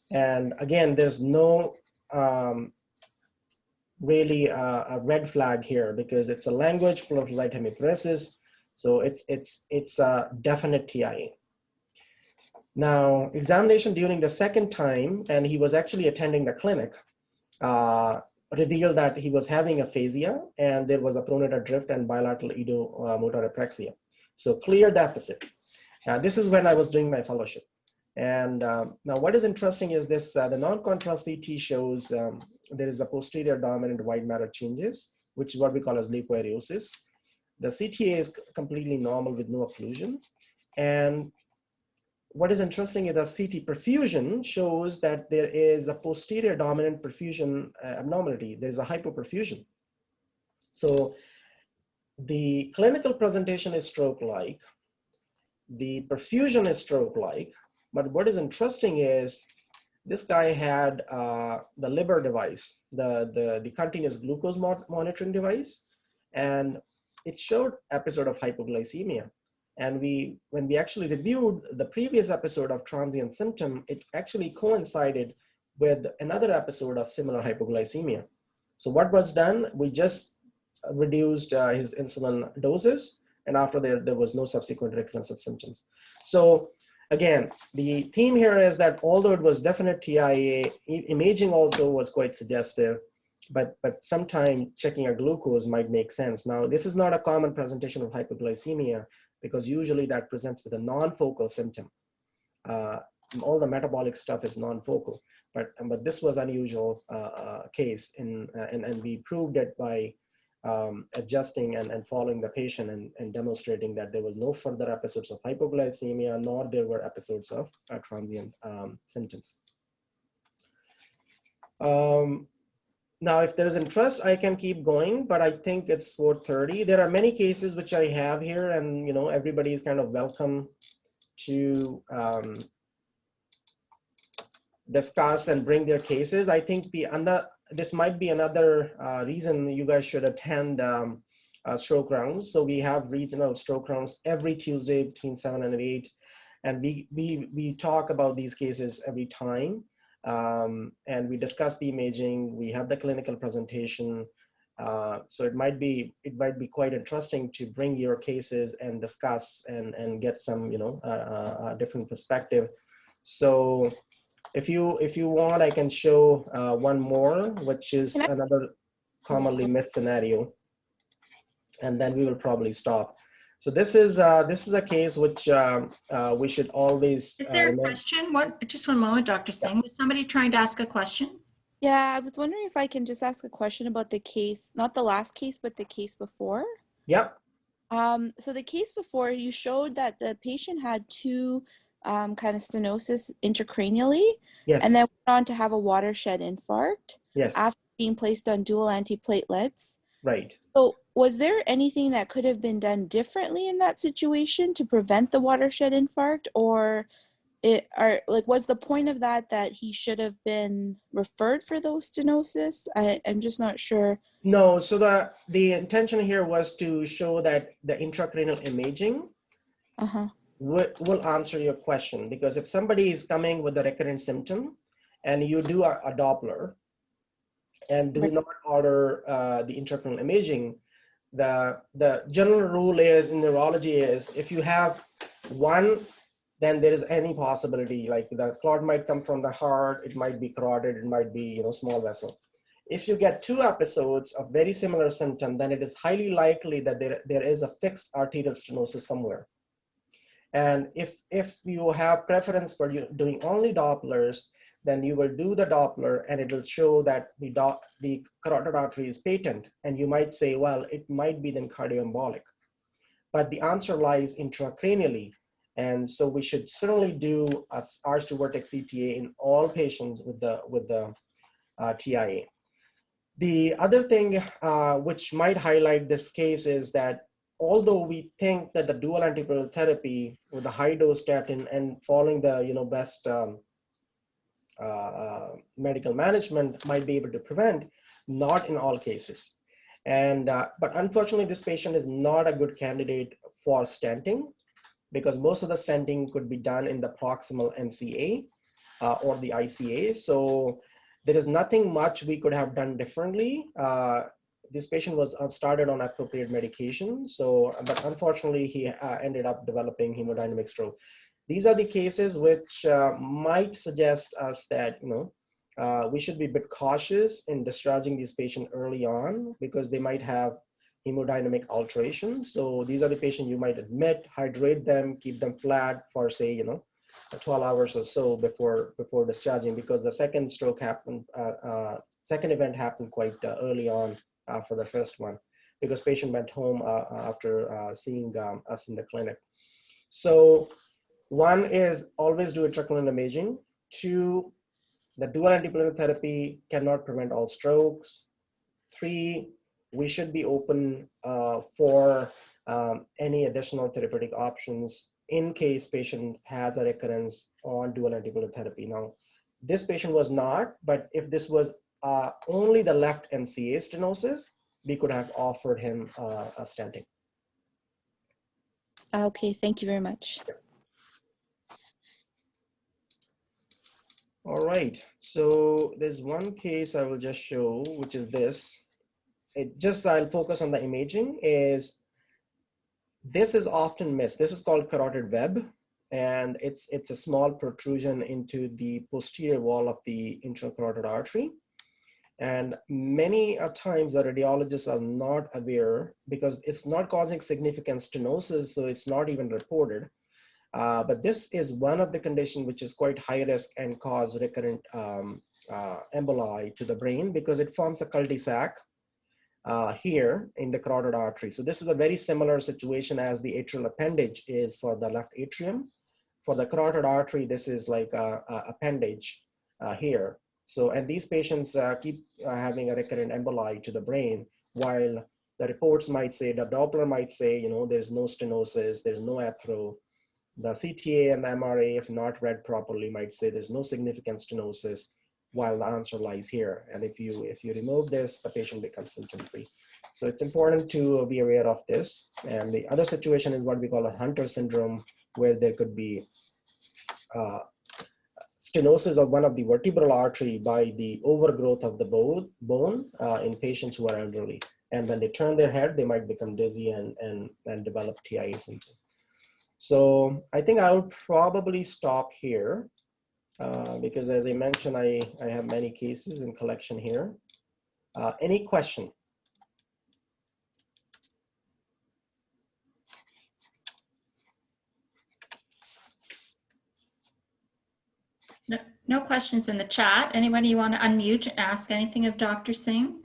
And again, there's no really a red flag here, because it's a language full of right hemiparesis. So it's a definite TIA. Now, examination during the second time, and he was actually attending the clinic, revealed that he was having aphasia, and there was a pronator drift and bilateral motor apraxia. So clear deficit. This is when I was doing my fellowship. And now what is interesting is this, the non-contrast CT shows there is a posterior dominant white matter changes, which is what we call as leukoariosis. The CTA is completely normal with no occlusion. And what is interesting is that CT perfusion shows that there is a posterior dominant perfusion abnormality. There's a hypoperfusion. So the clinical presentation is stroke-like. The perfusion is stroke-like. But what is interesting is this guy had the liver device, the continuous glucose monitoring device, and it showed episode of hypoglycemia. And when we actually reviewed the previous episode of transient symptom, it actually coincided with another episode of similar hypoglycemia. So what was done? We just reduced his insulin doses, and after that, there was no subsequent recurrence of symptoms. So again, the theme here is that although it was definite TIA, imaging also was quite suggestive, but sometimes checking a glucose might make sense. Now, this is not a common presentation of hypoglycemia, because usually that presents with a non-focal symptom. All the metabolic stuff is non-focal, but this was unusual case, and we proved it by adjusting and following the patient and demonstrating that there was no further episodes of hypoglycemia, nor there were episodes of transient symptoms. Now, if there's interest, I can keep going, but I think it's 4:30. There are many cases which I have here, and everybody is kind of welcome to discuss and bring their cases. I think this might be another reason you guys should attend stroke rounds. So we have regional stroke rounds every Tuesday between 7 and 8, and we talk about these cases every time. And we discuss the imaging. We have the clinical presentation. So it might be quite interesting to bring your cases and discuss and get some different perspective. So if you want, I can show one more, which is another commonly missed scenario, and then we will probably stop. So this is a case which we should always. Is there a question? Just one moment, Dr. Singh. Was somebody trying to ask a question? Yeah, I was wondering if I can just ask a question about the case, not the last case, but the case before. Yep. So the case before, you showed that the patient had 2 kind of stenosis intracranially, Yes. and then went on to have a watershed infarct. Yes. After being placed on dual antiplatelets. Right. So was there anything that could have been done differently in that situation to prevent the watershed infarct, or was the point of that he should have been referred for those stenosis? I'm just not sure. No, so the intention here was to show that the intracranial imaging will answer your question, because if somebody is coming with a recurrent symptom and you do a Doppler and do not order the intracranial imaging, the general rule is in neurology is if you have One, then there is any possibility, like the clot might come from the heart, it might be carotid, it might be, you know, small vessel. If you get 2 episodes of very similar symptom, then it is highly likely that there is a fixed arterial stenosis somewhere. And if you have preference for doing only Dopplers, then you will do the Doppler and it will show that the carotid artery is patent. And you might say, well, it might be then cardioembolic. But the answer lies intracranially. And so we should certainly do a arch to vertex CTA in all patients with the TIA. The other thing which might highlight this case is that although we think that the dual antiplatelet therapy with the high dose statin and following the, you know, best medical management might be able to prevent, not in all cases. And but unfortunately, this patient is not a good candidate for stenting, because most of the stenting could be done in the proximal NCA or the ICA. So there is nothing much we could have done differently. This patient was started on appropriate medication. So, but unfortunately, he ended up developing hemodynamic stroke. These are the cases which might suggest us that, you know, we should be a bit cautious in discharging these patients early on, because they might have hemodynamic alterations. So these are the patients you might admit, hydrate them, keep them flat for, say, you know, 12 hours or so before discharging, because the second stroke happened, second event happened quite early on after the first one, because patient went home after seeing us in the clinic. So one is always do intracranial imaging. 2, the dual antiplatelet therapy cannot prevent all strokes. 3, we should be open for any additional therapeutic options in case patient has a recurrence on dual antiplatelet therapy. Now, this patient was not, but if this was only the left MCA stenosis, we could have offered him a stenting. Okay, thank you very much. All right, so there's one case I will just show, which is this. I'll focus on the imaging. This is often missed. This is called carotid web, and it's a small protrusion into the posterior wall of the intracarotid artery. And many times the radiologists are not aware, because it's not causing significant stenosis, so it's not even reported. But this is one of the conditions which is quite high risk and cause recurrent emboli to the brain, because it forms a cul-de-sac here in the carotid artery. So this is a very similar situation as the atrial appendage is for the left atrium. For the carotid artery, this is like a appendage here. So, and these patients keep having a recurrent emboli to the brain, while the reports might say, the Doppler might say, you know, there's no stenosis, there's no athero. The CTA and the MRA, if not read properly, might say there's no significant stenosis, while the answer lies here. And if you remove this, the patient becomes symptom-free. So it's important to be aware of this. And the other situation is what we call a Hunter syndrome, where there could be stenosis of one of the vertebral artery by the overgrowth of the bone in patients who are elderly. And when they turn their head, they might become dizzy and develop TIA symptoms. So I think I would probably stop here because, as I mentioned, I have many cases in collection here. Any question? No questions in the chat. Anybody want to unmute and ask anything of Dr. Singh?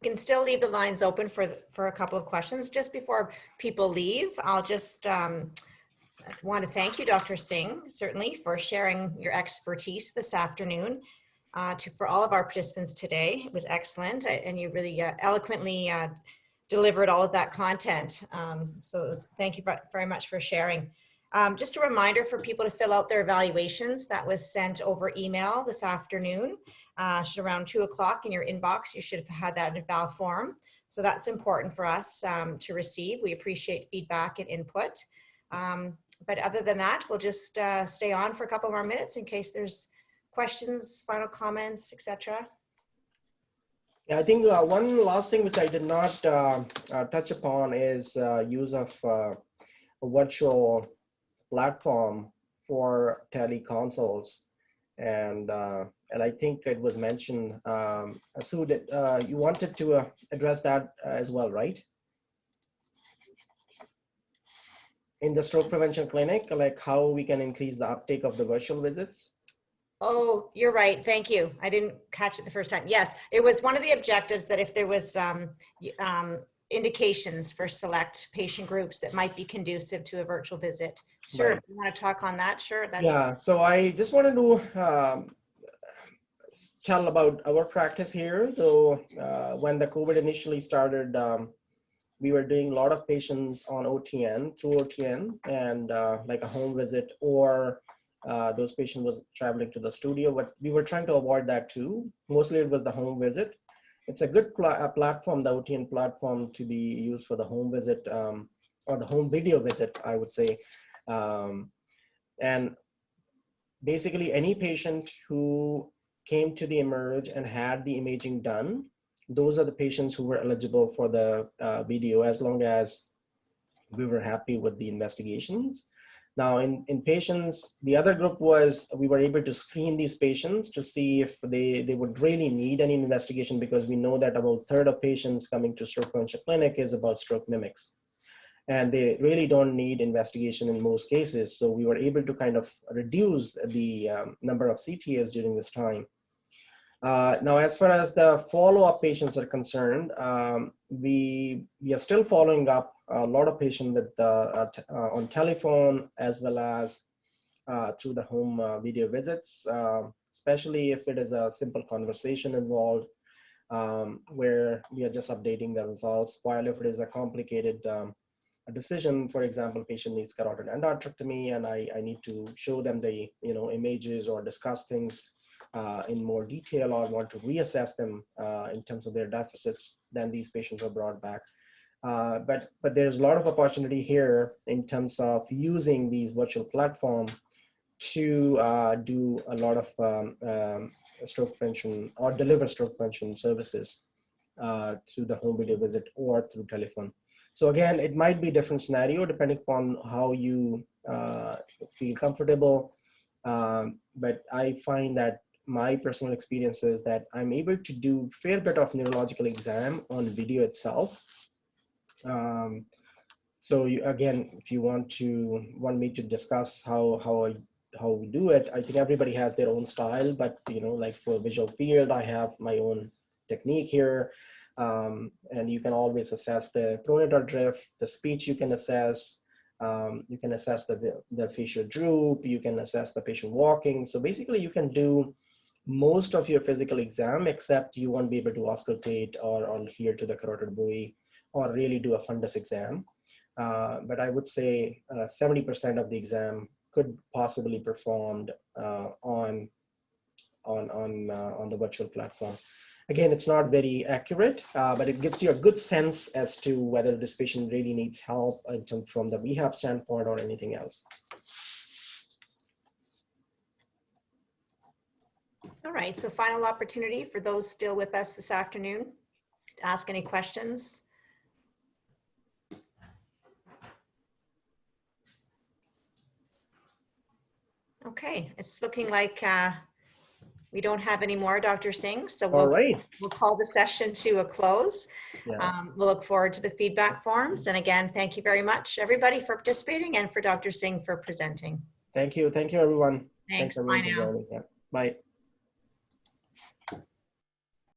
You can still leave the lines open for a couple of questions. Just before people leave, I'll just want to thank you, Dr. Singh, certainly for sharing your expertise this afternoon for all of our participants today. It was excellent, and you really eloquently delivered all of that content. So thank you very much for sharing. Just a reminder for people to fill out their evaluations. That was sent over email this afternoon. Around 2 o'clock in your inbox, you should have had that eval form. So that's important for us to receive. We appreciate feedback and input. But other than that, we'll just stay on for a couple more minutes in case there's questions, final comments, etc.? Yeah, I think one last thing which I did not touch upon is use of a virtual platform for teleconsults, and I think it was mentioned. Sue, that you wanted to address that as well, right? In the stroke prevention clinic, like how we can increase the uptake of the virtual visits. Oh, you're right. Thank you. I didn't catch it the first time. Yes, it was one of the objectives that if there was indications for select patient groups that might be conducive to a virtual visit. Sure. Right. If you want to talk on that? Sure. Yeah. So I just wanted to tell about our practice here. So when the COVID initially started, we were doing a lot of patients on OTN, through OTN, and like a home visit, or those patients was traveling to the studio, but we were trying to avoid that too. Mostly it was the home visit. It's a good platform, the OTN platform, to be used for the home visit, or the home video visit, I would say. And basically any patient who came to the Emerge and had the imaging done, those are the patients who were eligible for the video, as long as we were happy with the investigations. Now in patients, the other group was, we were able to screen these patients to see if they would really need any investigation, because we know that about a third of patients coming to stroke prevention clinic is about stroke mimics. And they really don't need investigation in most cases. So we were able to kind of reduce the number of CTAs during this time. Now, as far as the follow-up patients are concerned, we are still following up a lot of patients with on telephone, as well as through the home video visits, especially if it is a simple conversation involved, where we are just updating the results. While if it is a complicated a decision, for example, patient needs carotid endarterectomy, and I need to show them the images or discuss things in more detail, or want to reassess them in terms of their deficits, then these patients are brought back. But there's a lot of opportunity here in terms of using these virtual platforms to do a lot of stroke prevention or deliver stroke prevention services through the home video visit or through telephone. So again, it might be a different scenario depending upon how you feel comfortable. But I find that my personal experience is that I'm able to do a fair bit of neurological exam on video itself. So again, if you want me to discuss how we do it, I think everybody has their own style, but like for visual field, I have my own technique here. And you can always assess the pronator drift, the speech you can assess. You can assess the facial droop, you can assess the patient walking. So basically you can do most of your physical exam, except you won't be able to auscultate or adhere to the carotid buoy or really do a fundus exam. But I would say 70% of the exam could possibly be performed on the virtual platform. Again, it's not very accurate, but it gives you a good sense as to whether this patient really needs help from the rehab standpoint or anything else. All right, so final opportunity for those still with us this afternoon to ask any questions. Okay, it's looking like we don't have any more, Dr. Singh, so we'll call the session to a close. Yeah. We'll look forward to the feedback forms. And again, thank you very much, everybody, for participating, and for Dr. Singh for presenting. Thank you. Thank you, everyone. Thanks. Everyone, bye now. Bye.